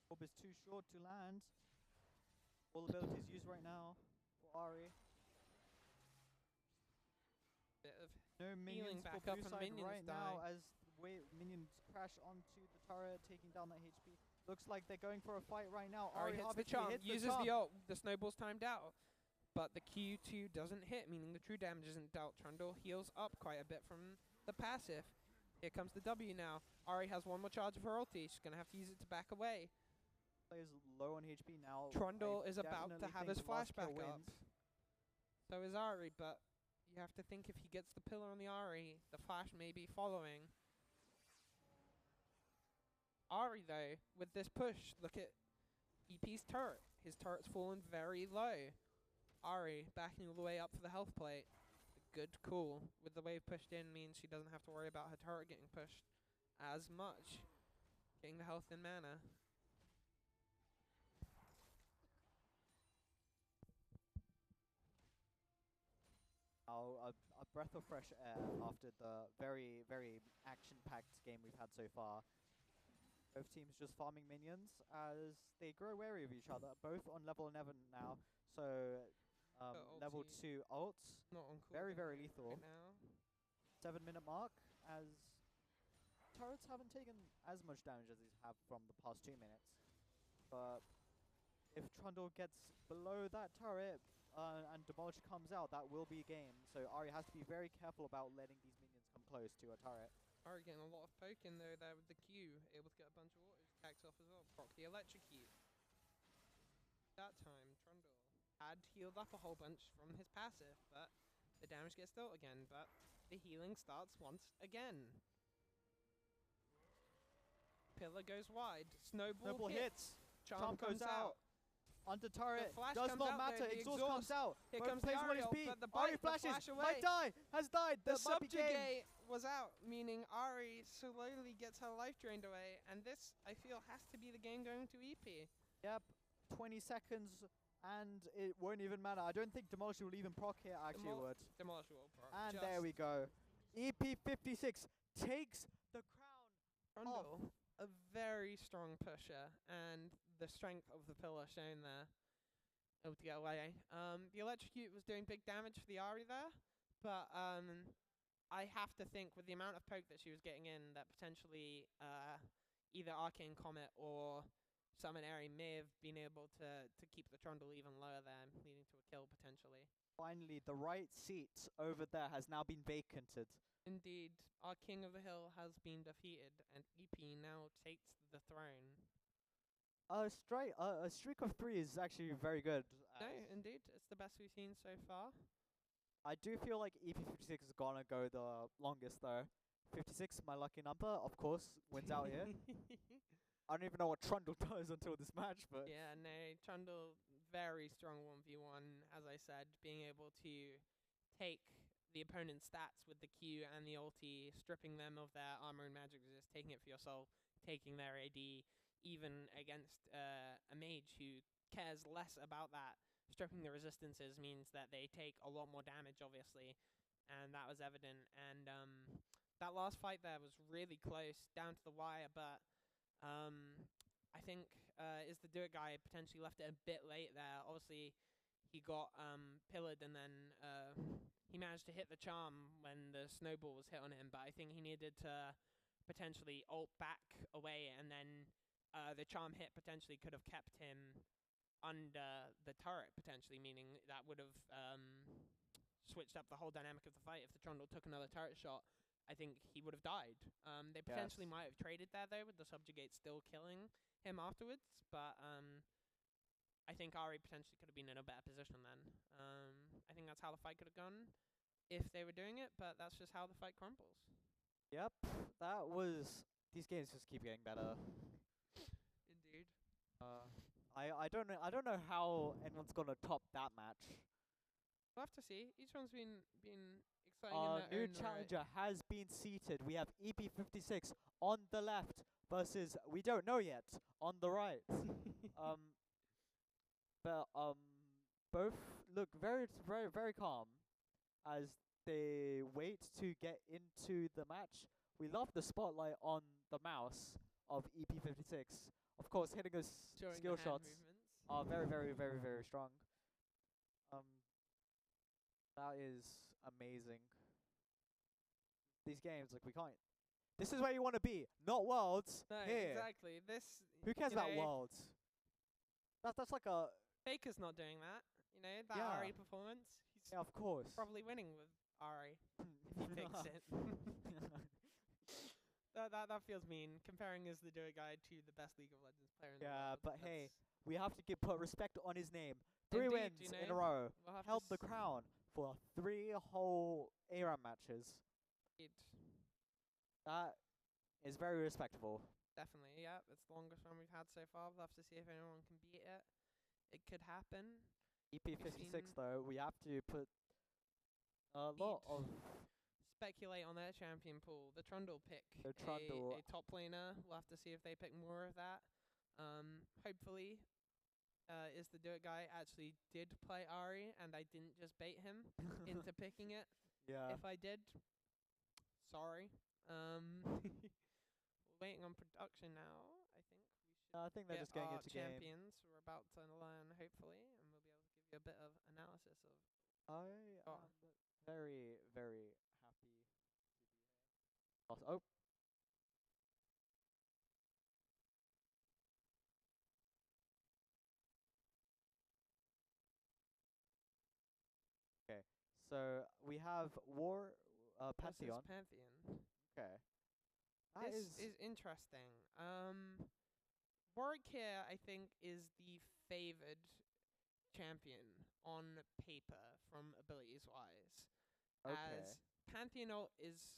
Speaker 1: Orb is too short to land. All abilities used right now for Ari.
Speaker 2: Bit of
Speaker 1: No minions
Speaker 2: back
Speaker 1: for
Speaker 2: up
Speaker 1: blue
Speaker 2: and
Speaker 1: side
Speaker 2: minions
Speaker 1: right
Speaker 2: die.
Speaker 1: now as minions crash onto the turret, taking down that HP. Looks like they're going for a fight right now.
Speaker 2: Ari hits
Speaker 1: half
Speaker 2: the
Speaker 1: HP,
Speaker 2: charm,
Speaker 1: hits
Speaker 2: uses
Speaker 1: charm.
Speaker 2: the ult. The snowball's timed out. But the Q2 doesn't hit, meaning the true damage isn't dealt. Trundle heals up quite a bit from the passive. Here comes the W now. Ari has one more charge of her ulti. She's going to have to use it to back away.
Speaker 1: Players low on HP now.
Speaker 2: Trundle
Speaker 1: I
Speaker 2: is about to
Speaker 1: definitely
Speaker 2: have
Speaker 1: think
Speaker 2: his
Speaker 1: the last
Speaker 2: flashback
Speaker 1: kill
Speaker 2: up.
Speaker 1: wins.
Speaker 2: So is Ari, but you have to think if he gets the pillar on the Ari, the flash may be following. Ari, though, with this push, look at EP's turret. His turret's fallen very low. Ari backing all the way up for the health plate. A good call. With the wave pushed in means she doesn't have to worry about her turret getting pushed as much. Getting the health and mana.
Speaker 1: A breath of fresh air after the very, very action-packed game we've had so far. Both teams just farming minions as they grow wary of each other, both on level 11 now. So, level
Speaker 2: ulti
Speaker 1: 2 ults,
Speaker 2: Not on
Speaker 1: very,
Speaker 2: cooldown
Speaker 1: very lethal.
Speaker 2: right now.
Speaker 1: 7-minute mark as turrets haven't taken as much damage as they have from the past 2 minutes. But if Trundle gets below that turret and Demolish comes out, that will be game. So Ari has to be very careful about letting these minions come close to a turret.
Speaker 2: Ari getting a lot of poke in there with the Q, able to get a bunch of autos tacked off as well. Proc the electrocute. That time, Trundle had healed up a whole bunch from his passive, but the damage gets dealt again, but the healing starts once again. Pillar goes wide. Snowball,
Speaker 1: hits.
Speaker 2: Charm
Speaker 1: goes
Speaker 2: comes out.
Speaker 1: Under turret.
Speaker 2: flash
Speaker 1: Does
Speaker 2: comes
Speaker 1: not
Speaker 2: out though,
Speaker 1: matter.
Speaker 2: the
Speaker 1: Exhaust comes out.
Speaker 2: Here
Speaker 1: Both
Speaker 2: comes the
Speaker 1: players want
Speaker 2: Ariel,
Speaker 1: HP.
Speaker 2: but the
Speaker 1: Ari
Speaker 2: bite, the
Speaker 1: flashes.
Speaker 2: flash away.
Speaker 1: Might die. Has died.
Speaker 2: The
Speaker 1: That might be game.
Speaker 2: subjugate was out, meaning Ari slowly gets her life drained away, and this, I feel, has to be the game going to EP.
Speaker 1: Yep. 20 seconds and it won't even matter. I don't think Demolish will even proc here. Actually, it would.
Speaker 2: Demolish will proc.
Speaker 1: And there we go. EP56 takes the crown.
Speaker 2: Trundle, a very strong pusher, and the strength of the pillar shown there. Able to get away. The electrocute was doing big damage for the Ari there, but I have to think with the amount of poke that she was getting in that potentially either Arcane Comet or Summon Airy may have been able to keep the Trundle even lower there, leading to a kill potentially.
Speaker 1: Finally, the right seat over there has now been vacanted.
Speaker 2: Indeed, our King of the Hill has been defeated, and EP now takes the throne.
Speaker 1: A streak of 3 is actually very good.
Speaker 2: No, indeed, it's the best we've seen so far.
Speaker 1: I do feel like EP56 is gonna go the longest though. 56, my lucky number, of course, wins out here. I don't even know what Trundle does until this match, but
Speaker 2: Yeah, no, Trundle, very strong 1v1, as I said, being able to take the opponent's stats with the Q and the ulti, stripping them of their armor and magic resist, taking it for your soul, taking their AD, even against a mage who cares less about that. Stripping the resistances means that they take a lot more damage, obviously, and that was evident. And that last fight there was really close, down to the wire, but I think Is the Do It Guy potentially left it a bit late there. Obviously, he got pillared, and then he managed to hit the charm when the snowball was hit on him. But I think he needed to potentially ult back away, and then the charm hit potentially could have kept him under the turret, potentially, meaning that would have switched up the whole dynamic of the fight. If the Trundle took another turret shot, I think he would have died. They potentially
Speaker 1: Yes.
Speaker 2: might have traded there though, with the subjugate still killing him afterwards. But I think Ari potentially could have been in a better position then. I think that's how the fight could have gone if they were doing it. But that's just how the fight crumbles.
Speaker 1: Yep, that was. These games just keep getting better.
Speaker 2: Indeed.
Speaker 1: I don't know how anyone's gonna top that match.
Speaker 2: We'll have to see. Each one's been exciting in
Speaker 1: Our
Speaker 2: their
Speaker 1: new
Speaker 2: own right.
Speaker 1: challenger has been seated. We have EP56 on the left versus we don't know yet on the right. But both look very calm as they wait to get into the match. We love the spotlight on the mouse of EP56. Of course, hitting his
Speaker 2: Showing
Speaker 1: skill
Speaker 2: the hand
Speaker 1: shots
Speaker 2: movements.
Speaker 1: are very strong. That is amazing. These games, like, we can't. This is where you want to be, not Worlds.
Speaker 2: No,
Speaker 1: Here.
Speaker 2: exactly. This.
Speaker 1: Who cares
Speaker 2: you
Speaker 1: about
Speaker 2: know,
Speaker 1: Worlds? That's like a
Speaker 2: Faker's not doing that. You know that
Speaker 1: Yeah.
Speaker 2: Ari performance. He's
Speaker 1: yeah, of course.
Speaker 2: probably winning with Ari if he picks it. That feels mean. Comparing as the Duet guy to the best League of Legends player in the
Speaker 1: Yeah,
Speaker 2: world.
Speaker 1: but hey,
Speaker 2: that's
Speaker 1: we have to put respect on his name. 3
Speaker 2: Indeed,
Speaker 1: wins
Speaker 2: you
Speaker 1: in a
Speaker 2: know,
Speaker 1: row.
Speaker 2: we'll have
Speaker 1: Held
Speaker 2: to
Speaker 1: the crown for 3 whole ARAM matches. That is very respectable.
Speaker 2: Definitely, yeah. It's the longest one we've had so far. We'll have to see if anyone can beat it. It could happen.
Speaker 1: EP56
Speaker 2: seen-
Speaker 1: though, we have to put a lot of
Speaker 2: Speculate on their champion pool. The Trundle pick.
Speaker 1: The Trundle.
Speaker 2: A top laner. We'll have to see if they pick more of that. Hopefully, is the Do It guy actually did play Ari and I didn't just bait him into picking it.
Speaker 1: yeah.
Speaker 2: If I did, sorry. We're waiting on production now. I think we should
Speaker 1: I think they're
Speaker 2: get
Speaker 1: just getting
Speaker 2: our
Speaker 1: into game.
Speaker 2: champions. We're about to learn, hopefully, and we'll be able to give you a bit of analysis of.
Speaker 1: I
Speaker 2: Oh.
Speaker 1: am very happy to be here. Oh. Okay, so we have Pantheon.
Speaker 2: Pantheon.
Speaker 1: Okay, that
Speaker 2: This is interesting. Warwick here, I think, is the favoured champion on paper from abilities wise.
Speaker 1: okay.
Speaker 2: As Pantheon is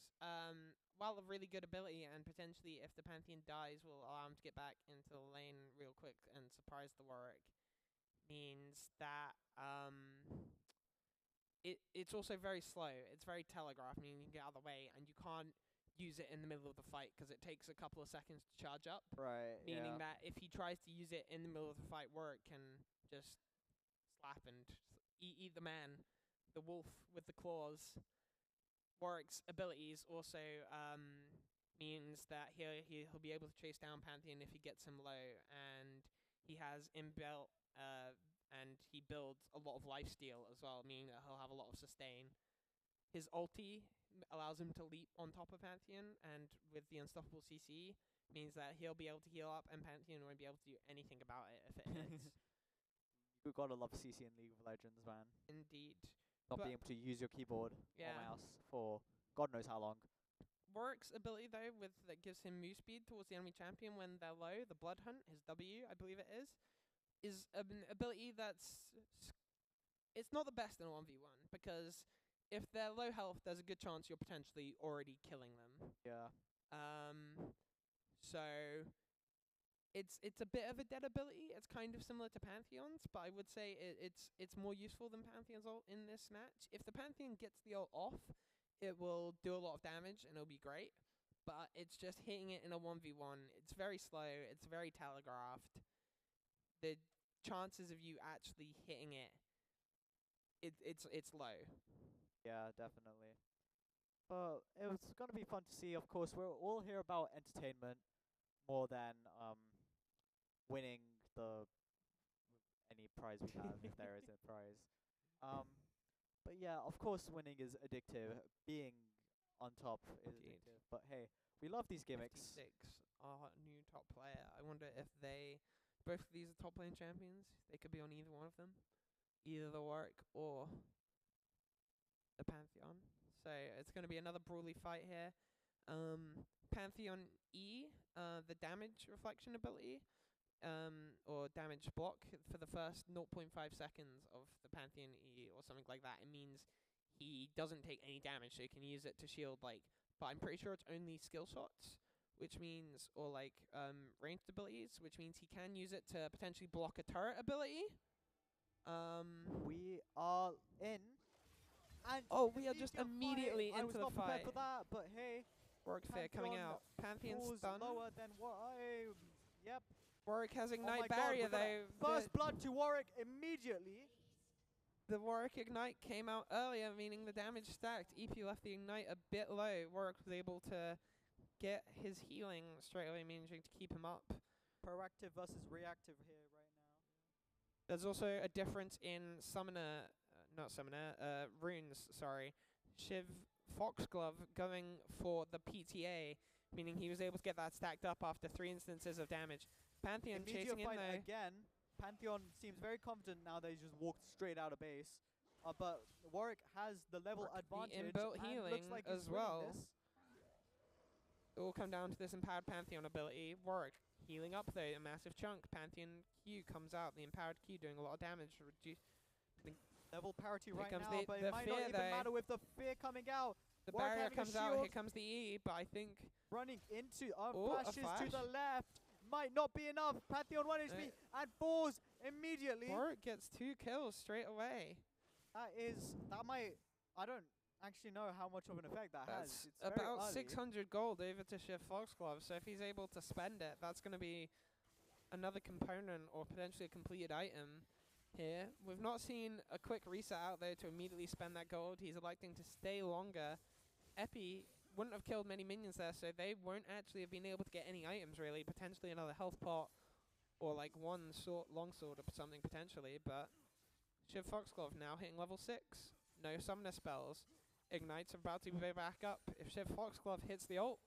Speaker 2: while a really good ability, and potentially if the Pantheon dies will allow him to get back into the lane real quick and surprise the Warwick, means that it's also very slow. It's very telegraphed, meaning you can get out of the way and you can't use it in the middle of the fight because it takes a couple of seconds to charge up.
Speaker 1: Right.
Speaker 2: Meaning
Speaker 1: yeah.
Speaker 2: that if he tries to use it in the middle of the fight, Warwick can just slap and eat the man, the wolf with the claws. Warwick's abilities also means that he'll be able to chase down Pantheon if he gets him low, and he has inbuilt and he builds a lot of lifesteal as well, meaning that he'll have a lot of sustain. His ulti allows him to leap on top of Pantheon, and with the unstoppable CC means that he'll be able to heal up and Pantheon won't be able to do anything about it if it hits.
Speaker 1: You gotta love CC in League of Legends, man.
Speaker 2: Indeed.
Speaker 1: Not
Speaker 2: But-
Speaker 1: being able to use your keyboard
Speaker 2: Yeah.
Speaker 1: or mouse for God knows how long.
Speaker 2: Warwick's ability though, that gives him move speed towards the enemy champion when they're low, the Blood Hunt, his W, I believe it is an ability it's not the best in a 1v1 because if they're low health, there's a good chance you're potentially already killing them.
Speaker 1: Yeah.
Speaker 2: So it's a bit of a dead ability. It's kind of similar to Pantheon's, but I would say it's more useful than Pantheon's ult in this match. If the Pantheon gets the ult off, it will do a lot of damage and it'll be great. But it's just hitting it in a 1v1. It's very slow. It's very telegraphed. The chances of you actually hitting it's low.
Speaker 1: Yeah, definitely. But it was gonna be fun to see. Of course, we're all here about entertainment more than winning any prize we have, if there is a prize. But yeah, of course, winning is addictive. Being on top is
Speaker 2: Indeed.
Speaker 1: addictive. But hey, we love these gimmicks.
Speaker 2: 56, our new top player. I wonder if both of these are top lane champions. They could be on either one of them, either the Warwick or the Pantheon. So it's going to be another brawly fight here. Pantheon E, the damage reflection ability, or damage block for the first 0.5 seconds of the Pantheon E or something like that. It means he doesn't take any damage, so you can use it to shield, like, but I'm pretty sure it's only skill shots, which means, or like ranged abilities, which means he can use it to potentially block a turret ability.
Speaker 1: We are in. And
Speaker 2: We are just
Speaker 1: immediate
Speaker 2: immediately
Speaker 1: fight. I
Speaker 2: into
Speaker 1: was
Speaker 2: the
Speaker 1: not prepared
Speaker 2: fight.
Speaker 1: for that, but hey,
Speaker 2: Warwick Fear coming
Speaker 1: Pantheon
Speaker 2: out. Pantheon's
Speaker 1: falls
Speaker 2: done.
Speaker 1: lower than what I. Yep.
Speaker 2: Warwick has
Speaker 1: Oh my
Speaker 2: Ignite
Speaker 1: God,
Speaker 2: Barrier
Speaker 1: we're gonna
Speaker 2: though.
Speaker 1: First blood to Warwick immediately.
Speaker 2: The Warwick Ignite came out earlier, meaning the damage stacked. EP left the Ignite a bit low. Warwick was able to get his healing straight away, managing to keep him up.
Speaker 1: Proactive versus reactive here right now.
Speaker 2: There's also a difference in summoner, runes, sorry. Shiv Foxglove going for the PTA, meaning he was able to get that stacked up after 3 instances of damage. Pantheon
Speaker 1: Immediate
Speaker 2: chasing in
Speaker 1: fight
Speaker 2: though.
Speaker 1: again. Pantheon seems very confident now that he just walked straight out of base. But Warwick has the level
Speaker 2: Warwick, the
Speaker 1: advantage
Speaker 2: inbuilt
Speaker 1: and
Speaker 2: healing
Speaker 1: looks like he's
Speaker 2: as
Speaker 1: winning
Speaker 2: well.
Speaker 1: this.
Speaker 2: It will come down to this empowered Pantheon ability. Warwick healing up though, a massive chunk. Pantheon Q comes out, the empowered Q doing a lot of damage.
Speaker 1: Level parity
Speaker 2: Here
Speaker 1: right
Speaker 2: comes
Speaker 1: now,
Speaker 2: the
Speaker 1: but
Speaker 2: fear
Speaker 1: it might not even
Speaker 2: though.
Speaker 1: matter with the fear coming out.
Speaker 2: The
Speaker 1: Warwick
Speaker 2: barrier
Speaker 1: having a
Speaker 2: comes out,
Speaker 1: shield.
Speaker 2: here comes the E, but I think
Speaker 1: Running into
Speaker 2: Oh, a
Speaker 1: flashes to
Speaker 2: flash.
Speaker 1: the left. Might not be enough. Pantheon 1 HP and falls immediately.
Speaker 2: Warwick gets 2 kills straight away.
Speaker 1: That might, I don't actually know how much of an effect that has.
Speaker 2: That's
Speaker 1: It's very
Speaker 2: about
Speaker 1: early.
Speaker 2: 600 gold over to Shiv Foxglove, so if he's able to spend it, that's going to be another component or potentially a completed item here. We've not seen a quick reset out there to immediately spend that gold. He's electing to stay longer. Epi wouldn't have killed many minions there, so they won't actually have been able to get any items really. Potentially another health pot or like one longsword or something potentially, but Shiv Foxglove now hitting level 6. No summoner spells. Ignite's about to be back up. If Shiv Foxglove hits the ult,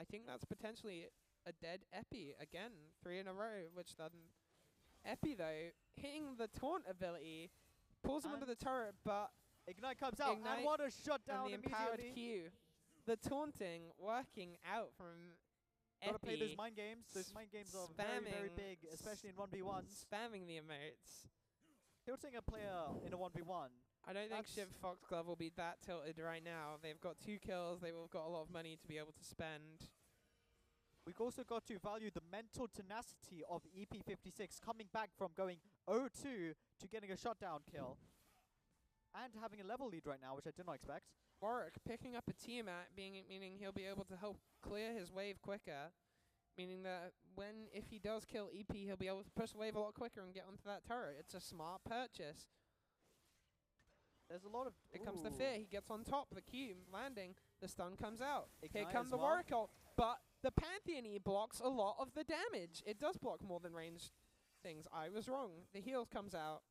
Speaker 2: I think that's potentially a dead Epi again, 3 in a row, which doesn't. Epi though, hitting the taunt ability, pulls him under the turret, but
Speaker 1: Ignite comes out,
Speaker 2: Ignite
Speaker 1: and what a shutdown
Speaker 2: and the empowered
Speaker 1: immediately.
Speaker 2: Q. The taunting working out from
Speaker 1: Gotta play those
Speaker 2: Epi,
Speaker 1: mind games. Those mind games are very, very
Speaker 2: spamming
Speaker 1: big, especially in 1v1s.
Speaker 2: spamming the emotes.
Speaker 1: Tilting a player in a 1v1.
Speaker 2: I don't think
Speaker 1: That's-
Speaker 2: Shiv Foxglove will be that tilted right now. They've got 2 kills. They've got a lot of money to be able to spend.
Speaker 1: We've also got to value the mental tenacity of EP56 coming back from going 0-2 to getting a shutdown kill. And having a level lead right now, which I did not expect.
Speaker 2: Warwick picking up a Tiamat, meaning he'll be able to help clear his wave quicker. Meaning that if he does kill EP, he'll be able to push the wave a lot quicker and get onto that turret. It's a smart purchase.
Speaker 1: There's a lot of...
Speaker 2: Here comes the
Speaker 1: Ooh.
Speaker 2: fear. He gets on top. The Q landing. The stun comes out. Here
Speaker 1: Ignite
Speaker 2: comes
Speaker 1: as
Speaker 2: the
Speaker 1: well.
Speaker 2: Warwick ult. But the Pantheon E blocks a lot of the damage. It does block more than ranged things. I was wrong. The heal comes out.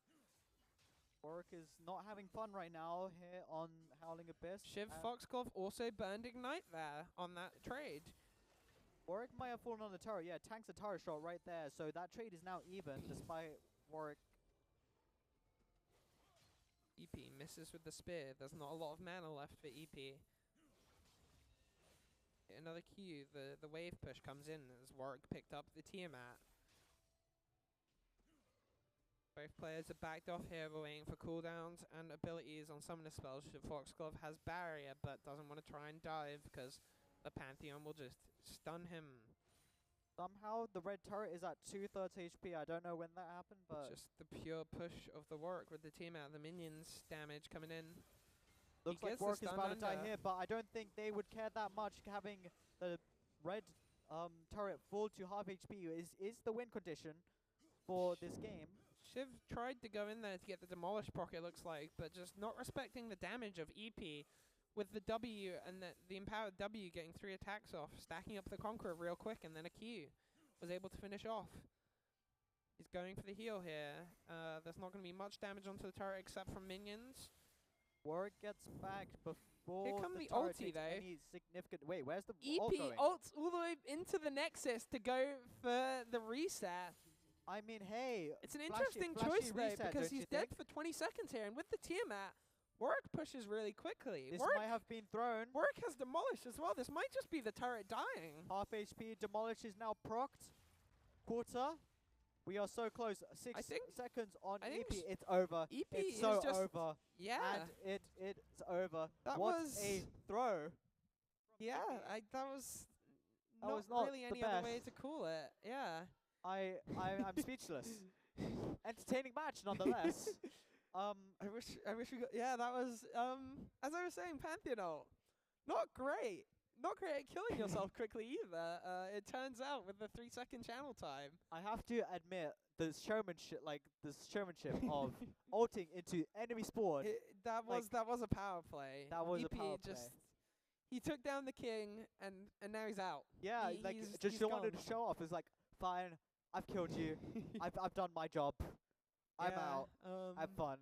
Speaker 1: Warwick is not having fun right now here on Howling Abyss.
Speaker 2: Shiv Foxglove also burned Ignite there on that trade.
Speaker 1: Warwick might have fallen on the turret. Yeah, tanks a turret shot right there. So that trade is now even, despite Warwick.
Speaker 2: EP misses with the spear. There's not a lot of mana left for EP. Another Q. The wave push comes in as Warwick picked up the Tiamat. Both players are backed off here. We're waiting for cooldowns and abilities on summoner spells. Foxglove has barrier but doesn't want to try and dive because the Pantheon will just stun him.
Speaker 1: Somehow the red turret is at 2/3 HP. I don't know when that happened, but
Speaker 2: Just the pure push of the Warwick with the Tiamat. The minions damage coming in.
Speaker 1: looks like
Speaker 2: gets the
Speaker 1: Warwick is
Speaker 2: stun
Speaker 1: about to die
Speaker 2: under.
Speaker 1: here. But I don't think they would care that much having the red turret full to half HP is the win condition for this game.
Speaker 2: Shiv tried to go in there to get the Demolish Proc, it looks like, but just not respecting the damage of EP with the W and the empowered W getting 3 attacks off, stacking up the Conqueror real quick, and then a Q was able to finish off. He's going for the heal here. There's not going to be much damage onto the turret except from minions.
Speaker 1: Warwick gets back before
Speaker 2: come
Speaker 1: the
Speaker 2: the
Speaker 1: turret
Speaker 2: ulti,
Speaker 1: takes
Speaker 2: though.
Speaker 1: any significant. Wait, where's the
Speaker 2: EP
Speaker 1: ult going?
Speaker 2: ults all the way into the Nexus to go for the reset.
Speaker 1: I mean, hey,
Speaker 2: It's an
Speaker 1: flashy-
Speaker 2: interesting
Speaker 1: flashy
Speaker 2: choice, though,
Speaker 1: reset,
Speaker 2: because
Speaker 1: don't you
Speaker 2: he's dead
Speaker 1: think?
Speaker 2: for 20 seconds here. And with the Tiamat, Warwick pushes really quickly.
Speaker 1: this
Speaker 2: Warwick,
Speaker 1: might have been thrown.
Speaker 2: Warwick has demolished as well. This might just be the turret dying.
Speaker 1: Half HP, demolish is now procced. Quarter. We are so close. 6
Speaker 2: think-
Speaker 1: seconds on
Speaker 2: I think
Speaker 1: EP. It's over.
Speaker 2: EP
Speaker 1: It's
Speaker 2: is
Speaker 1: so
Speaker 2: just
Speaker 1: over.
Speaker 2: Yeah.
Speaker 1: And it's over.
Speaker 2: That
Speaker 1: what
Speaker 2: was-
Speaker 1: a throw.
Speaker 2: Yeah, that was
Speaker 1: That
Speaker 2: not
Speaker 1: was not
Speaker 2: really
Speaker 1: the
Speaker 2: any other way
Speaker 1: best.
Speaker 2: to call it. Yeah.
Speaker 1: I'm speechless. Entertaining match nonetheless.
Speaker 2: I wish we got. Yeah, that was as I was saying, Pantheon ult. Not great. Not great at killing yourself quickly either. It turns out with the 3-second channel time.
Speaker 1: I have to admit the showmanship of ulting into enemy spawn.
Speaker 2: That was a power play.
Speaker 1: That was a
Speaker 2: EP
Speaker 1: power
Speaker 2: just
Speaker 1: play.
Speaker 2: he took down the king and now he's out.
Speaker 1: Yeah, like
Speaker 2: he's
Speaker 1: just wanted to
Speaker 2: gone.
Speaker 1: show off. It's like, fine, I've killed you. I've done my job. I'm
Speaker 2: Yeah,
Speaker 1: out. Have fun.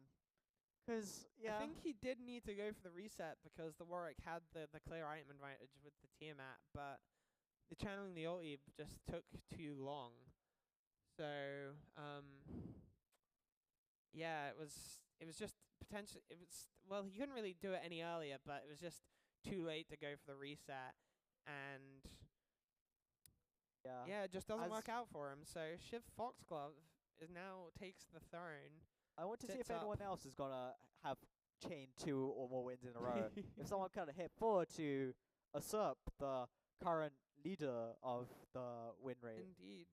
Speaker 1: 'Cause yeah,
Speaker 2: I think he did need to go for the reset because the Warwick had the clear item advantage with the Tiamat, but the channeling the ulti just took too long. So yeah, it was just potentially well, he couldn't really do it any earlier, but it was just too late to go for the reset, and yeah, it just doesn't
Speaker 1: As-
Speaker 2: work out for him. So Shiv Foxglove is now takes the throne.
Speaker 1: I want to see if
Speaker 2: sits up.
Speaker 1: anyone else is gonna have chain 2 or more wins in a row. If someone kind of hit forward to usurp the current leader of the win rate.
Speaker 2: Indeed.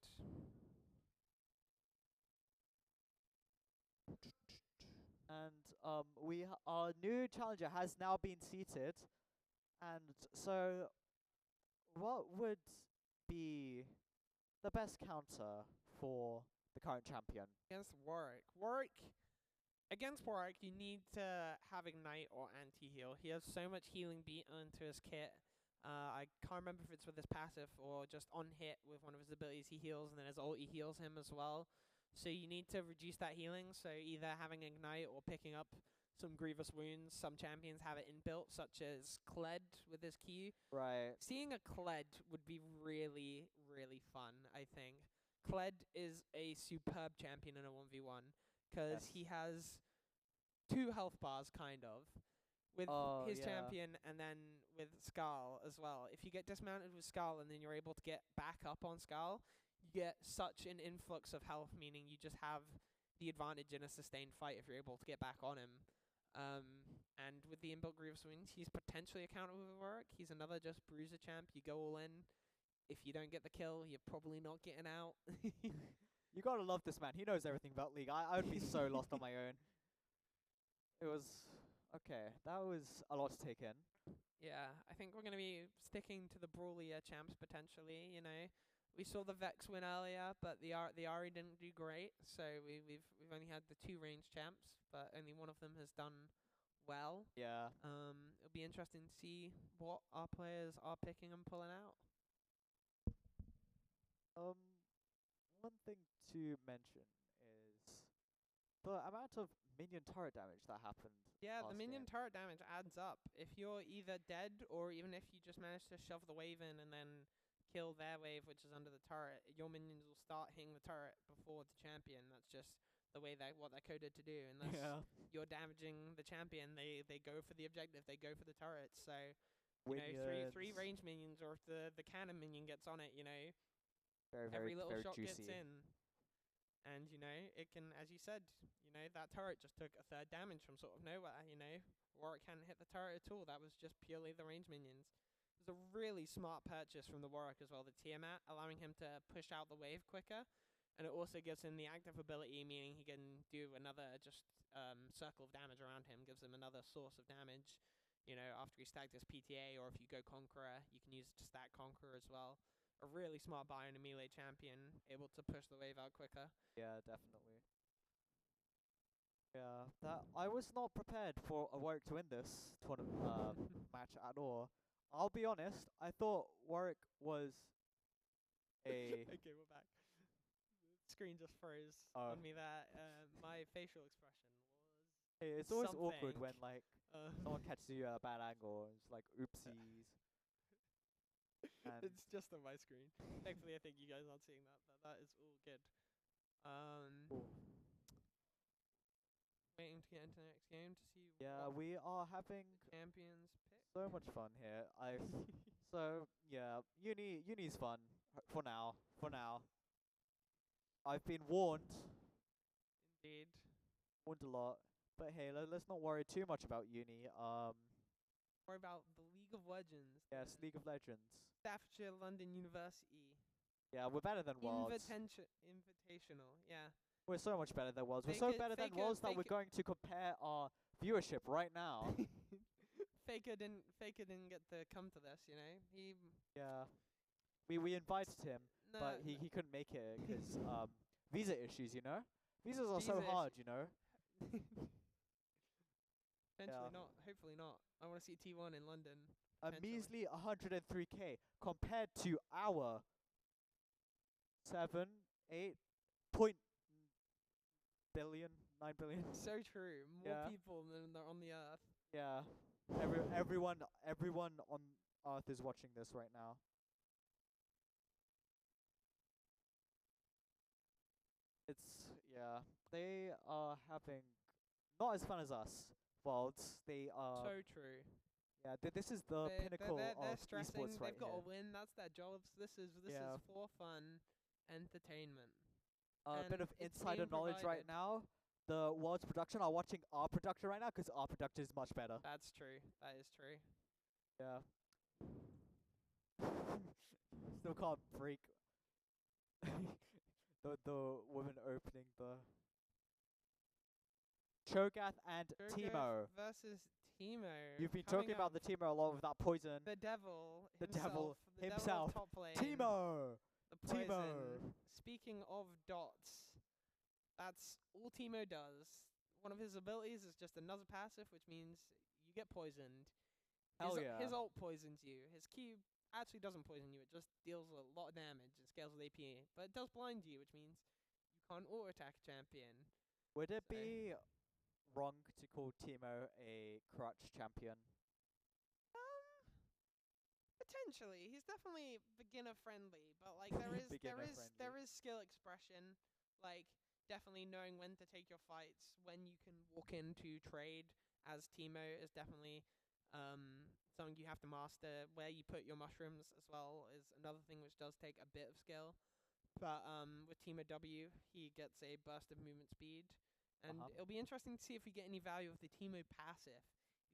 Speaker 1: And our new challenger has now been seated, and so what would be the best counter for the current champion?
Speaker 2: Against Against Warwick, you need to have Ignite or Anti-Heal. He has so much healing beat into his kit. I can't remember if it's with his passive or just on hit with one of his abilities he heals, and then his ulti heals him as well. So you need to reduce that healing, so either having Ignite or picking up some Grievous Wounds. Some champions have it inbuilt, such as Kled with his Q.
Speaker 1: Right.
Speaker 2: Seeing a Kled would be really, really fun, I think. Kled is a superb champion in a 1v1, because
Speaker 1: Yes.
Speaker 2: he has 2 health bars, kind of, with his
Speaker 1: yeah.
Speaker 2: champion and then with Skarl as well. If you get dismounted with Skarl and then you're able to get back up on Skarl, you get such an influx of health, meaning you just have the advantage in a sustained fight if you're able to get back on him. And with the inbuilt Grievous Wounds, he's potentially a counter with work. He's another just bruiser champ. You go all in. If you don't get the kill, you're probably not getting out.
Speaker 1: You gotta love this man. He knows everything about League. I would be so lost on my own. It was okay. That was a lot to take in.
Speaker 2: Yeah, I think we're gonna be sticking to the Brawlier champs potentially. You know, we saw the Vex win earlier, but the Ahri didn't do great. So we've only had the 2 range champs, but only one of them has done well.
Speaker 1: Yeah.
Speaker 2: It'll be interesting to see what our players are picking and pulling out.
Speaker 1: One thing to mention is the amount of minion turret damage that happened.
Speaker 2: Yeah, the
Speaker 1: last
Speaker 2: minion
Speaker 1: game.
Speaker 2: turret damage adds up. If you're either dead or even if you just manage to shove the wave in and then kill their wave, which is under the turret, your minions will start hitting the turret before the champion. That's just the way what they're coded to do. Unless
Speaker 1: Yeah.
Speaker 2: you're damaging the champion, they go for the objective. They go for the turret. So you know, three
Speaker 1: Winions.
Speaker 2: range minions, or if the cannon minion gets on it, you know,
Speaker 1: Very,
Speaker 2: every
Speaker 1: very,
Speaker 2: little
Speaker 1: very
Speaker 2: shot
Speaker 1: juicy.
Speaker 2: gets in. And, you know, it can, as you said, you know, that turret just took a 3rd damage from sort of nowhere, you know. Warwick hadn't hit the turret at all. That was just purely the range minions. It was a really smart purchase from the Warwick as well, the Tiamat, allowing him to push out the wave quicker. And it also gives him the active ability, meaning he can do another just circle of damage around him, gives him another source of damage. You know, after he stacked his PTA, or if you go Conqueror, you can use it to stack Conqueror as well. A really smart buy and a melee champion, able to push the wave out quicker.
Speaker 1: Yeah, definitely. Yeah, that I was not prepared for a Warwick to win this match at all. I'll be honest. I thought Warwick was a
Speaker 2: Okay, we're back. screen just froze
Speaker 1: Oh.
Speaker 2: on me there. My facial expression
Speaker 1: Hey, it's always awkward
Speaker 2: something.
Speaker 1: when like someone catches you at a bad angle and it's like oopsies. And
Speaker 2: it's just on my screen. Thankfully, I think you guys aren't seeing that, but that is all good.
Speaker 1: Cool.
Speaker 2: Waiting to get into the next game to see
Speaker 1: yeah,
Speaker 2: what
Speaker 1: we are having
Speaker 2: champions pick.
Speaker 1: so much fun here. So yeah, uni's fun for now. For now, I've been warned
Speaker 2: Indeed.
Speaker 1: a lot. But hey, let's not worry too much about uni.
Speaker 2: Worry about the League of Legends.
Speaker 1: Yes,
Speaker 2: the
Speaker 1: League of Legends.
Speaker 2: Staffordshire London University.
Speaker 1: Yeah, we're better than Worlds.
Speaker 2: Invitational. Yeah.
Speaker 1: We're so much better than Worlds. We're
Speaker 2: Fake
Speaker 1: so
Speaker 2: it-
Speaker 1: better than
Speaker 2: fake it-
Speaker 1: Worlds that
Speaker 2: fake
Speaker 1: we're
Speaker 2: it.
Speaker 1: going to compare our viewership right now.
Speaker 2: Faker didn't get to come to this, you know. He
Speaker 1: Yeah, we invited him,
Speaker 2: no,
Speaker 1: but he couldn't make it because visa issues. You know, visas are so
Speaker 2: Visa
Speaker 1: hard. You know.
Speaker 2: Potentially not. Hopefully not. I want to see T1 in London.
Speaker 1: A
Speaker 2: Potentially.
Speaker 1: measly 103k compared to our 8 billion, 9 billion.
Speaker 2: So true. More
Speaker 1: Yeah.
Speaker 2: people than are on the earth.
Speaker 1: Yeah, everyone on Earth is watching this right now. They are having not as fun as us. Worlds. They are.
Speaker 2: So true.
Speaker 1: Yeah, this is the pinnacle
Speaker 2: they're
Speaker 1: of
Speaker 2: stressing.
Speaker 1: esports right
Speaker 2: They've got
Speaker 1: here.
Speaker 2: to win. That's their jobs. This is
Speaker 1: Yeah.
Speaker 2: for fun, entertainment.
Speaker 1: A bit
Speaker 2: and
Speaker 1: of
Speaker 2: it's
Speaker 1: insider
Speaker 2: being
Speaker 1: knowledge right
Speaker 2: provided.
Speaker 1: now. The World's production are watching our production right now 'cause our production is much better.
Speaker 2: That's true. That is true.
Speaker 1: Yeah. Still can't break the woman opening the Cho'Gath and Teemo.
Speaker 2: versus Teemo.
Speaker 1: You've been
Speaker 2: coming
Speaker 1: talking about
Speaker 2: up,
Speaker 1: the Teemo a lot with that poison.
Speaker 2: the devil.
Speaker 1: The devil
Speaker 2: the
Speaker 1: himself.
Speaker 2: Devil of top lane.
Speaker 1: Teemo.
Speaker 2: The poison.
Speaker 1: Teemo.
Speaker 2: Speaking of dots, that's all Teemo does. One of his abilities is just another passive, which means you get poisoned.
Speaker 1: Hell
Speaker 2: his,
Speaker 1: yeah.
Speaker 2: His ult poisons you. His Q actually doesn't poison you. It just deals a lot of damage and scales with AP. But it does blind you, which means you can't auto attack a champion.
Speaker 1: Would it
Speaker 2: So-
Speaker 1: be wrong to call Teemo a crutch champion?
Speaker 2: Potentially, he's definitely beginner friendly, but like there is
Speaker 1: Beginner
Speaker 2: there
Speaker 1: friendly.
Speaker 2: is skill expression, like definitely knowing when to take your fights, when you can walk into trade as Teemo is definitely something you have to master. Where you put your mushrooms as well is another thing which does take a bit of skill. But with Teemo W, he gets a burst of movement speed, and it'll be interesting to see if we get any value of the Teemo passive.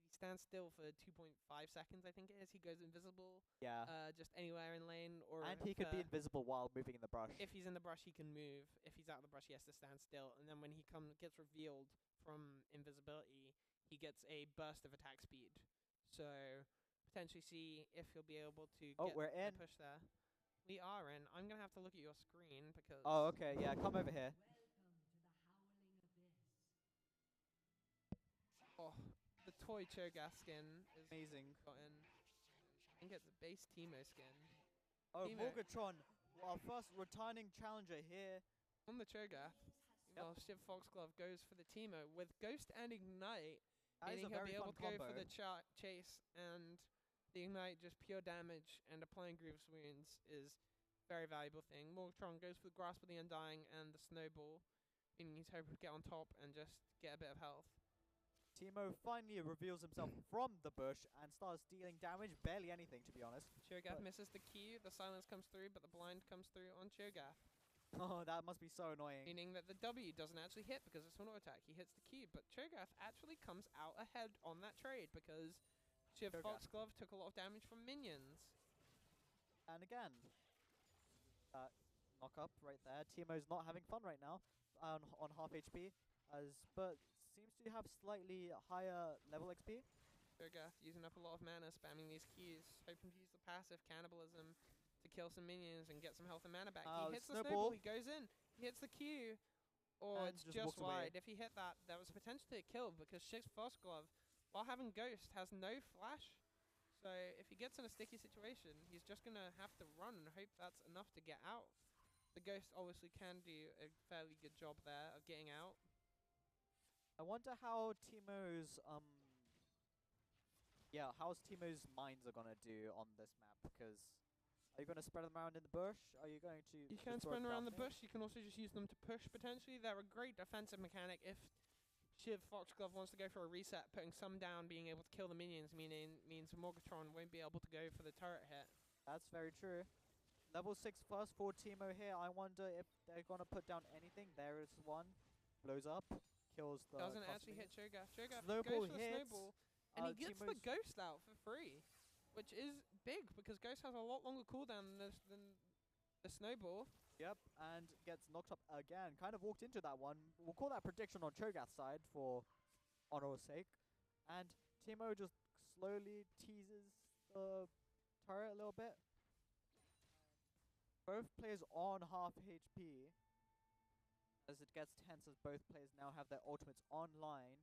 Speaker 2: If he stands still for 2.5 seconds, I think it is, he goes invisible.
Speaker 1: Yeah.
Speaker 2: Just anywhere in lane, or
Speaker 1: And he could be invisible while moving in the brush.
Speaker 2: if he's in the brush, he can move. If he's out of the brush, he has to stand still. And then when he gets revealed from invisibility, he gets a burst of attack speed. So potentially see if he'll be able to
Speaker 1: Oh,
Speaker 2: get
Speaker 1: we're
Speaker 2: a
Speaker 1: in.
Speaker 2: push there. We are in. I'm gonna have to look at your screen because
Speaker 1: Oh, okay. Yeah, come over here.
Speaker 2: the toy Cho'Gath skin is
Speaker 1: Amazing.
Speaker 2: gotten. I think it's a base Teemo skin
Speaker 1: Oh,
Speaker 2: Teemo.
Speaker 1: Morgatron, our first returning challenger here.
Speaker 2: on the Cho'Gath.
Speaker 1: Yep.
Speaker 2: While Shiv Foxglove goes for the Teemo with Ghost and Ignite.
Speaker 1: That is
Speaker 2: Meaning
Speaker 1: a
Speaker 2: he'll
Speaker 1: very
Speaker 2: be able
Speaker 1: fun
Speaker 2: to go
Speaker 1: combo.
Speaker 2: for the chase, and the Ignite, just pure damage, and applying Grievous Wounds is very valuable thing. Morgatron goes for the Grasp of the Undying and the Snowball, meaning he's hoping to get on top and just get a bit of health.
Speaker 1: Teemo finally reveals himself from the bush and starts dealing damage, barely anything to be honest.
Speaker 2: Cho'Gath
Speaker 1: But-
Speaker 2: misses the Q, the silence comes through, but the blind comes through on Cho'Gath,
Speaker 1: Oh, that must be so annoying.
Speaker 2: meaning that the W doesn't actually hit because it's an auto attack. He hits the Q, but Cho'Gath actually comes out ahead on that trade because Shiv
Speaker 1: Cho'Gath.
Speaker 2: Foxglove took a lot of damage from minions.
Speaker 1: And again, knock up right there. Teemo's not having fun right now on half HP, but seems to have slightly higher level XP.
Speaker 2: Cho'Gath using up a lot of mana, spamming these Qs, hoping to use the passive cannibalism to kill some minions and get some health and mana back.
Speaker 1: Oh,
Speaker 2: He hits the
Speaker 1: snowball.
Speaker 2: snowball, he goes in, he hits the Q, or
Speaker 1: And
Speaker 2: it's
Speaker 1: just
Speaker 2: just
Speaker 1: walks away.
Speaker 2: wide. If he hit that, that was potentially a kill because Shiv Foxglove, while having Ghost, has no flash. So if he gets in a sticky situation, he's just going to have to run and hope that's enough to get out. The Ghost obviously can do a fairly good job there of getting out.
Speaker 1: I wonder how Teemo's how's Teemo's mines are gonna do on this map, because are you gonna spread them around in the bush? Are you going to
Speaker 2: You
Speaker 1: just
Speaker 2: can
Speaker 1: throw
Speaker 2: spread 'em around the
Speaker 1: down
Speaker 2: bush. You can also just use them to push potentially. They're a great defensive mechanic if Shiv Foxglove wants to go for a reset, putting some down, being able to kill the minions, means Morgatron won't be able to go for the turret hit.
Speaker 1: That's very true. Level 6 first for Teemo here. I wonder if they're gonna put down anything. There is one. Blows up. Kills the
Speaker 2: Doesn't
Speaker 1: cross
Speaker 2: actually hit
Speaker 1: minion.
Speaker 2: Cho'Gath. Cho'Gath
Speaker 1: Snowball
Speaker 2: goes for the
Speaker 1: hits.
Speaker 2: snowball, and he gets the
Speaker 1: Teemo's-
Speaker 2: Ghost out for free, which is big because Ghost has a lot longer cooldown than the snowball.
Speaker 1: Yep, and gets knocked up again. Kind of walked into that one. We'll call that prediction on Cho'Gath's side for honor's sake. And Teemo just slowly teases the turret a little bit. Both players on half HP. As it gets tense as both players now have their ultimates online.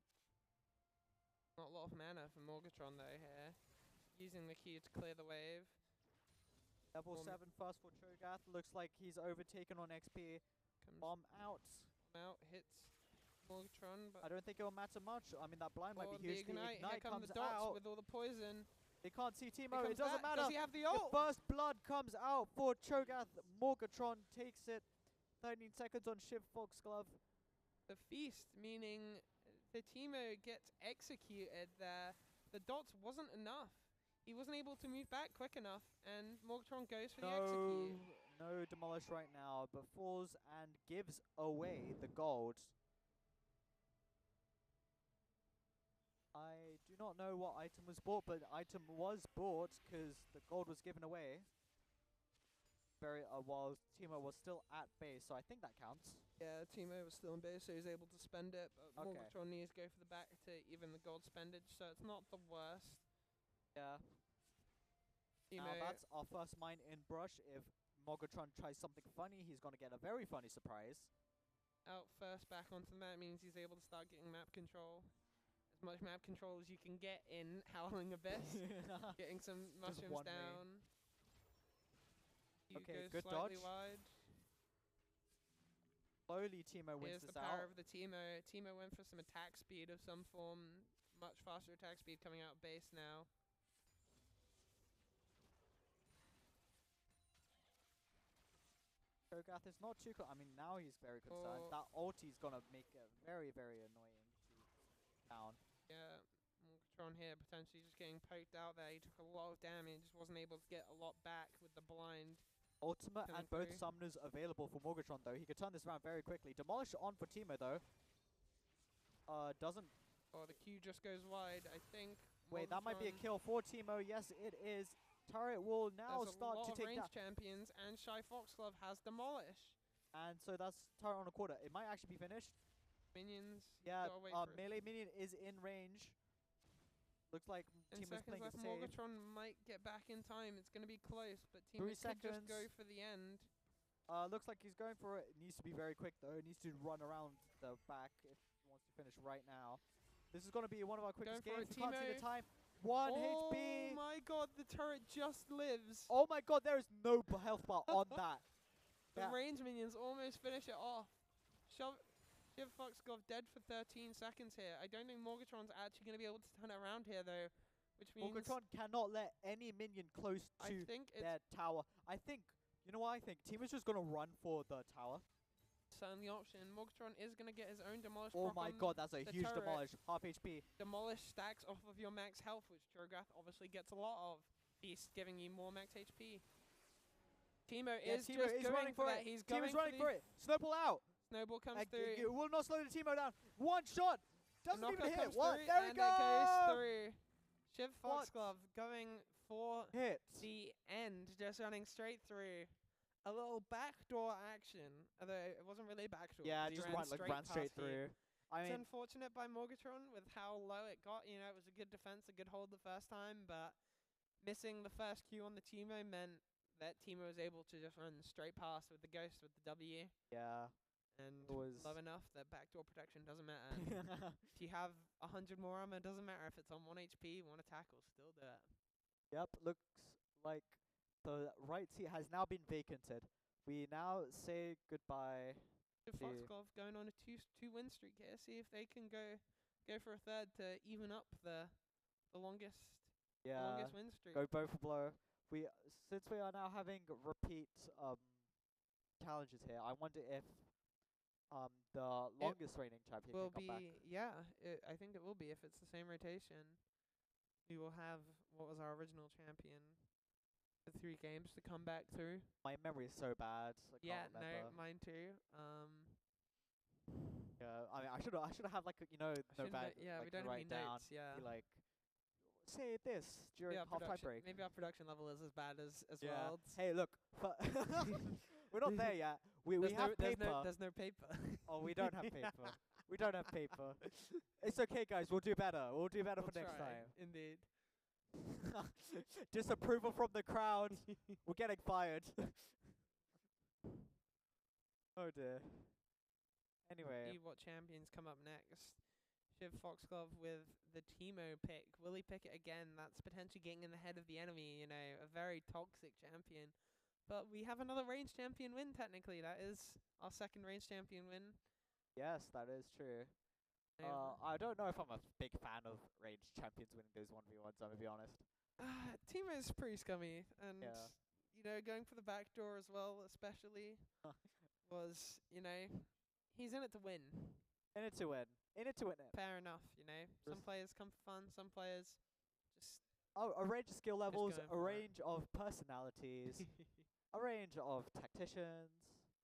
Speaker 2: Not a lot of mana for Morgatron though here. Using the Q to clear the wave.
Speaker 1: Level
Speaker 2: Bomb.
Speaker 1: 7 first for Cho'Gath. Looks like he's overtaken on XP.
Speaker 2: Comes
Speaker 1: Bomb out.
Speaker 2: out, hits Morgatron, but
Speaker 1: I don't think it will matter much. I mean, that blind might
Speaker 2: oh,
Speaker 1: be
Speaker 2: the
Speaker 1: huge. The
Speaker 2: ignite, here
Speaker 1: ignite
Speaker 2: come
Speaker 1: comes
Speaker 2: the dots
Speaker 1: out.
Speaker 2: with all the poison.
Speaker 1: They can't see
Speaker 2: Here
Speaker 1: Teemo.
Speaker 2: comes
Speaker 1: It doesn't
Speaker 2: that.
Speaker 1: matter.
Speaker 2: Does he have the
Speaker 1: The
Speaker 2: ult?
Speaker 1: first blood comes out for Cho'Gath. Morgatron takes it. 13 seconds on Shiv Foxglove.
Speaker 2: The feast, meaning the Teemo gets executed there. The dots wasn't enough. He wasn't able to move back quick enough, and Morgatron goes for the execute.
Speaker 1: No demolish right now, but falls and gives away the gold. I do not know what item was bought, but item was bought because the gold was given away. While Teemo was still at base, so I think that counts.
Speaker 2: Yeah, Teemo was still in base, so he was able to spend it, but
Speaker 1: Okay.
Speaker 2: Morgatron needs to go for the back to even the gold spendage, so it's not the worst.
Speaker 1: Yeah.
Speaker 2: Teemo,
Speaker 1: Now that's our first mine in brush. If Morgatron tries something funny, he's gonna get a very funny surprise.
Speaker 2: out first, back onto the map means he's able to start getting map control. As much map control as you can get in Howling Abyss. Getting some mushrooms
Speaker 1: one way.
Speaker 2: down. Q
Speaker 1: Okay,
Speaker 2: goes
Speaker 1: good
Speaker 2: slightly
Speaker 1: dodge.
Speaker 2: wide.
Speaker 1: Slowly, Teemo wins
Speaker 2: Here's the
Speaker 1: this
Speaker 2: power
Speaker 1: out.
Speaker 2: of the Teemo. Teemo went for some attack speed of some form. Much faster attack speed coming out base now.
Speaker 1: Cho'Gath is not too. I mean, now he's very concerned.
Speaker 2: Oh.
Speaker 1: That ulti's gonna make it very, very annoying to down.
Speaker 2: Yeah, Morgatron here potentially just getting poked out there. He took a lot of damage, just wasn't able to get a lot back with the blind.
Speaker 1: Ultimate
Speaker 2: Coming
Speaker 1: and both
Speaker 2: through.
Speaker 1: summoners available for Morgatron though. He could turn this around very quickly. Demolish on for Teemo though. Doesn't.
Speaker 2: Oh, the Q just goes wide, I think.
Speaker 1: Wait, that might be a
Speaker 2: Morgatron-
Speaker 1: kill for Teemo. Yes, it is. Turret will now
Speaker 2: There's
Speaker 1: start
Speaker 2: a lot
Speaker 1: to
Speaker 2: of
Speaker 1: take
Speaker 2: range
Speaker 1: down.
Speaker 2: champions, and Shy Foxglove has Demolish.
Speaker 1: And so that's turret on a quarter. It might actually be finished.
Speaker 2: Minions,
Speaker 1: Yeah,
Speaker 2: gotta wait for it.
Speaker 1: melee minion is in range. Looks like
Speaker 2: 10
Speaker 1: Teemo's
Speaker 2: seconds
Speaker 1: playing it
Speaker 2: left.
Speaker 1: safe.
Speaker 2: Morgatron might get back in time. It's going to be close, but Teemo
Speaker 1: 3
Speaker 2: could just go
Speaker 1: seconds.
Speaker 2: for the end.
Speaker 1: Looks like he's going for it. It needs to be very quick though. It needs to run around the back if he wants to finish right now. This is going to be one of our quickest
Speaker 2: Going for
Speaker 1: games.
Speaker 2: it,
Speaker 1: We can't see
Speaker 2: Teemo.
Speaker 1: the time. 1
Speaker 2: Oh
Speaker 1: HP.
Speaker 2: my god, the turret just lives.
Speaker 1: Oh my god, there is no health bar on that.
Speaker 2: The
Speaker 1: Yeah.
Speaker 2: range minions almost finish it off. Shiv Foxglove dead for 13 seconds here. I don't think Morgatron's actually going to be able to turn it around here though, which means
Speaker 1: Morgatron cannot let any minion close
Speaker 2: I
Speaker 1: to
Speaker 2: think it's
Speaker 1: their tower. I think, you know what I think? Team is just going to run for the tower.
Speaker 2: certainly the option. Morgatron is going to get his own Demolish
Speaker 1: Oh
Speaker 2: proc
Speaker 1: my
Speaker 2: on
Speaker 1: god, that's a
Speaker 2: the
Speaker 1: huge
Speaker 2: turret.
Speaker 1: demolish. Half HP.
Speaker 2: Demolish stacks off of your max health, which Cho'Gath obviously gets a lot of. Beast giving you more max HP. Teemo
Speaker 1: Yeah,
Speaker 2: is
Speaker 1: Teemo
Speaker 2: just
Speaker 1: is
Speaker 2: going
Speaker 1: running
Speaker 2: for
Speaker 1: for
Speaker 2: that.
Speaker 1: it.
Speaker 2: He's
Speaker 1: Team
Speaker 2: going
Speaker 1: is running
Speaker 2: the
Speaker 1: for it. Snowball out.
Speaker 2: Snowball comes
Speaker 1: It
Speaker 2: through.
Speaker 1: will not slow the Teemo down. One shot. Doesn't
Speaker 2: Knockup
Speaker 1: even hit.
Speaker 2: comes
Speaker 1: What?
Speaker 2: through
Speaker 1: There we
Speaker 2: and
Speaker 1: go.
Speaker 2: it goes through. Shiv
Speaker 1: What?
Speaker 2: Foxglove going for
Speaker 1: Hit.
Speaker 2: the end, just running straight through. A little backdoor action, although it wasn't really backdoor.
Speaker 1: Yeah,
Speaker 2: 'cause he
Speaker 1: just
Speaker 2: ran
Speaker 1: ran straight
Speaker 2: past you.
Speaker 1: through. I
Speaker 2: It's
Speaker 1: mean,
Speaker 2: unfortunate by Morgatron with how low it got. You know, it was a good defense, a good hold the first time, but missing the first Q on the Teemo meant that Teemo was able to just run straight past with the Ghost with the W.
Speaker 1: yeah.
Speaker 2: And
Speaker 1: It was-
Speaker 2: low enough that backdoor protection doesn't matter. If you have 100 more armor, it doesn't matter if it's on 1 HP, 1 attack will still do it.
Speaker 1: Yep, looks like the right seat has now been vacated. we now say goodbye.
Speaker 2: To Foxglove going on a two win streak here. See if they can go for a third to even up the longest
Speaker 1: Yeah,
Speaker 2: win streak.
Speaker 1: go bow for blow. Since we are now having repeat challenges here, I wonder if the longest reigning champion
Speaker 2: Will
Speaker 1: can come back.
Speaker 2: be I think it will be if it's the same rotation. We will have what was our original champion for 3 games to come back through.
Speaker 1: My memory is so bad. I
Speaker 2: Yeah,
Speaker 1: can't remember.
Speaker 2: no, mine too.
Speaker 1: Yeah, I mean, I should have like
Speaker 2: I
Speaker 1: notepad.
Speaker 2: shouldn't yeah,
Speaker 1: like,
Speaker 2: we don't
Speaker 1: to
Speaker 2: have
Speaker 1: write
Speaker 2: any
Speaker 1: down.
Speaker 2: notes. Yeah,
Speaker 1: Be like, say this during
Speaker 2: maybe our
Speaker 1: half time
Speaker 2: production,
Speaker 1: break.
Speaker 2: maybe our production level is as bad as
Speaker 1: Yeah.
Speaker 2: Worlds.
Speaker 1: Hey, look, we're not there yet. We have paper.
Speaker 2: There's no paper.
Speaker 1: Oh, we don't have paper. We don't have paper. It's okay, guys. We'll do better. We'll do better
Speaker 2: We'll
Speaker 1: for next
Speaker 2: try,
Speaker 1: time.
Speaker 2: Indeed.
Speaker 1: Disapproval from the crowd. We're getting fired. Oh dear. Anyway,
Speaker 2: See what champions come up next. Shiv Foxglove with the Teemo pick. Will he pick it again? That's potentially getting in the head of the enemy, you know, a very toxic champion. But we have another range champion win, technically. That is our second range champion win.
Speaker 1: yes, that is true. I don't know if I'm a big fan of ranged champions winning those 1v1s, I'm gonna be honest.
Speaker 2: Teemo's pretty scummy. And,
Speaker 1: Yeah.
Speaker 2: you know, going for the back door as well, especially, was, you know, he's in it to win.
Speaker 1: In it to win. In it to win it.
Speaker 2: Fair enough, you know. Some
Speaker 1: Just-
Speaker 2: players come for fun, some players just
Speaker 1: Oh, a range of skill levels,
Speaker 2: going
Speaker 1: a
Speaker 2: for it.
Speaker 1: range of personalities, a range of tacticians.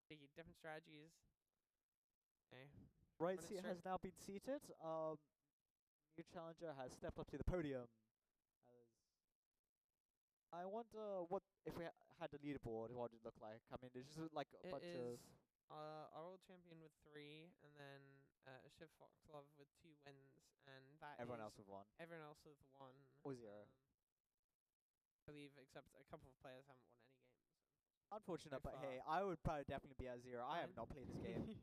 Speaker 2: the different strategies. Okay.
Speaker 1: Right
Speaker 2: Run it
Speaker 1: seat
Speaker 2: straight.
Speaker 1: has now been seated. New challenger has stepped up to the podium. I wonder what if we had a leaderboard, what would it look like? I mean, there's just like a
Speaker 2: It
Speaker 1: bunch
Speaker 2: is
Speaker 1: of
Speaker 2: our old champion with 3, and then Shiv Foxglove with 2 wins, and that
Speaker 1: everyone
Speaker 2: is
Speaker 1: else with one.
Speaker 2: everyone else with 1.
Speaker 1: Or 0.
Speaker 2: I believe, except a couple of players haven't won any games.
Speaker 1: Unfortunate,
Speaker 2: so
Speaker 1: but
Speaker 2: far.
Speaker 1: hey, I would probably definitely be at 0. I have
Speaker 2: Fine.
Speaker 1: not played this game.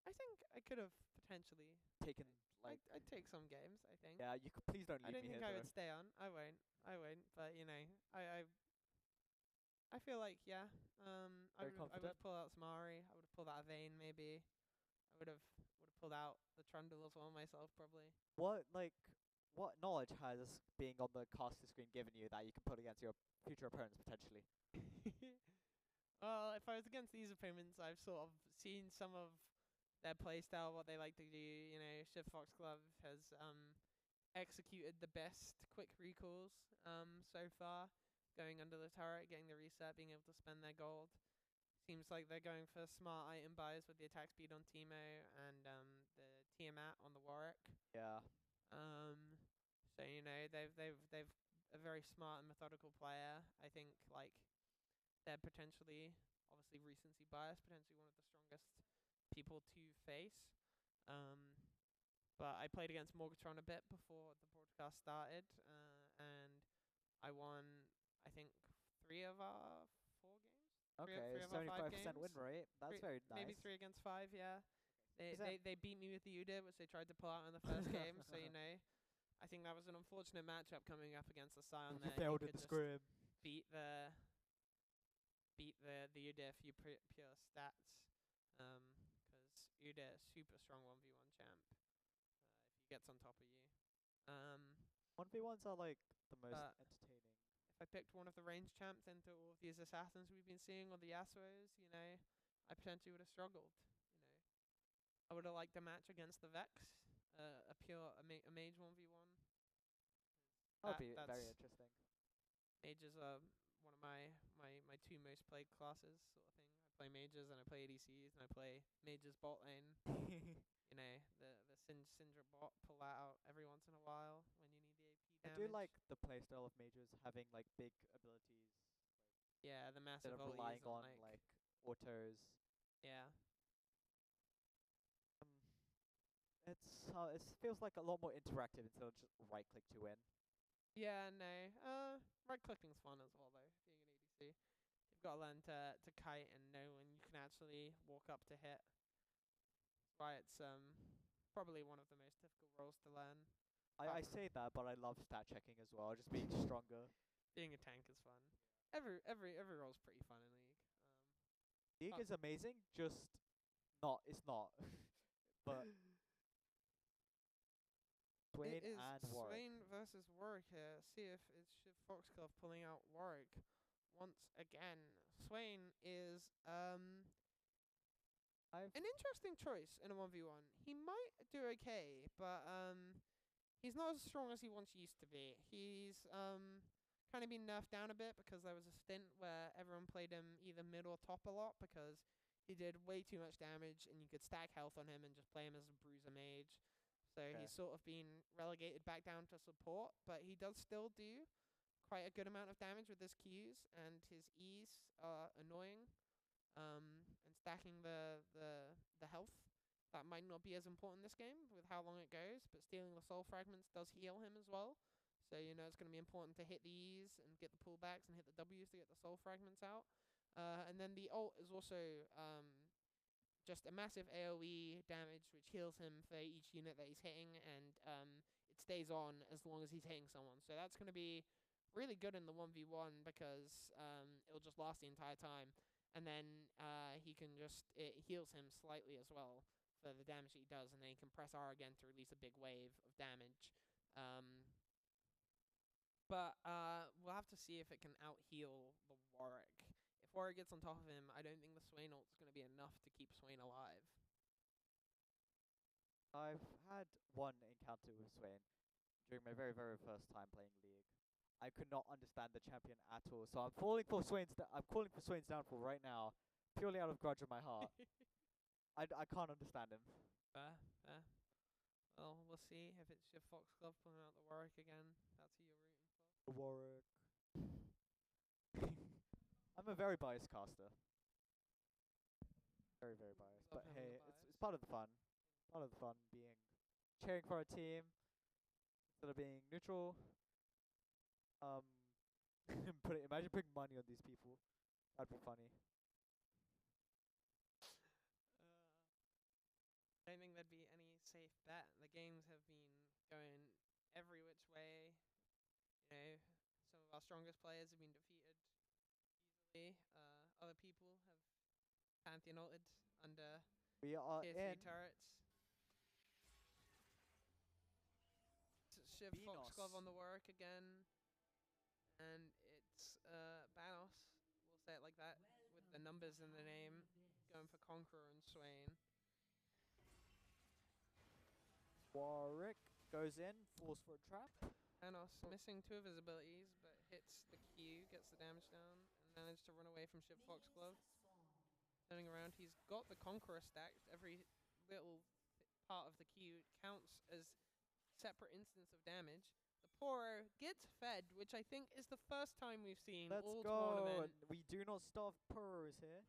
Speaker 2: I think I could have potentially.
Speaker 1: Taken like
Speaker 2: I'd take some games. I think.
Speaker 1: yeah, you could please don't
Speaker 2: I
Speaker 1: leave
Speaker 2: don't
Speaker 1: me
Speaker 2: think
Speaker 1: here
Speaker 2: I
Speaker 1: though.
Speaker 2: would stay on. I won't. But you know, I feel like yeah. I
Speaker 1: Very
Speaker 2: would
Speaker 1: confident?
Speaker 2: pull out some Ari. I would have pulled out a Vayne maybe. I would have pulled out the Trundle as well myself probably.
Speaker 1: What knowledge has being on the caster screen given you that you can put against your future opponents potentially?
Speaker 2: Well, if I was against these opponents, I've sort of seen some of their playstyle, what they like to do. You know, Shiv Foxglove has executed the best quick recalls so far, going under the turret, getting the reset, being able to spend their gold. Seems like they're going for smart item buys with the attack speed on Teemo and the Tiamat on the Warwick.
Speaker 1: Yeah.
Speaker 2: So you know they've a very smart and methodical player. I think like they're potentially obviously recency bias, potentially one of the strongest people to face. But I played against Morgatron a bit before the broadcast started, and I won I think 3 of our 4 games.
Speaker 1: Okay,
Speaker 2: three of our 5
Speaker 1: 75% win
Speaker 2: games.
Speaker 1: rate. That's very nice.
Speaker 2: Maybe 3 against 5, yeah.
Speaker 1: Is that-
Speaker 2: They beat me with the Udyr, which they tried to pull out in the first game. So you know, I think that was an unfortunate matchup coming up against the Scion.
Speaker 1: You
Speaker 2: There,
Speaker 1: failed
Speaker 2: you
Speaker 1: at the
Speaker 2: could just
Speaker 1: scrim.
Speaker 2: beat the Udyr if you pure stats. 'Cause Udyr is super strong 1v1 champ. If he gets on top of you.
Speaker 1: 1v1s are like the most
Speaker 2: But-
Speaker 1: entertaining.
Speaker 2: If I picked one of the range champs into all of these assassins we've been seeing, or the Yasuos, you know, I potentially would have struggled. You know, I would have liked a match against the Vex, a mage 1v1.
Speaker 1: That would be
Speaker 2: that's-
Speaker 1: very interesting.
Speaker 2: Mages are one of my 2 most played classes, sort of thing. I play mages and I play ADCs and I play mages bot lane. You know, the Syndra bot, pull that out every once in a while when you need the AP
Speaker 1: I
Speaker 2: damage.
Speaker 1: do like the playstyle of mages having like big abilities
Speaker 2: yeah, the
Speaker 1: instead
Speaker 2: massive
Speaker 1: of
Speaker 2: volleys
Speaker 1: relying
Speaker 2: and
Speaker 1: on
Speaker 2: like
Speaker 1: like autos.
Speaker 2: yeah.
Speaker 1: It feels like a lot more interactive instead of just right click to win.
Speaker 2: Yeah, no. Right clicking's fun as well though, being an ADC. You've got to learn to kite and know when you can actually walk up to hit. That's why it's probably one of the most difficult roles to learn.
Speaker 1: I say that, but I love stat checking as well, just being stronger.
Speaker 2: Being a tank is fun. every role's pretty fun in League.
Speaker 1: League
Speaker 2: Oh.
Speaker 1: is amazing, just it's not. But Swain
Speaker 2: It is
Speaker 1: and Warwick.
Speaker 2: Swain versus Warwick here. See if it's Shiv Foxglove pulling out Warwick once again. Swain is
Speaker 1: I've
Speaker 2: an interesting choice in a 1v1. He might do okay, but he's not as strong as he once used to be. He's kind of been nerfed down a bit because there was a stint where everyone played him either mid or top a lot because he did way too much damage and you could stack health on him and just play him as a bruiser mage. So
Speaker 1: Okay.
Speaker 2: he's sort of been relegated back down to support, but he does still do quite a good amount of damage with his Qs, and his E's are annoying. And stacking the health, that might not be as important this game with how long it goes, but stealing the soul fragments does heal him as well. So it's going to be important to hit the E's and get the pullbacks and hit the W's to get the soul fragments out. And then the ult is also just a massive AoE damage, which heals him for each unit that he's hitting, and it stays on as long as he's hitting someone. So that's going to be really good in the 1v1 because it'll just last the entire time. And then he can it heals him slightly as well for the damage that he does, and then he can press R again to release a big wave of damage. But we'll have to see if it can out-heal the Warwick. If Warwick gets on top of him, I don't think the Swain ult's going to be enough to keep Swain alive.
Speaker 1: I've had one encounter with Swain during my very, very first time playing League. I could not understand the champion at all, so I'm calling for Swain's downfall right now, purely out of grudge in my heart. I can't understand him.
Speaker 2: Fair. Well, we'll see if it's your Foxglove pulling out the Warwick again. That's who you're rooting for.
Speaker 1: Warwick. I'm a very biased caster. Very, very biased.
Speaker 2: Love
Speaker 1: But
Speaker 2: having
Speaker 1: hey,
Speaker 2: a
Speaker 1: it's
Speaker 2: bias.
Speaker 1: part of the fun. Part of the fun being cheering for a team instead of being neutral. Imagine putting money on these people. That'd be funny.
Speaker 2: I don't think there'd be any safe bet. The games have been going every which way. Some of our strongest players have been defeated easily. Other people have Pantheon ulted under
Speaker 1: We are
Speaker 2: tier
Speaker 1: in
Speaker 2: 3 turrets. Shiv
Speaker 1: Benos.
Speaker 2: Foxglove on the Warwick again. And it's Banos, we'll say it like that, with the numbers in the name, going for Conqueror and Swain.
Speaker 1: Warwick goes in, falls for a trap.
Speaker 2: Banos missing 2 of his abilities, but hits the Q, gets the damage down, and managed to run away from Shiv Foxglove. Turning around, he's got the Conqueror stacked. Every little part of the Q counts as separate instance of damage. The Poro gets fed, which I think is the first time we've seen
Speaker 1: Let's
Speaker 2: all
Speaker 1: go.
Speaker 2: tournament.
Speaker 1: We do not starve Puros here.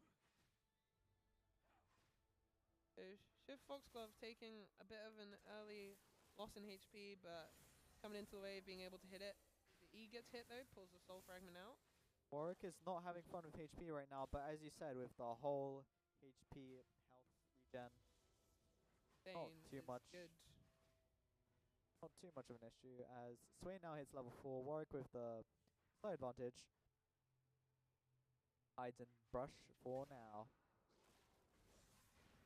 Speaker 2: So Shiv Foxglove taking a bit of an early loss in HP, but coming into the wave, being able to hit it. The E gets hit though, pulls the soul fragment out.
Speaker 1: Warwick is not having fun with HP right now, but as you said, with the whole HP health regen,
Speaker 2: Dane
Speaker 1: too
Speaker 2: is
Speaker 1: much.
Speaker 2: good.
Speaker 1: not too much of an issue as Swain now hits level 4, Warwick with the slight advantage. Hides and brush for now.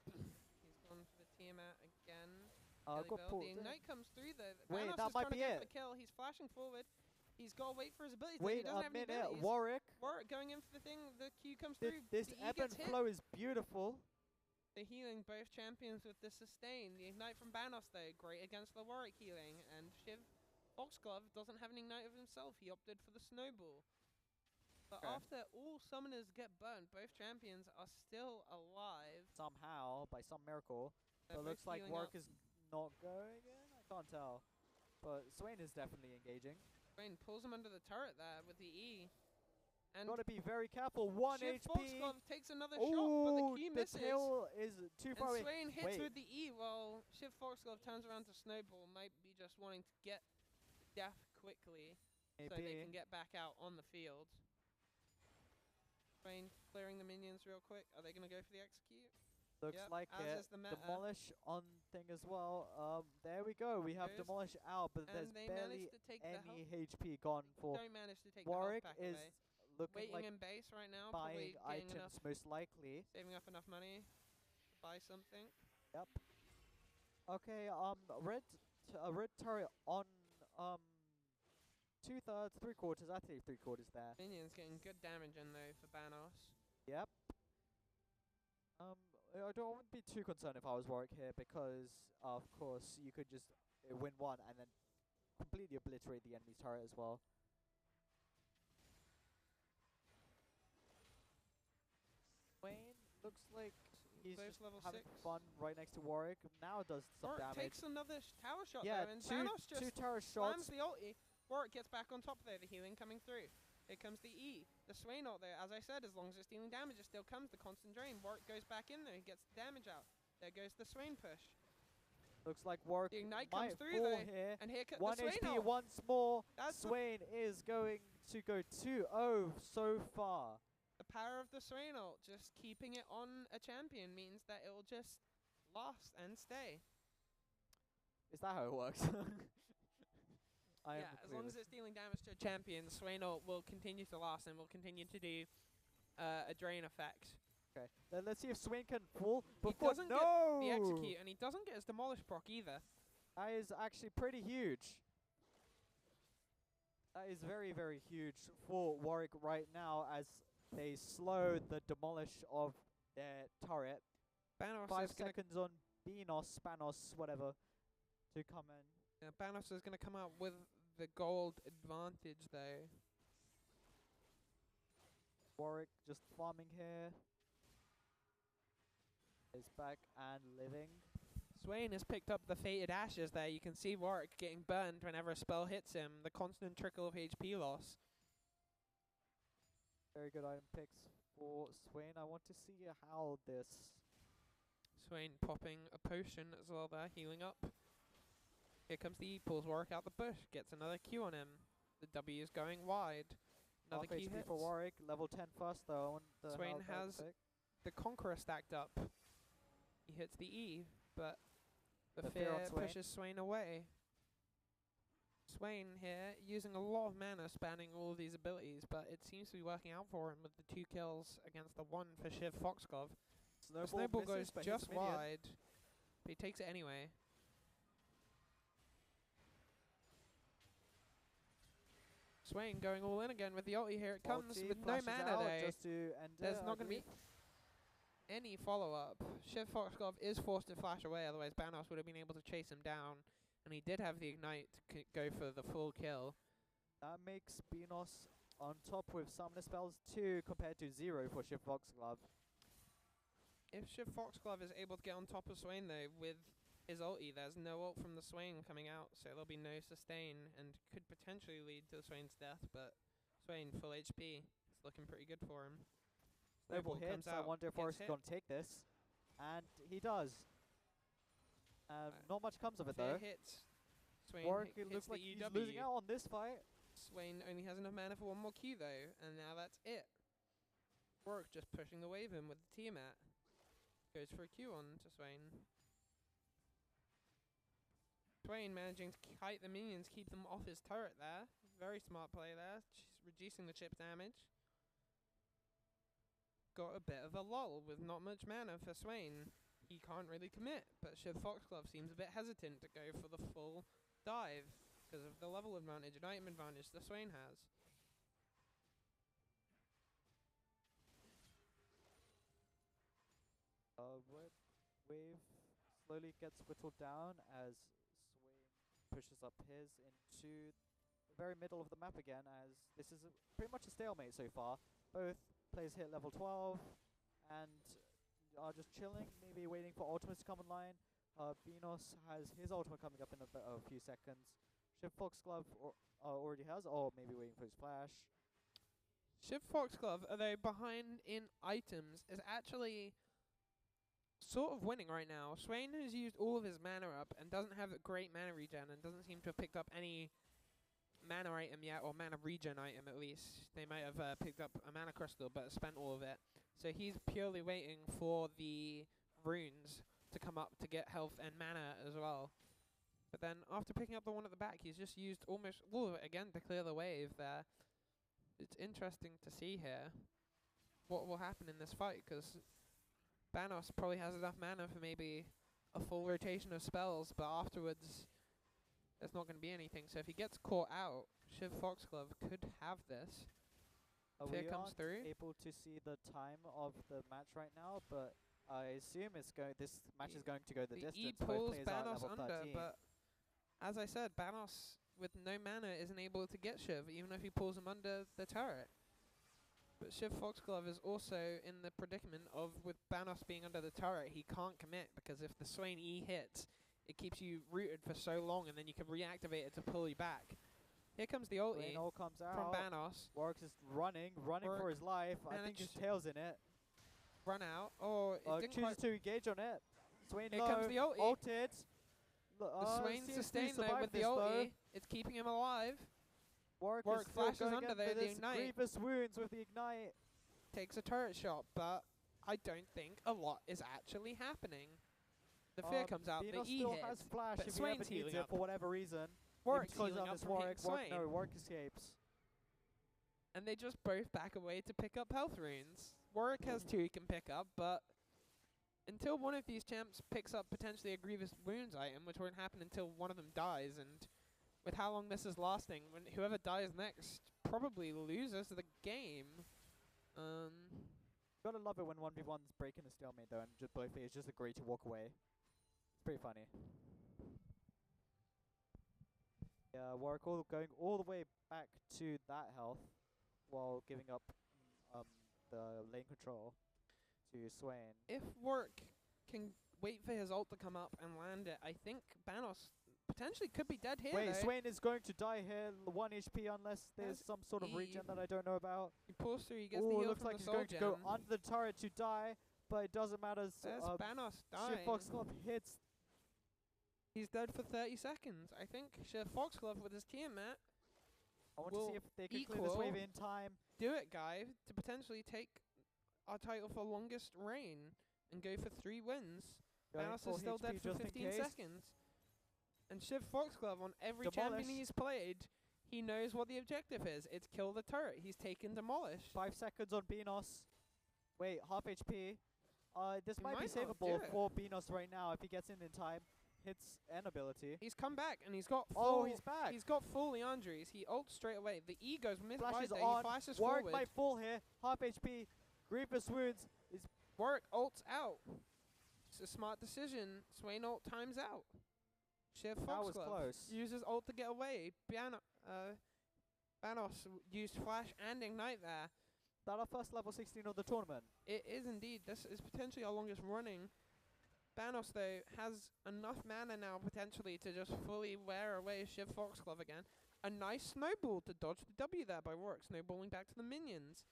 Speaker 2: He's gone for the Tiamat again.
Speaker 1: Got
Speaker 2: Kelly Bell.
Speaker 1: pulled
Speaker 2: The
Speaker 1: in.
Speaker 2: Ignite comes through though.
Speaker 1: Wait,
Speaker 2: Thanos
Speaker 1: that
Speaker 2: is
Speaker 1: might
Speaker 2: trying
Speaker 1: be
Speaker 2: to go
Speaker 1: it.
Speaker 2: for the kill. He's flashing forward. He's got to wait for his abilities. He
Speaker 1: Wait
Speaker 2: doesn't
Speaker 1: a
Speaker 2: have any
Speaker 1: minute,
Speaker 2: abilities.
Speaker 1: Warwick.
Speaker 2: Warwick going in for the thing. The Q comes
Speaker 1: This,
Speaker 2: through.
Speaker 1: this
Speaker 2: the E
Speaker 1: ebb and
Speaker 2: gets hit.
Speaker 1: flow is beautiful.
Speaker 2: They're healing both champions with the sustain. The Ignite from Banos though, great against the Warwick healing. And Shiv Foxglove doesn't have an Ignite of himself. He opted for the Snowball. But
Speaker 1: Okay.
Speaker 2: after all summoners get burnt, both champions are still alive.
Speaker 1: Somehow, by some miracle.
Speaker 2: They're
Speaker 1: But it
Speaker 2: both
Speaker 1: looks like
Speaker 2: healing
Speaker 1: Warwick
Speaker 2: up.
Speaker 1: is not going in. I can't tell. But Swain is definitely engaging.
Speaker 2: Swain pulls him under the turret there with the E. And
Speaker 1: Gotta be very careful. 1
Speaker 2: Shiv
Speaker 1: HP.
Speaker 2: Foxglove takes another shot, but the
Speaker 1: Oh,
Speaker 2: Q
Speaker 1: the
Speaker 2: misses.
Speaker 1: tail is too far
Speaker 2: And
Speaker 1: away.
Speaker 2: Swain hits
Speaker 1: Wait.
Speaker 2: with the E while Shiv Foxglove turns around to Snowball. Might be just wanting to get death quickly so they
Speaker 1: Maybe.
Speaker 2: can get back out on the field. Swain clearing the minions real quick. Are they going to go for the execute?
Speaker 1: Looks
Speaker 2: Yep,
Speaker 1: like
Speaker 2: as
Speaker 1: it.
Speaker 2: is the meta.
Speaker 1: Demolish on thing as well. There we go. We have
Speaker 2: Goes.
Speaker 1: Demolish out, but there's
Speaker 2: And they
Speaker 1: barely
Speaker 2: managed to take the
Speaker 1: any
Speaker 2: health.
Speaker 1: HP gone for
Speaker 2: Don't manage to take
Speaker 1: Warwick.
Speaker 2: the health back
Speaker 1: Is
Speaker 2: away.
Speaker 1: looking
Speaker 2: waiting
Speaker 1: like
Speaker 2: in base right now,
Speaker 1: buying
Speaker 2: probably getting
Speaker 1: items
Speaker 2: enough,
Speaker 1: most likely.
Speaker 2: saving up enough money to buy something.
Speaker 1: Yep. Okay, red turret on, um, 2/3, 3/4, I think 3/4 there.
Speaker 2: Minions getting good damage in though for Banos.
Speaker 1: Yep. I wouldn't be too concerned if I was Warwick here because, of course, you could just win one and then completely obliterate the enemy's turret as well. Wayne looks like he's
Speaker 2: Both
Speaker 1: just
Speaker 2: level
Speaker 1: having
Speaker 2: 6.
Speaker 1: fun right next to Warwick. Now does some
Speaker 2: Warwick
Speaker 1: damage.
Speaker 2: takes another tower shot
Speaker 1: Yeah,
Speaker 2: though, and
Speaker 1: two
Speaker 2: Banos just
Speaker 1: turret
Speaker 2: slams
Speaker 1: shots.
Speaker 2: the ulti. Warwick gets back on top there, the healing coming through. Here comes the E. The Swain ult there, as I said, as long as it's dealing damage, it still comes. The constant drain. Warwick goes back in there, he gets the damage out. There goes the Swain push.
Speaker 1: Looks like Warwick
Speaker 2: The Ignite
Speaker 1: might
Speaker 2: comes through
Speaker 1: fall
Speaker 2: though,
Speaker 1: here.
Speaker 2: and here comes
Speaker 1: 1
Speaker 2: the Swain
Speaker 1: HP
Speaker 2: ult.
Speaker 1: once more.
Speaker 2: That's the
Speaker 1: Swain is going to go 2-0 so far.
Speaker 2: The power of the Swain ult, just keeping it on a champion means that it will just last and stay.
Speaker 1: Is that how it works? I am
Speaker 2: Yeah, as long as it's dealing damage to a champion, Swain ult will continue to last and will continue to do a drain effect.
Speaker 1: Okay, then let's see if Swain can fall
Speaker 2: He
Speaker 1: before.
Speaker 2: doesn't get
Speaker 1: No!
Speaker 2: the execute, and he doesn't get his demolish proc either.
Speaker 1: That is actually pretty huge. That is very, very huge for Warwick right now as they slow the demolish of their turret.
Speaker 2: Banos
Speaker 1: 5
Speaker 2: is gonna
Speaker 1: seconds on Beanos, Spanos, whatever, to come in.
Speaker 2: Banos is gonna come out with the gold advantage though.
Speaker 1: Warwick just farming here. Is back and living.
Speaker 2: Swain has picked up the fated ashes there. You can see Warwick getting burned whenever a spell hits him. The constant trickle of HP loss.
Speaker 1: Very good item picks for Swain. I want to see how this...
Speaker 2: Swain popping a potion as well there, healing up. Here comes the E, pulls Warwick out the bush, gets another Q on him. The W is going wide. Another
Speaker 1: half
Speaker 2: Q
Speaker 1: HP
Speaker 2: hits.
Speaker 1: for Warwick, level 10 first though. I wonder
Speaker 2: Swain
Speaker 1: how
Speaker 2: has
Speaker 1: that's pick.
Speaker 2: the Conqueror stacked up. He hits the E, but the
Speaker 1: The fear on
Speaker 2: fear
Speaker 1: Swain.
Speaker 2: pushes Swain away. Swain here using a lot of mana spanning all of these abilities, but it seems to be working out for him with the 2 kills against the 1 for Shiv Foxglove. The snowball
Speaker 1: misses,
Speaker 2: goes
Speaker 1: but hits
Speaker 2: just
Speaker 1: minion.
Speaker 2: wide, but he takes it anyway. Swain going all in again with the ulti. Here it comes
Speaker 1: Ulti
Speaker 2: with no
Speaker 1: flashes
Speaker 2: mana
Speaker 1: out
Speaker 2: though.
Speaker 1: just to end
Speaker 2: There's
Speaker 1: it, I
Speaker 2: not going to be
Speaker 1: believe.
Speaker 2: any follow-up. Shiv Foxglove is forced to flash away, otherwise Banos would have been able to chase him down. And he did have the Ignite to go for the full kill.
Speaker 1: That makes Beanos on top with summoner spells 2 compared to 0 for Shiv Foxglove.
Speaker 2: If Shiv Foxglove is able to get on top of Swain though with his ulti, there's no ult from the Swain coming out, so there'll be no sustain and could potentially lead to Swain's death, but Swain full HP. It's looking pretty good for him.
Speaker 1: Snowball
Speaker 2: Snowball comes
Speaker 1: hits, I
Speaker 2: out,
Speaker 1: wonder if
Speaker 2: gets
Speaker 1: Forrest is
Speaker 2: hit.
Speaker 1: going to take this. And he does. Not much comes of it
Speaker 2: Fear
Speaker 1: though.
Speaker 2: hits. Swain
Speaker 1: Warwick
Speaker 2: hits
Speaker 1: looks
Speaker 2: the
Speaker 1: like he's
Speaker 2: EW.
Speaker 1: losing out on this fight.
Speaker 2: Swain only has enough mana for one more Q though, and now that's it. Warwick just pushing the wave in with the Tiamat. Goes for a Q on to Swain. Swain managing to kite the minions, keep them off his turret there. Very smart play there, reducing the chip damage. Got a bit of a lull with not much mana for Swain. He can't really commit, but Shiv Foxglove seems a bit hesitant to go for the full dive because of the level advantage and item advantage that Swain has.
Speaker 1: Wave slowly gets whittled down as Swain pushes up his into the very middle of the map again, as this is pretty much a stalemate so far. Both players hit level 12 and are just chilling, maybe waiting for ultimates to come online. Beanos has his ultimate coming up in a few seconds. Shiv Foxglove already has, or maybe waiting for his flash.
Speaker 2: Shiv Foxglove, although behind in items, is actually sort of winning right now. Swain has used all of his mana up and doesn't have a great mana regen and doesn't seem to have picked up any mana item yet, or mana regen item at least. They might have picked up a mana crystal but spent all of it. So he's purely waiting for the runes to come up to get health and mana as well. But then after picking up the one at the back, he's just used almost all of it again to clear the wave there. it's interesting to see here what will happen in this fight, because Banos probably has enough mana for maybe a full rotation of spells, but afterwards there's not going to be anything. So if he gets caught out, Shiv Foxglove could have this. Fear
Speaker 1: We
Speaker 2: comes
Speaker 1: aren't
Speaker 2: through.
Speaker 1: able to see the time of the match right now, but I assume it's going. This match is going to go the
Speaker 2: The
Speaker 1: distance.
Speaker 2: E
Speaker 1: Both
Speaker 2: pulls
Speaker 1: players are at
Speaker 2: Banos
Speaker 1: level
Speaker 2: under,
Speaker 1: 13.
Speaker 2: but as I said, Banos with no mana isn't able to get Shiv, even if he pulls him under the turret. But Shiv Foxglove is also in the predicament of, with Banos being under the turret, he can't commit, because if the Swain E hits, it keeps you rooted for so long, and then you can reactivate it to pull you back. Here comes the ulti
Speaker 1: Swain ult comes
Speaker 2: from
Speaker 1: out.
Speaker 2: Banos.
Speaker 1: Warwick is running
Speaker 2: Warwick
Speaker 1: for his life. I think his
Speaker 2: managed-
Speaker 1: tail's in it.
Speaker 2: Run out. Oh, it didn't
Speaker 1: Chooses
Speaker 2: quite.
Speaker 1: to engage on it. Swain
Speaker 2: Here
Speaker 1: low,
Speaker 2: comes the ulti.
Speaker 1: ulted.
Speaker 2: The Swain
Speaker 1: seems to
Speaker 2: sustained though
Speaker 1: survive
Speaker 2: with the
Speaker 1: this, though.
Speaker 2: ulti. It's keeping him alive.
Speaker 1: Warwick
Speaker 2: Warwick
Speaker 1: is still
Speaker 2: flashes
Speaker 1: going
Speaker 2: under
Speaker 1: in
Speaker 2: there,
Speaker 1: for
Speaker 2: the
Speaker 1: this
Speaker 2: ignite.
Speaker 1: grievous wounds with the ignite.
Speaker 2: Takes a turret shot, but I don't think a lot is actually happening. The fear comes out.
Speaker 1: Beano
Speaker 2: The E
Speaker 1: still
Speaker 2: hits.
Speaker 1: has flash
Speaker 2: but
Speaker 1: if
Speaker 2: Swain's
Speaker 1: he ever needs
Speaker 2: healing
Speaker 1: it
Speaker 2: up.
Speaker 1: for whatever reason.
Speaker 2: Warwick's
Speaker 1: Because
Speaker 2: healing
Speaker 1: on
Speaker 2: up
Speaker 1: this
Speaker 2: from hitting
Speaker 1: Warwick,
Speaker 2: Swain.
Speaker 1: no, Warwick escapes.
Speaker 2: And they just both back away to pick up health runes. Warwick has two he can pick up, but until one of these champs picks up potentially a grievous wounds item, which won't happen until one of them dies, and with how long this is lasting, when whoever dies next probably loses the game.
Speaker 1: Gotta love it when 1v1's breaking a stalemate though, and just both players just agree to walk away. It's pretty funny. Yeah, Warwick going all the way back to that health, while giving up the lane control to Swain.
Speaker 2: If Warwick can wait for his ult to come up and land it, I think Banos potentially could be dead here.
Speaker 1: Wait,
Speaker 2: though.
Speaker 1: Swain is going to die here, 1 HP unless there's
Speaker 2: Has
Speaker 1: some sort of regen
Speaker 2: Eve.
Speaker 1: that I don't know about.
Speaker 2: He pulls through, he gets the
Speaker 1: Ooh,
Speaker 2: heal
Speaker 1: looks
Speaker 2: from
Speaker 1: like
Speaker 2: the
Speaker 1: he's
Speaker 2: soul
Speaker 1: going to go
Speaker 2: gem.
Speaker 1: under the turret to die, but it doesn't matter.
Speaker 2: There's Banos
Speaker 1: Shiv
Speaker 2: dying.
Speaker 1: Foxglove hits.
Speaker 2: He's dead for 30 seconds. I think Shiv Foxglove with his Tiamat.
Speaker 1: I want to
Speaker 2: will
Speaker 1: see if they can clear this wave
Speaker 2: equal-
Speaker 1: in time.
Speaker 2: Do it, guy, to potentially take our title for longest reign and go for 3 wins.
Speaker 1: Going
Speaker 2: Banos
Speaker 1: for
Speaker 2: is still dead
Speaker 1: HP
Speaker 2: for
Speaker 1: just in
Speaker 2: 15
Speaker 1: case.
Speaker 2: seconds. And Shiv Foxglove, on every champion
Speaker 1: Demolish.
Speaker 2: he's played, he knows what the objective is. It's kill the turret. He's taken Demolish.
Speaker 1: 5 seconds on Beanos. Wait, half HP. This
Speaker 2: He
Speaker 1: might be
Speaker 2: might not
Speaker 1: savable
Speaker 2: do it.
Speaker 1: for Beanos right now if he gets in time. Hits an ability.
Speaker 2: He's come back and he's got
Speaker 1: Oh,
Speaker 2: full,
Speaker 1: he's back.
Speaker 2: he's got full Leandries. He ults straight away. The E goes right
Speaker 1: Flashes
Speaker 2: there.
Speaker 1: on.
Speaker 2: He flashes
Speaker 1: Warwick
Speaker 2: forward.
Speaker 1: might fall here. Half HP. Grievous wounds. Is
Speaker 2: Warwick ults out. It's a smart decision. Swain ult times out. Shiv
Speaker 1: That was
Speaker 2: Foxglove
Speaker 1: close.
Speaker 2: uses ult to get away. Banos used flash and ignite there.
Speaker 1: that our first level 16 of the tournament?
Speaker 2: It is indeed. This is potentially our longest running. Banos, though, has enough mana now potentially to just fully wear away Shiv Foxglove again. A nice snowball to dodge the W there by Warwick, snowballing back to the minions.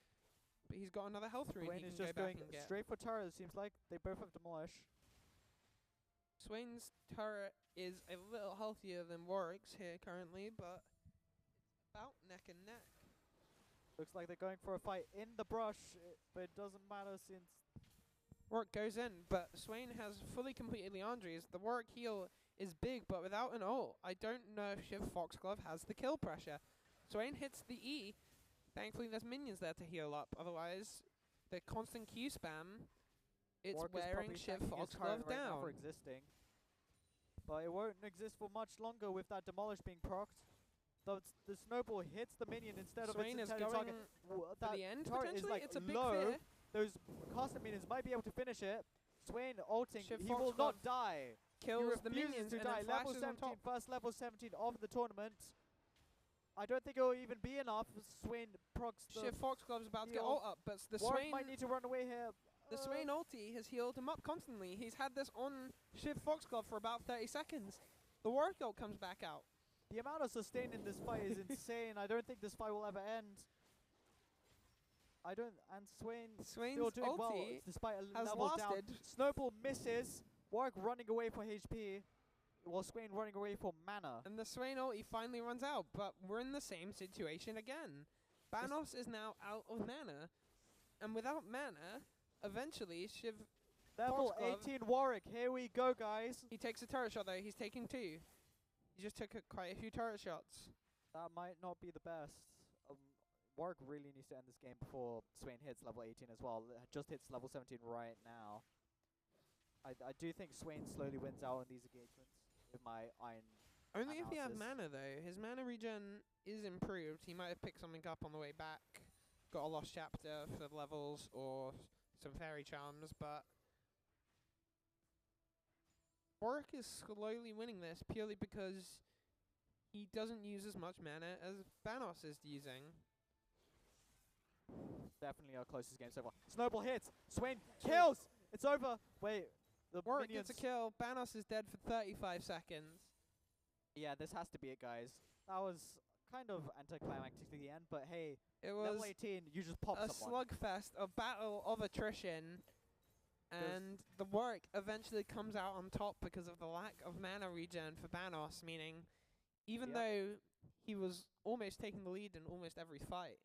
Speaker 2: But he's got another health rune
Speaker 1: Swain
Speaker 2: he
Speaker 1: is
Speaker 2: can
Speaker 1: just
Speaker 2: go back
Speaker 1: going
Speaker 2: and get.
Speaker 1: straight for turret. It seems like they both have demolish.
Speaker 2: Swain's turret is a little healthier than Warwick's here currently, but it's about neck and neck.
Speaker 1: Looks like they're going for a fight in the brush, but it doesn't matter since
Speaker 2: Warwick goes in, but Swain has fully completed Leandries. The Warwick heal is big, but without an ult. I don't know if Shiv Foxglove has the kill pressure. Swain hits the E. Thankfully, there's minions there to heal up. Otherwise, the constant Q spam, it's
Speaker 1: Warwick is
Speaker 2: wearing
Speaker 1: probably
Speaker 2: Shiv
Speaker 1: thanking his turret
Speaker 2: Foxglove
Speaker 1: right now
Speaker 2: down.
Speaker 1: for existing. But it won't exist for much longer with that demolish being procced. The snowball hits the minion instead of
Speaker 2: Swain
Speaker 1: its
Speaker 2: is
Speaker 1: intended
Speaker 2: going
Speaker 1: target.
Speaker 2: to
Speaker 1: That
Speaker 2: the end,
Speaker 1: turret is
Speaker 2: potentially.
Speaker 1: like
Speaker 2: It's a big
Speaker 1: low.
Speaker 2: fear.
Speaker 1: Those caster minions might be able to finish it. Swain ulting.
Speaker 2: Shiv
Speaker 1: He will not
Speaker 2: Foxglove
Speaker 1: die. He
Speaker 2: Kills the
Speaker 1: refuses
Speaker 2: minions
Speaker 1: to
Speaker 2: and
Speaker 1: die.
Speaker 2: then
Speaker 1: Level
Speaker 2: flashes on
Speaker 1: 17,
Speaker 2: top.
Speaker 1: first level 17 of the tournament. I don't think it will even be enough. Swain procs the
Speaker 2: Shiv Foxglove's about to get
Speaker 1: heal.
Speaker 2: ult up, but the
Speaker 1: Warwick
Speaker 2: Swain
Speaker 1: might need to run away here.
Speaker 2: The Swain ulti has healed him up constantly. He's had this on Shiv Foxglove for about 30 seconds. The Warwick ult comes back out.
Speaker 1: The amount of sustain in this fight is insane. I don't think this fight will ever end. And Swain
Speaker 2: Swain's
Speaker 1: still doing well
Speaker 2: ulti
Speaker 1: despite a
Speaker 2: has
Speaker 1: level down.
Speaker 2: lasted.
Speaker 1: Snowball misses. Warwick running away for HP, while Swain running away for mana.
Speaker 2: And the Swain ulti finally runs out, but we're in the same situation again. Banos is now out of mana, and without mana, eventually Shiv,
Speaker 1: Level
Speaker 2: Foxglove.
Speaker 1: 18 Warwick. Here we go, guys.
Speaker 2: he takes a turret shot though, he's taking 2. He just took quite a few turret shots.
Speaker 1: That might not be the best. Warwick really needs to end this game before Swain hits level 18 as well. Just hits level 17 right now. I do think Swain slowly wins out in these engagements with my iron.
Speaker 2: Only if he has
Speaker 1: analysis.
Speaker 2: mana though. His mana regen is improved. He might have picked something up on the way back, got a lost chapter for levels or some fairy charms, but Warwick is slowly winning this purely because he doesn't use as much mana as Banos is using.
Speaker 1: Definitely our closest game so far. Snowball hits. Swain kills. It's over. Wait. The
Speaker 2: Warwick
Speaker 1: minions.
Speaker 2: gets a kill. Banos is dead for 35 seconds.
Speaker 1: Yeah, this has to be it, guys. That was kind of anticlimactic to the end, but hey,
Speaker 2: It
Speaker 1: level
Speaker 2: was
Speaker 1: 18, you just pop
Speaker 2: a
Speaker 1: someone.
Speaker 2: slugfest, a battle of attrition, and the Warwick eventually comes out on top because of the lack of mana regen for Banos, meaning even
Speaker 1: Yep.
Speaker 2: though he was almost taking the lead in almost every fight,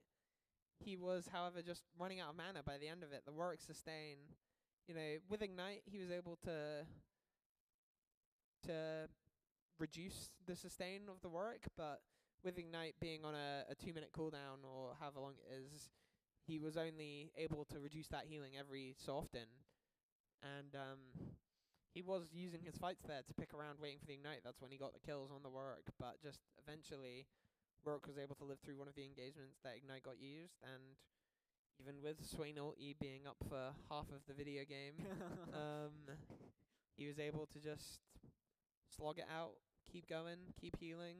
Speaker 2: he was, however, just running out of mana by the end of it. The Warwick sustain, with Ignite, he was able to reduce the sustain of the Warwick, but with Ignite being on a 2-minute cooldown or however long it is, he was only able to reduce that healing every so often. And he was using his fights there to pick around waiting for the Ignite. That's when he got the kills on the Warwick, but just eventually Warwick was able to live through one of the engagements that Ignite got used, and even with Swain ulti being up for half of the video game, he was able to just slog it out, keep going, keep healing,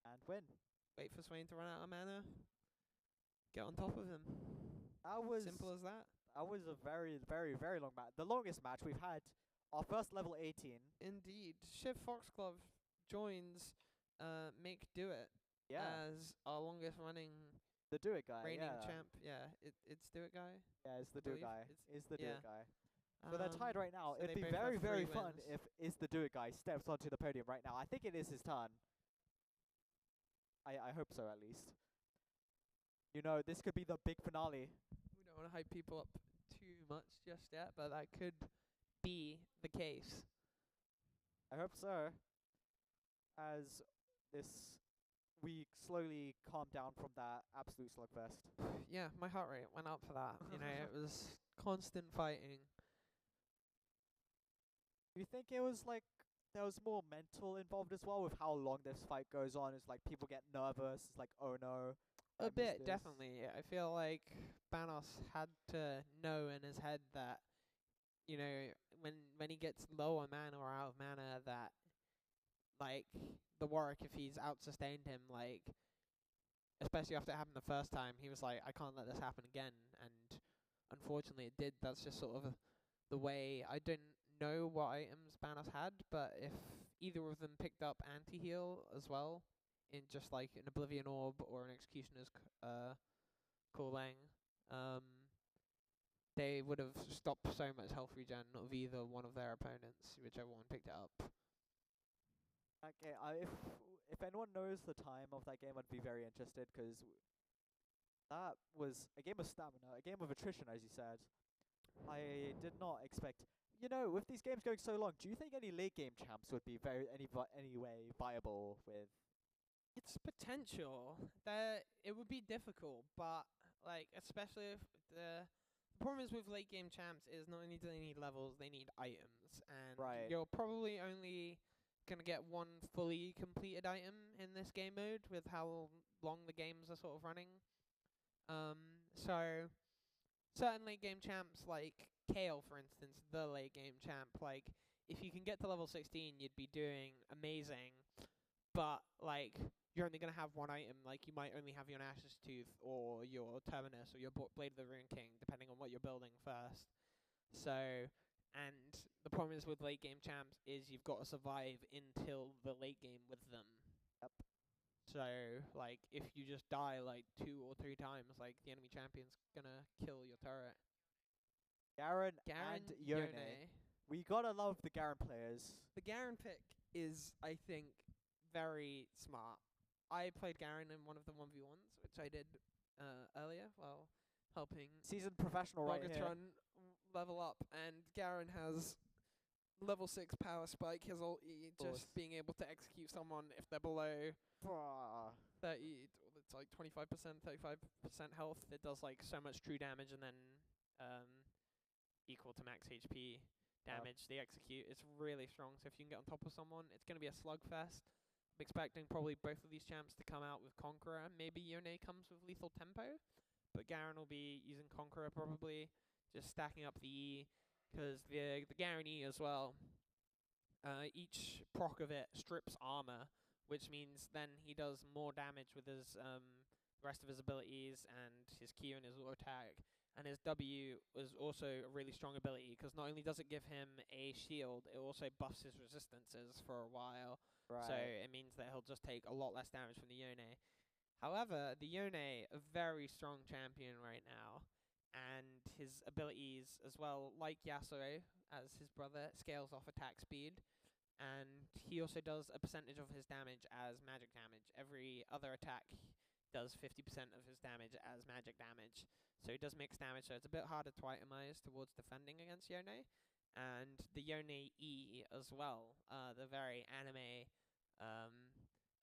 Speaker 1: And win.
Speaker 2: wait for Swain to run out of mana, get on top of him.
Speaker 1: That was
Speaker 2: Simple as that.
Speaker 1: That was a very, very, very long match. The longest match we've had. Our first level 18.
Speaker 2: Indeed. Shiv Foxglove joins Make Do It
Speaker 1: Yeah.
Speaker 2: as our longest running
Speaker 1: The Do It guy.
Speaker 2: reigning
Speaker 1: yeah.
Speaker 2: champ. Yeah, it's Do It guy.
Speaker 1: Yeah, it's the Do It
Speaker 2: believe.
Speaker 1: guy.
Speaker 2: It's-
Speaker 1: Is the Do
Speaker 2: yeah.
Speaker 1: It guy. So they're tied right now.
Speaker 2: so
Speaker 1: It'd
Speaker 2: they
Speaker 1: be
Speaker 2: both
Speaker 1: very,
Speaker 2: have 3
Speaker 1: very fun
Speaker 2: wins.
Speaker 1: if Is the Do It guy steps onto the podium right now. I think it is his turn. I hope so, at least. This could be the big finale.
Speaker 2: We don't want to hype people up too much just yet, but that could be the case.
Speaker 1: I hope so. As we slowly calm down from that absolute slugfest.
Speaker 2: Yeah, my heart rate went up for that. It was constant fighting.
Speaker 1: Do you think it was like there was more mental involved as well with how long this fight goes on? It's like people get nervous. It's like, oh no. I
Speaker 2: A
Speaker 1: missed
Speaker 2: bit,
Speaker 1: this.
Speaker 2: definitely. I feel like Banos had to know in his head that, when he gets low on mana or out of mana, that, like, the Warwick, if he's out-sustained him, like, especially after it happened the first time, he was like, I can't let this happen again. And unfortunately it did. That's just sort of the way. I didn't know what items Banos had, but if either of them picked up anti-heal as well, in just like an Oblivion Orb or an Executioner's Calling, they would have stopped so much health regen of either one of their opponents, whichever one picked it up.
Speaker 1: Okay, if anyone knows the time of that game, I'd be very interested, 'cause that was a game of stamina, a game of attrition, as you said. I did not expect. With these games going so long, do you think any late game champs would be any way viable with?
Speaker 2: It's potential that it would be difficult, but like especially if the problem is with late game champs is not only do they need levels, they need items, and
Speaker 1: Right.
Speaker 2: you're probably only gonna get one fully completed item in this game mode with how long the games are sort of running. So certain late game champs like Kale, for instance, the late game champ, like if you can get to level 16, you'd be doing amazing, but like you're only gonna have one item. Like you might only have your Nash's Tooth or your Terminus or your Blade of the Rune King, depending on what you're building first. So, and the problem is with late game champs is you've got to survive until the late game with them.
Speaker 1: Yep.
Speaker 2: So, like, if you just die like 2 or 3 times, like the enemy champion's gonna kill your turret.
Speaker 1: Garen
Speaker 2: Garen,
Speaker 1: and Yone. We gotta love the Garen players.
Speaker 2: The Garen pick is, I think, very smart. I played Garen in one of the 1v1s, which I did earlier while helping
Speaker 1: Seasoned professional right here.
Speaker 2: Bogatron level up, and Garen has level 6 power spike, his ulti,
Speaker 1: Course.
Speaker 2: just being able to execute someone if they're below
Speaker 1: Bruh.
Speaker 2: 30 all the it's like 25%, 35% health. It does like so much true damage and then equal to max HP damage. The execute is really strong. So if you can get on top of someone, it's going to be a slugfest. I'm expecting probably both of these champs to come out with Conqueror. Maybe Yone comes with lethal tempo, but Garen will be using Conqueror probably, just stacking up the E, because the Garen E as well. Each proc of it strips armor, which means then he does more damage with his rest of his abilities and his Q and his auto attack. And his W was also a really strong ability, because not only does it give him a shield, it also buffs his resistances for a while.
Speaker 1: Right.
Speaker 2: So it means that he'll just take a lot less damage from the Yone. However, the Yone, a very strong champion right now, and his abilities as well, like Yasuo, as his brother, scales off attack speed. And he also does a percentage of his damage as magic damage. Every other attack does 50% of his damage as magic damage. So he does mixed damage, so it's a bit harder to itemize towards defending against Yone. And the Yone E as well, the very anime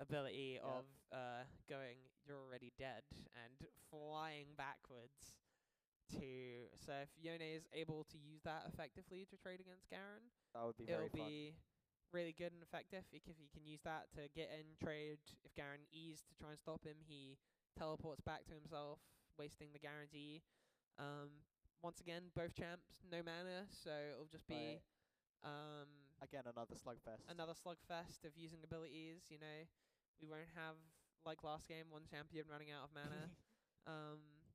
Speaker 2: ability of going, you're already dead, and flying backwards to... So if Yone is able to use that effectively to trade against Garen,
Speaker 1: that would be very
Speaker 2: it'll
Speaker 1: fun.
Speaker 2: be really good and effective if he can use that to get in, trade. If Garen E's to try and stop him, he teleports back to himself, wasting the Garen's E. Once again, both champs, no mana, so it'll just be
Speaker 1: again another slugfest.
Speaker 2: another slugfest of using abilities. You know, we won't have, like last game, one champion running out of mana.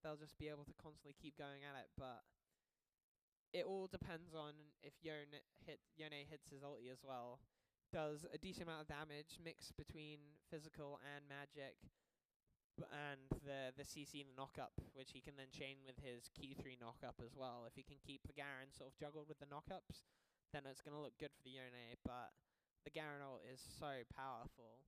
Speaker 2: They'll just be able to constantly keep going at it, but it all depends on if Yone hits his ulti as well. Does a decent amount of damage, mixed between physical and magic, and the CC and the knock-up, which he can then chain with his Q3 knock-up as well. If he can keep the Garen sort of juggled with the knock-ups, then it's going to look good for the Yone, but the Garen ult is so powerful.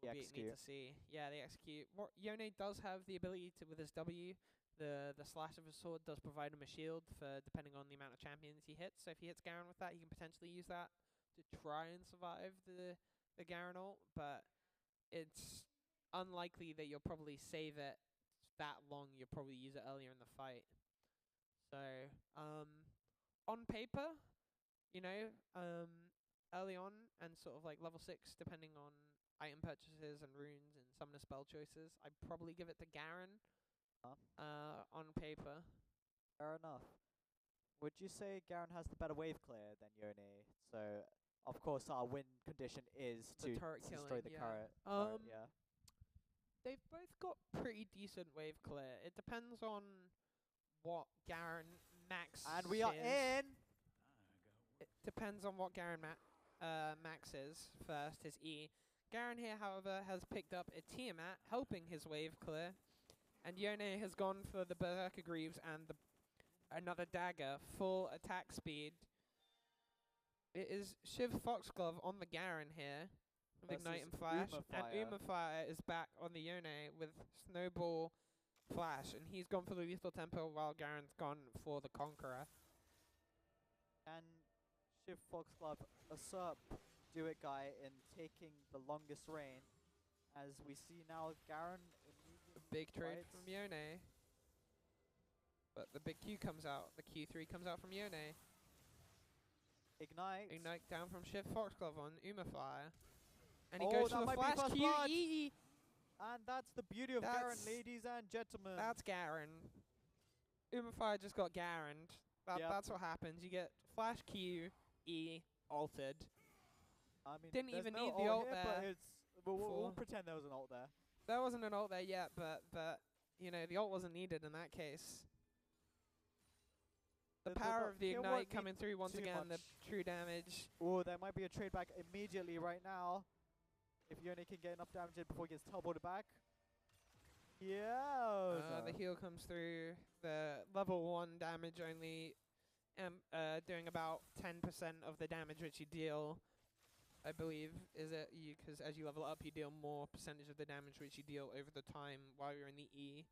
Speaker 1: The
Speaker 2: We'll need
Speaker 1: execute.
Speaker 2: to see. Yeah, the execute. Yone does have the ability to, with his W, the slash of his sword does provide him a shield for depending on the amount of champions he hits. So if he hits Garen with that, he can potentially use that to try and survive the Garen ult, but it's unlikely that you'll probably save it that long. You'll probably use it earlier in the fight. So, on paper, you know, early on and sort of like level 6, depending on item purchases and runes and summoner spell choices, I'd probably give it to Garen. On paper.
Speaker 1: Fair enough. Would you say Garen has the better wave clear than Yone? So, of course, our win condition is
Speaker 2: The
Speaker 1: to
Speaker 2: turret
Speaker 1: destroy
Speaker 2: killing,
Speaker 1: the
Speaker 2: yeah.
Speaker 1: turret. Yeah.
Speaker 2: They've both got pretty decent wave clear. It depends on what Garen max
Speaker 1: And we are
Speaker 2: is.
Speaker 1: in!
Speaker 2: It depends on what Garen max is first, his E. Garen here, however, has picked up a Tiamat, helping his wave clear. And Yone has gone for the Berserker Greaves and another dagger, full attack speed. It is Shiv Foxglove on the Garen here, with Ignite and Flash. And Umafire is back on the Yone with Snowball Flash. And he's gone for the lethal tempo while Garen's gone for the Conqueror.
Speaker 1: And Shiv Foxglove usurp Do It Guy in taking the longest reign. As we see now, Garen
Speaker 2: A big trade
Speaker 1: fights.
Speaker 2: from Yone. But the big Q comes out. The Q3 comes out from Yone.
Speaker 1: Ignite.
Speaker 2: Ignite down from Shiv Foxglove on Umafire. And he
Speaker 1: Oh,
Speaker 2: goes
Speaker 1: that
Speaker 2: for the
Speaker 1: might be
Speaker 2: flash
Speaker 1: first
Speaker 2: Q
Speaker 1: blood.
Speaker 2: E.
Speaker 1: And that's the beauty of Garen,
Speaker 2: That's-
Speaker 1: ladies and gentlemen.
Speaker 2: That's Garen. Umafire just got Garen.
Speaker 1: Yep.
Speaker 2: That's what happens. You get flash Q E altered.
Speaker 1: I mean,
Speaker 2: Didn't
Speaker 1: there's
Speaker 2: even
Speaker 1: no
Speaker 2: need the ult
Speaker 1: here, but
Speaker 2: there
Speaker 1: it's we'll
Speaker 2: for-
Speaker 1: pretend there was an ult there.
Speaker 2: There wasn't an ult there yet, but you know, the ult wasn't needed in that case. The power of the
Speaker 1: kill
Speaker 2: Ignite
Speaker 1: won't need
Speaker 2: coming through once
Speaker 1: too
Speaker 2: again, the
Speaker 1: much.
Speaker 2: true damage.
Speaker 1: Oh, there might be a trade back immediately right now. If Yone can get enough damage in before he gets teleported back. Yeah.
Speaker 2: The heal comes through. The level 1 damage only doing about 10% of the damage which you deal, I believe, is it? Because as you level up, you deal more percentage of the damage which you deal over the time while you're in the E.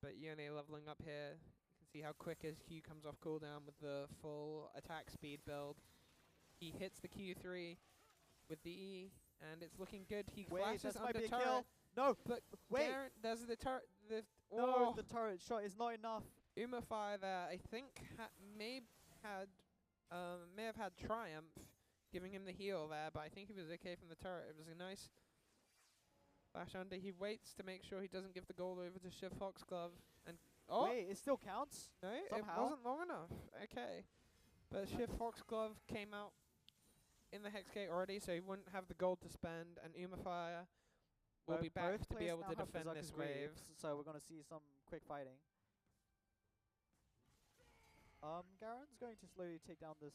Speaker 2: But Yone leveling up here. You can see how quick his Q comes off cooldown with the full attack speed build. He hits the Q3 with the E, and it's looking good. He
Speaker 1: Wait,
Speaker 2: flashes
Speaker 1: this might
Speaker 2: under
Speaker 1: be a
Speaker 2: turret.
Speaker 1: kill. No,
Speaker 2: But
Speaker 1: wait.
Speaker 2: Garen, there's the turret.
Speaker 1: No, the turret shot is not enough.
Speaker 2: Umafire there, I think, may have had Triumph giving him the heal there, but I think he was okay from the turret. It was a nice flash under. He waits to make sure he doesn't give the gold over to Shiv Foxglove. And
Speaker 1: Wait, it still counts?
Speaker 2: no,
Speaker 1: somehow.
Speaker 2: it wasn't long enough. Okay, but Shiv Foxglove came out in the Hex Gate already, so he wouldn't have the gold to spend, and Umafire will be back
Speaker 1: Both
Speaker 2: to be
Speaker 1: players
Speaker 2: able
Speaker 1: now
Speaker 2: to
Speaker 1: have
Speaker 2: defend
Speaker 1: Berserker's
Speaker 2: this wave.
Speaker 1: Greaves, so we're going to see some quick fighting. Garen's going to slowly take down this,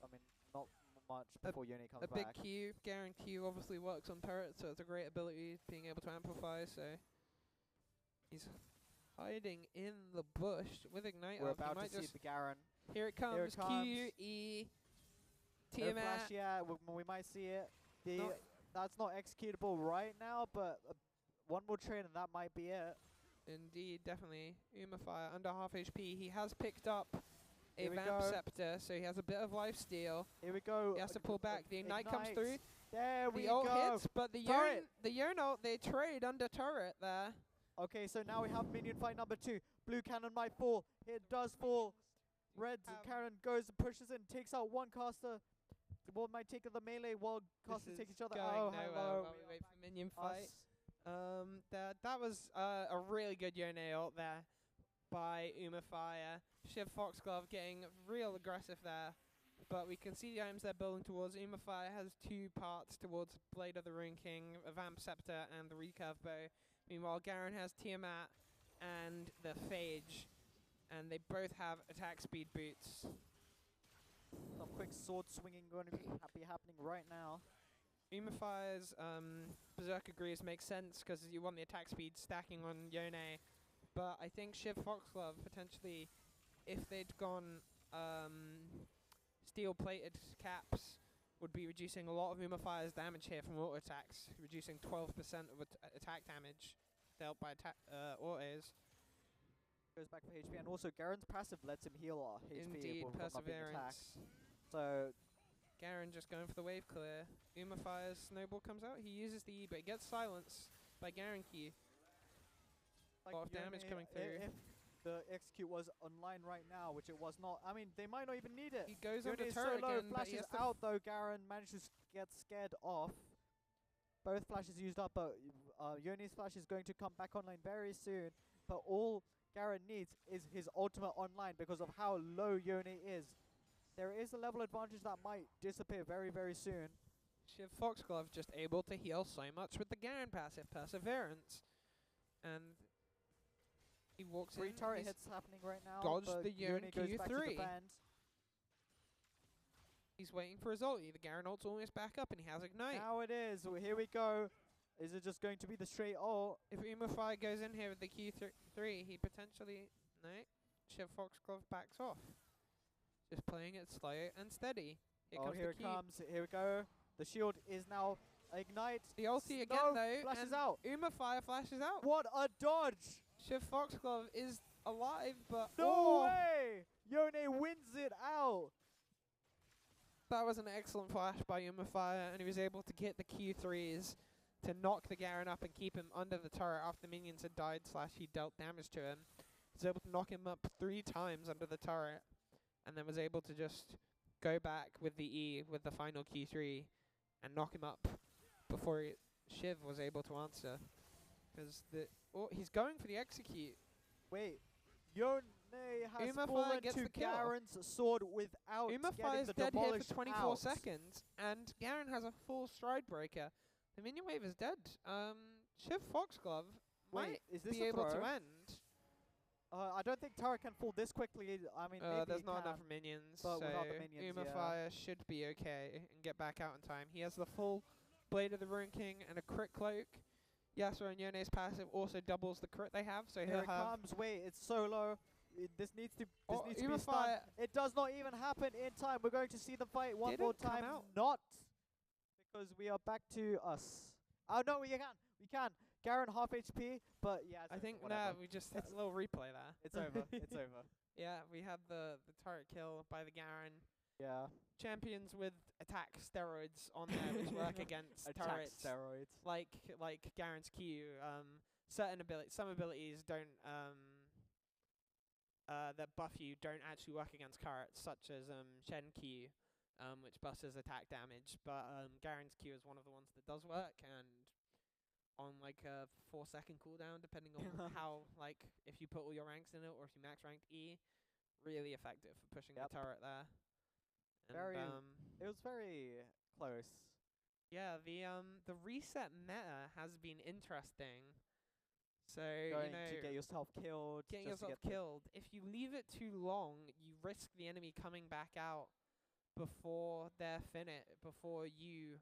Speaker 1: I mean, not much before Yone comes
Speaker 2: A big
Speaker 1: back.
Speaker 2: Q. Garen Q obviously works on turrets, so it's a great ability being able to amplify, so he's hiding in the bush with Ignite
Speaker 1: We're
Speaker 2: up. He
Speaker 1: about
Speaker 2: might
Speaker 1: to see
Speaker 2: just
Speaker 1: the Garen.
Speaker 2: here it comes.
Speaker 1: Here it comes.
Speaker 2: Q, E,
Speaker 1: No
Speaker 2: Tiamat.
Speaker 1: flash yet, we might see it.
Speaker 2: No.
Speaker 1: That's not executable right now, but one more trade and that might be it.
Speaker 2: Indeed, definitely. Umafire under half HP. He has picked up a
Speaker 1: Here we
Speaker 2: Vamp
Speaker 1: go.
Speaker 2: Scepter, so he has a bit of life steal.
Speaker 1: Here we go.
Speaker 2: He has to pull back. The Ignite comes
Speaker 1: Ignite.
Speaker 2: through.
Speaker 1: There we
Speaker 2: The ult
Speaker 1: go.
Speaker 2: hits, but the
Speaker 1: Turret.
Speaker 2: Yone ult, they trade under turret there.
Speaker 1: Okay, so now we have minion fight number 2. Blue cannon might fall. It does fall. Red Karen goes and pushes and takes out one caster. What might take the melee while casters take each other.
Speaker 2: Going
Speaker 1: Oh,
Speaker 2: nowhere
Speaker 1: hello.
Speaker 2: while we wait for minion fight.
Speaker 1: Us.
Speaker 2: That was a really good Yone ult there by Umafire. Shiv Foxglove getting real aggressive there, but we can see the items they're building towards. Umafire has 2 parts towards Blade of the Rune King, a Vamp Scepter, and the Recurve Bow. Meanwhile, Garen has Tiamat and the Phage, and they both have attack speed boots.
Speaker 1: Some quick sword swinging going to be happening right now.
Speaker 2: Umafire's Berserker Greaves makes sense because you want the attack speed stacking on Yone, but I think Shiv Foxglove potentially, if they'd gone steel-plated caps, would be reducing a lot of Umafire's damage here from auto attacks, reducing 12% of attack damage dealt by autos.
Speaker 1: Goes back for HP, and also Garen's passive lets him heal HP.
Speaker 2: Indeed,
Speaker 1: from not being attacked.
Speaker 2: Perseverance.
Speaker 1: So
Speaker 2: Garen just going for the wave clear. Umafire's Snowball comes out. He uses the E, but he gets silenced by Garen Q.
Speaker 1: like
Speaker 2: Lot of damage
Speaker 1: Yone,
Speaker 2: coming through.
Speaker 1: If the execute was online right now, which it was not, I mean, they might not even need it.
Speaker 2: He goes
Speaker 1: Yone
Speaker 2: under
Speaker 1: is
Speaker 2: turret
Speaker 1: so low,
Speaker 2: again, but he
Speaker 1: flashes
Speaker 2: has to
Speaker 1: out though. Garen manages to get scared off. Both flashes used up, but Yone's flash is going to come back online very soon. But all Garen needs is his ultimate online because of how low Yone is. There is a level advantage that might disappear very, very soon.
Speaker 2: Shiv Foxglove just able to heal so much with the Garen passive, Perseverance. And he walks
Speaker 1: 3
Speaker 2: in.
Speaker 1: turret
Speaker 2: he's
Speaker 1: hits happening right now.
Speaker 2: dodged
Speaker 1: but
Speaker 2: the Yone
Speaker 1: goes back to
Speaker 2: Q3.
Speaker 1: defend.
Speaker 2: He's waiting for his ulti. The Garen ult's almost back up and he has Ignite.
Speaker 1: Now it is. Here we go. Is it just going to be the straight ult?
Speaker 2: If Umafire goes in here with the Q3, he potentially... No. Shiv Foxglove backs off. Just playing it slow and steady. Here comes
Speaker 1: Here
Speaker 2: the
Speaker 1: it
Speaker 2: Q.
Speaker 1: comes. Here we go. The shield is now Ignite.
Speaker 2: The ulti again
Speaker 1: No,
Speaker 2: though.
Speaker 1: flashes
Speaker 2: and
Speaker 1: out.
Speaker 2: Umafire flashes out.
Speaker 1: What a dodge!
Speaker 2: Shiv Foxglove is alive, but
Speaker 1: No way! Yone wins it out.
Speaker 2: that was an excellent flash by Umafire, and he was able to get the Q3s to knock the Garen up and keep him under the turret after minions had died / he dealt damage to him. He was able to knock him up 3 times under the turret, and then was able to just go back with the E with the final Q3 and knock him up before Shiv was able to answer. Because he's going for the execute.
Speaker 1: Wait. Yone has
Speaker 2: Umafire
Speaker 1: fallen
Speaker 2: gets
Speaker 1: to
Speaker 2: the kill.
Speaker 1: Garen's sword without
Speaker 2: Umafire's
Speaker 1: getting the
Speaker 2: dead here
Speaker 1: demolish
Speaker 2: for 24
Speaker 1: out.
Speaker 2: seconds, and Garen has a full stride breaker. The minion wave is dead. Shiv Foxglove might
Speaker 1: Wait, is this
Speaker 2: be
Speaker 1: a
Speaker 2: able
Speaker 1: throw?
Speaker 2: to end.
Speaker 1: I don't think turret can fall this quickly. I mean, maybe
Speaker 2: There's
Speaker 1: it
Speaker 2: not
Speaker 1: can.
Speaker 2: enough minions,
Speaker 1: but
Speaker 2: so
Speaker 1: without the minions,
Speaker 2: Umafire should be okay and get back out in time. He has the full Blade of the Rune King and a crit cloak. Yasuo and Yone's passive also doubles the crit they have, so
Speaker 1: Here
Speaker 2: he'll
Speaker 1: it
Speaker 2: have...
Speaker 1: comes. Wait, it's solo. This needs to be stunned.
Speaker 2: Umafire
Speaker 1: It does not even happen in time. We're going to see them fight one more
Speaker 2: Didn't come
Speaker 1: time.
Speaker 2: out.
Speaker 1: Not because we are back to us. Oh no, we can. We can. Garen half HP, but yeah.
Speaker 2: I think
Speaker 1: whatever.
Speaker 2: we just had a little replay there.
Speaker 1: It's over. It's over.
Speaker 2: Yeah, we had the turret kill by the Garen.
Speaker 1: Yeah.
Speaker 2: champions with attack steroids on there which work against
Speaker 1: Attack
Speaker 2: turrets.
Speaker 1: steroids.
Speaker 2: Like Garen's Q. Some abilities don't that buff you don't actually work against turrets, such as Shen Q, which buffs his attack damage. But Garen's Q is one of the ones that does work, and on like a 4-second cooldown, depending on how if you put all your ranks in it or if you max ranked E, really effective for pushing
Speaker 1: Yep.
Speaker 2: the turret there. And,
Speaker 1: Very It was very close.
Speaker 2: yeah, the reset meta has been interesting. So
Speaker 1: Going
Speaker 2: you know,
Speaker 1: to get yourself killed.
Speaker 2: getting
Speaker 1: just to
Speaker 2: yourself
Speaker 1: get
Speaker 2: killed. If you leave it too long, you risk the enemy coming back out before before you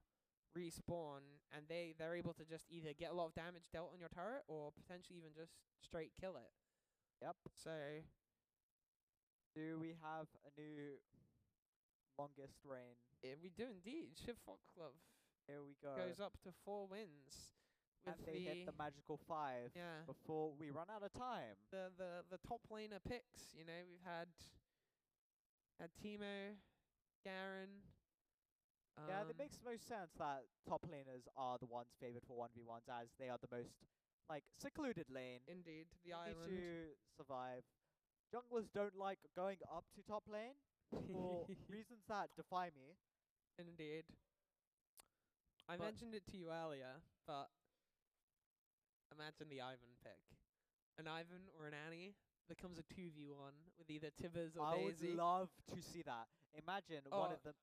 Speaker 2: respawn, and they're able to just either get a lot of damage dealt on your turret or potentially even just straight kill it.
Speaker 1: Yep.
Speaker 2: So
Speaker 1: Do we have a new longest reign?
Speaker 2: we do indeed. Shiv Foxglove
Speaker 1: Here we go.
Speaker 2: goes up to 4 wins.
Speaker 1: And
Speaker 2: With
Speaker 1: they hit the magical 5
Speaker 2: yeah.
Speaker 1: before we run out of time.
Speaker 2: The top laner picks, you know, we've had Teemo, Garen.
Speaker 1: Yeah, it makes most sense that top laners are the ones favored for 1v1s, as they are the most secluded lane.
Speaker 2: Indeed, the
Speaker 1: Easy
Speaker 2: island.
Speaker 1: to survive. Junglers don't like going up to top lane for reasons that defy me.
Speaker 2: Indeed. I
Speaker 1: But-
Speaker 2: mentioned it to you earlier, but imagine the Ivan pick. An Ivan or an Annie becomes a 2v1 with either Tibbers or
Speaker 1: I
Speaker 2: Daisy.
Speaker 1: would love to see that. Imagine one
Speaker 2: Oh.
Speaker 1: of them.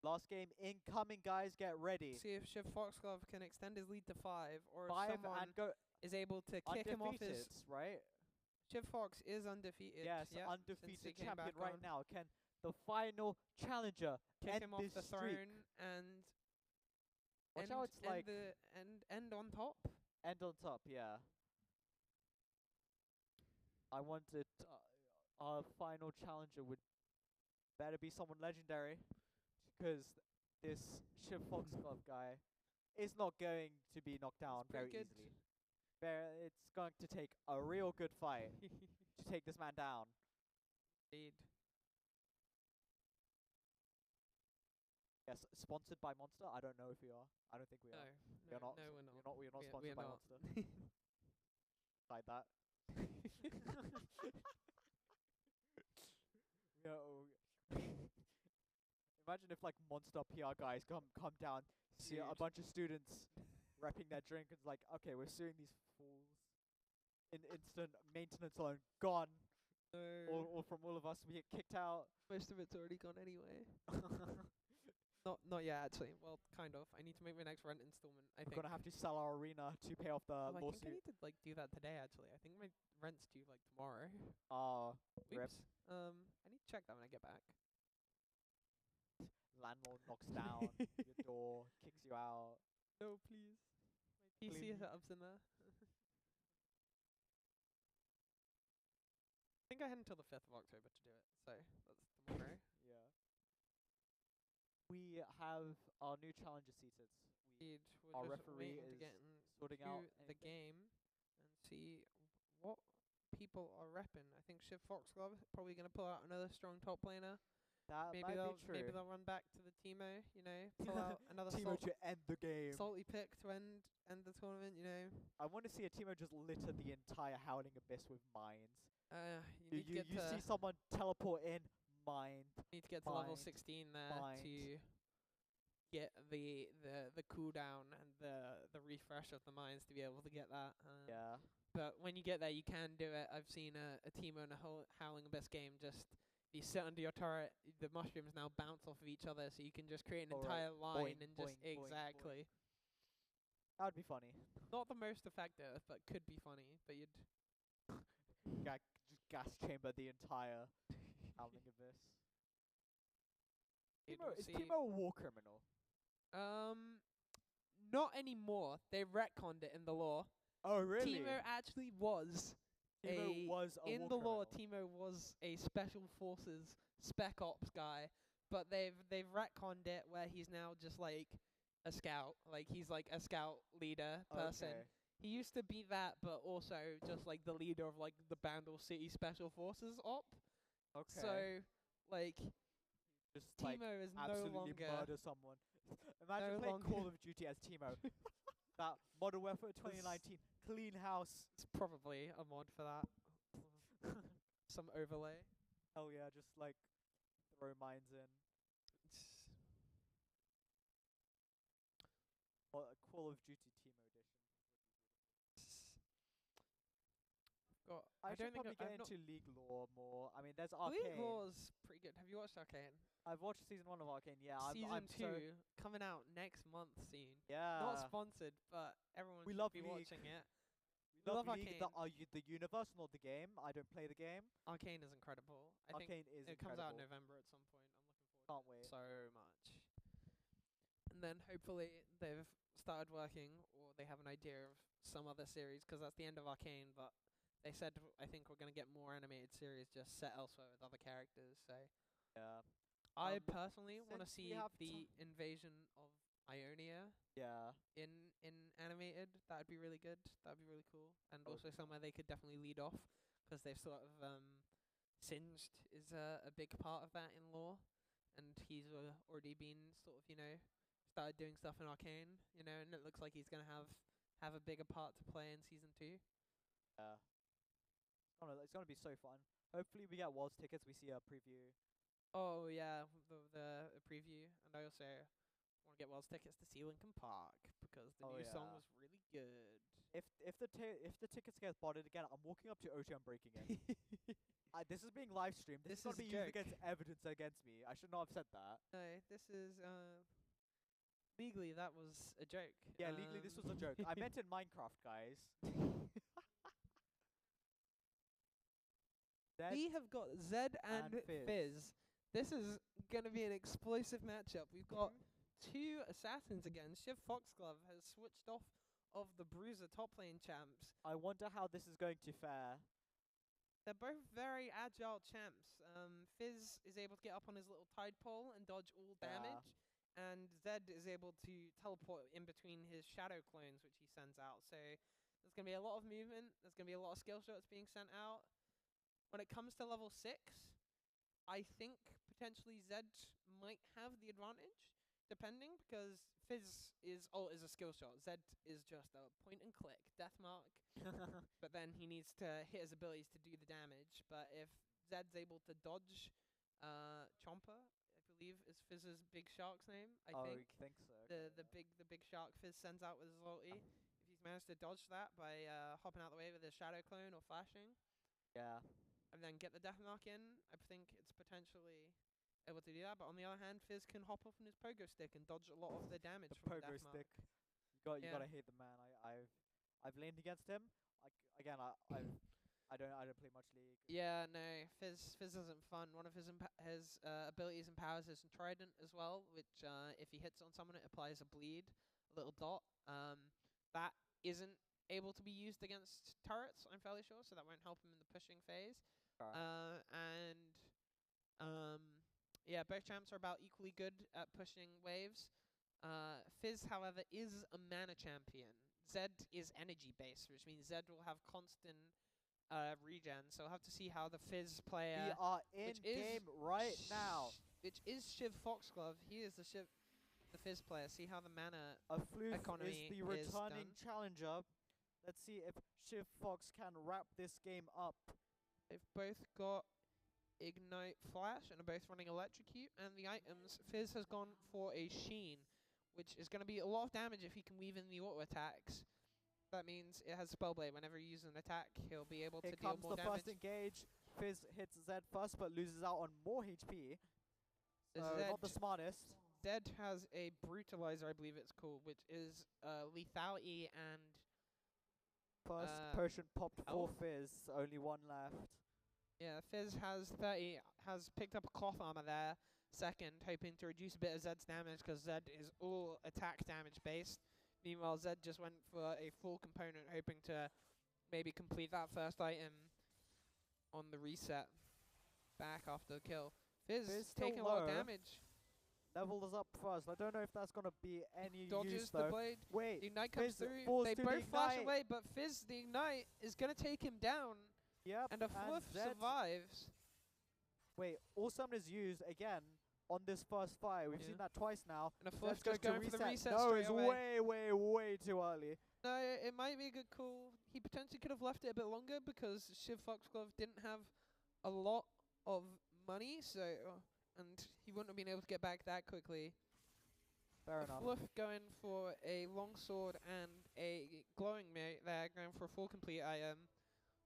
Speaker 1: Last game incoming, guys. Get ready.
Speaker 2: See if Shiv Foxglove can extend his lead to 5, or if
Speaker 1: 5
Speaker 2: someone
Speaker 1: and go
Speaker 2: is able to kick him off
Speaker 1: undefeated,
Speaker 2: his...
Speaker 1: right?
Speaker 2: Shiv Fox is undefeated.
Speaker 1: Yes,
Speaker 2: yep, since he
Speaker 1: undefeated
Speaker 2: came
Speaker 1: champion
Speaker 2: back
Speaker 1: right
Speaker 2: on.
Speaker 1: now. Can the final challenger
Speaker 2: Kick
Speaker 1: end
Speaker 2: him off
Speaker 1: this
Speaker 2: the
Speaker 1: streak?
Speaker 2: throne and
Speaker 1: Watch how it's like
Speaker 2: end on top.
Speaker 1: end on top. Yeah. I wanted our final challenger would better be someone legendary, because this Shiv Foxglove guy is not going to be knocked down very
Speaker 2: pretty good.
Speaker 1: easily. It's going to take a real good fight to take this man down.
Speaker 2: Indeed.
Speaker 1: Yes, sponsored by Monster. I don't know if we are. I don't think we
Speaker 2: No,
Speaker 1: are.
Speaker 2: no,
Speaker 1: We're not.
Speaker 2: no, we're not.
Speaker 1: We're not
Speaker 2: We
Speaker 1: sponsored
Speaker 2: are
Speaker 1: by
Speaker 2: not.
Speaker 1: Monster. Like that. Yo. Imagine if Monster PR guys come down, see a
Speaker 2: Dude.
Speaker 1: bunch of students repping their drink, and it's like, okay, we're suing these fools. In instant maintenance alone, gone. Or from all of us, we get kicked out.
Speaker 2: Most of it's already gone anyway. Not yet, actually. Well, kind of. I need to make my next rent installment. I
Speaker 1: We're
Speaker 2: think.
Speaker 1: gonna have to sell our arena to pay off the
Speaker 2: I think I
Speaker 1: lawsuit.
Speaker 2: need to do that today. Actually, I think my rent's due tomorrow.
Speaker 1: Rip.
Speaker 2: Oops. I need to check that when I get back.
Speaker 1: Landlord knocks down your door, kicks you out.
Speaker 2: No, please. My PC
Speaker 1: Please.
Speaker 2: setup's in there. I think I had until the 5th of October to do it, so that's tomorrow.
Speaker 1: Yeah. We have our new challenger seated.
Speaker 2: Indeed, we're
Speaker 1: Our
Speaker 2: just
Speaker 1: referee
Speaker 2: waiting to
Speaker 1: is
Speaker 2: get
Speaker 1: sorting
Speaker 2: into
Speaker 1: out
Speaker 2: the game and see what people are repping. I think Shiv Foxglove probably going to pull out another strong top laner.
Speaker 1: That
Speaker 2: Maybe
Speaker 1: might
Speaker 2: they'll
Speaker 1: be true.
Speaker 2: maybe they'll run back to the Teemo, you know, pull out another
Speaker 1: Teemo to end the game.
Speaker 2: salty pick to end the tournament, you know.
Speaker 1: I want to see a Teemo just litter the entire Howling Abyss with mines.
Speaker 2: You need to get
Speaker 1: You
Speaker 2: to
Speaker 1: see someone teleport in, mine.
Speaker 2: need to get to level
Speaker 1: mind,
Speaker 2: 16 there
Speaker 1: mind.
Speaker 2: to get the cooldown and the refresh of the mines to be able to get that.
Speaker 1: Yeah.
Speaker 2: But when you get there, you can do it. I've seen a Teemo in a Howling Abyss game just you sit under your turret, the mushrooms now bounce off of each other, so you can just create an
Speaker 1: Alright.
Speaker 2: entire line
Speaker 1: Boing,
Speaker 2: and just
Speaker 1: boing, boing,
Speaker 2: exactly.
Speaker 1: That would be funny.
Speaker 2: Not the most effective, but could be funny. But you'd
Speaker 1: Just gas chamber the entire Howling Abyss.
Speaker 2: you'd
Speaker 1: Is
Speaker 2: see-
Speaker 1: Teemo a war criminal?
Speaker 2: Not anymore. They retconned it in the lore.
Speaker 1: Oh, really?
Speaker 2: Teemo actually was
Speaker 1: Teemo was a
Speaker 2: in
Speaker 1: war
Speaker 2: the lore.
Speaker 1: criminal.
Speaker 2: Teemo was a special forces spec ops guy, but they've retconned it where he's now just like a scout. Like he's like a scout leader person.
Speaker 1: Okay.
Speaker 2: He used to be that, but also just like the leader of like the Bandle City Special Forces op.
Speaker 1: Okay.
Speaker 2: So, like,
Speaker 1: just like
Speaker 2: Teemo is no
Speaker 1: absolutely
Speaker 2: longer.
Speaker 1: murder someone. Imagine
Speaker 2: no
Speaker 1: playing Call
Speaker 2: longer-
Speaker 1: of Duty as Teemo. That Modern Warfare 2019 clean house.
Speaker 2: It's probably a mod for that. Some overlay.
Speaker 1: Hell yeah, just like throw mines in. Call of Duty Teemo edition.
Speaker 2: Got.
Speaker 1: I should
Speaker 2: don't think
Speaker 1: probably get
Speaker 2: I've not.
Speaker 1: into League lore more. I mean, there's
Speaker 2: League
Speaker 1: Arcane.
Speaker 2: Law's pretty good. Have you watched Arcane?
Speaker 1: I've watched season 1 of Arcane. Yeah,
Speaker 2: Season
Speaker 1: I'm
Speaker 2: 2
Speaker 1: so,
Speaker 2: coming out next month soon.
Speaker 1: yeah.
Speaker 2: Not sponsored, but everyone
Speaker 1: We
Speaker 2: should
Speaker 1: love
Speaker 2: be
Speaker 1: League.
Speaker 2: watching it.
Speaker 1: We
Speaker 2: love
Speaker 1: League, the universe, not the game. I don't play the game.
Speaker 2: Arcane is incredible. I think
Speaker 1: Arcane is
Speaker 2: it comes out in
Speaker 1: incredible.
Speaker 2: November at some point. I'm looking
Speaker 1: Can't
Speaker 2: forward
Speaker 1: wait.
Speaker 2: to it so much. And then hopefully they've started working, or they have an idea of some other series, 'cause that's the end of Arcane. But they said I think we're gonna get more animated series just set elsewhere with other characters. So
Speaker 1: Yeah.
Speaker 2: I
Speaker 1: Um,
Speaker 2: personally want to
Speaker 1: since we
Speaker 2: see
Speaker 1: have
Speaker 2: the invasion of Ionia
Speaker 1: Yeah.
Speaker 2: in animated. That would be really good. That would be really cool. And
Speaker 1: Oh.
Speaker 2: also somewhere they could definitely lead off, 'cause they've sort of Singed is a big part of that in lore, and he's already been sort of started doing stuff in Arcane, and it looks like he's gonna have a bigger part to play in season 2.
Speaker 1: Yeah. It's gonna be so fun. Hopefully we get Worlds tickets. We see a preview.
Speaker 2: Oh yeah, the preview, and I also want to get Wells tickets to see Linkin Park because the
Speaker 1: Oh,
Speaker 2: new song
Speaker 1: yeah.
Speaker 2: was really good.
Speaker 1: If the tickets get botted again, I'm walking up to OT and breaking it. This is being live streamed. This
Speaker 2: This
Speaker 1: is gonna
Speaker 2: is
Speaker 1: be
Speaker 2: a
Speaker 1: used
Speaker 2: joke.
Speaker 1: against evidence against me. I should not have said that.
Speaker 2: No, this is legally that was a joke.
Speaker 1: Yeah, legally this was a joke. I meant in Minecraft, guys.
Speaker 2: We have got Zed and
Speaker 1: and Fizz.
Speaker 2: Fizz. This is gonna be an explosive matchup. We've got two assassins again. Shiv Foxglove has switched off of the Bruiser top lane champs.
Speaker 1: I wonder how this is going to fare.
Speaker 2: They're both very agile champs. Fizz is able to get up on his little tide pole and dodge all
Speaker 1: Yeah.
Speaker 2: damage, and Zed is able to teleport in between his shadow clones, which he sends out. So there's gonna be a lot of movement. There's gonna be a lot of skill shots being sent out. When it comes to level 6, I think potentially Zed might have the advantage, depending, because Fizz is a skill shot. Zed is just a point and click death mark. But then he needs to hit his abilities to do the damage. But if Zed's able to dodge Chomper, I believe is Fizz's big shark's name, I think.
Speaker 1: think so.
Speaker 2: The big shark Fizz sends out with his ulti. If he's managed to dodge that by hopping out the way with his shadow clone or flashing,
Speaker 1: Yeah.
Speaker 2: and then get the death mark in, I think it's potentially able to do that. But on the other hand, Fizz can hop off on his pogo stick and dodge a lot of the damage
Speaker 1: The
Speaker 2: from the
Speaker 1: pogo
Speaker 2: death
Speaker 1: stick.
Speaker 2: mark.
Speaker 1: You
Speaker 2: Yeah.
Speaker 1: gotta hate the man. I've leaned against him. I don't play much League.
Speaker 2: Yeah, no, Fizz isn't fun. One of his abilities and powers is Trident as well, which if he hits on someone, it applies a bleed, a little dot. That isn't able to be used against turrets, I'm fairly sure, so that won't help him in the pushing phase. Yeah, both champs are about equally good at pushing waves. Fizz, however, is a mana champion. Zed is energy based, which means Zed will have constant regen. So we'll have to see how the Fizz
Speaker 1: We
Speaker 2: player,
Speaker 1: are in
Speaker 2: which is
Speaker 1: game right now.
Speaker 2: which is Shiv Foxglove. He is the Fizz player. See how the mana.
Speaker 1: A Floof
Speaker 2: economy
Speaker 1: is the
Speaker 2: is
Speaker 1: returning
Speaker 2: done.
Speaker 1: challenger. Let's see if Shiv Fox can wrap this game up.
Speaker 2: They've both got Ignite Flash and are both running Electrocute. And the items, Fizz has gone for a Sheen, which is going to be a lot of damage if he can weave in the auto attacks. That means it has Spellblade. Whenever he uses an attack, he'll be able
Speaker 1: Here
Speaker 2: to deal
Speaker 1: comes
Speaker 2: more
Speaker 1: the
Speaker 2: damage.
Speaker 1: first engage. Fizz hits Zed first, but loses out on more HP. So
Speaker 2: Zed,
Speaker 1: not the smartest.
Speaker 2: Zed has a Brutalizer, I believe it's called, which is lethality and
Speaker 1: First potion popped for
Speaker 2: health?
Speaker 1: Fizz. Only one left.
Speaker 2: yeah. Fizz has 30, has picked up a cloth armor there. Second, hoping to reduce a bit of Zed's damage because Zed is all attack damage based. Meanwhile, Zed just went for a full component, hoping to maybe complete that first item on the reset back after the kill. Fizz
Speaker 1: Fizz still
Speaker 2: taking a lot of
Speaker 1: low.
Speaker 2: damage.
Speaker 1: Level is up first. I don't know if that's gonna be any
Speaker 2: Dodges
Speaker 1: use
Speaker 2: the
Speaker 1: though.
Speaker 2: blade.
Speaker 1: Wait,
Speaker 2: The ignite comes
Speaker 1: Fizz
Speaker 2: through.
Speaker 1: falls
Speaker 2: They
Speaker 1: to the
Speaker 2: both flash
Speaker 1: ignite.
Speaker 2: away, but Fizz, the ignite, is going to take him down.
Speaker 1: Yep.
Speaker 2: And a Floof
Speaker 1: Zed
Speaker 2: survives.
Speaker 1: Wait, all summoners used again on this first fight. We've
Speaker 2: Yeah.
Speaker 1: seen that twice now.
Speaker 2: And a
Speaker 1: Zed's
Speaker 2: Fluff just going for the reset
Speaker 1: No,
Speaker 2: straight
Speaker 1: it's
Speaker 2: away.
Speaker 1: way too early.
Speaker 2: No, it might be a good call. He potentially could have left it a bit longer because Shiv Foxglove didn't have a lot of money, so and he wouldn't have been able to get back that quickly.
Speaker 1: Fair
Speaker 2: A
Speaker 1: enough.
Speaker 2: Fluff going for a long sword and a glowing mate there, going for a full complete item.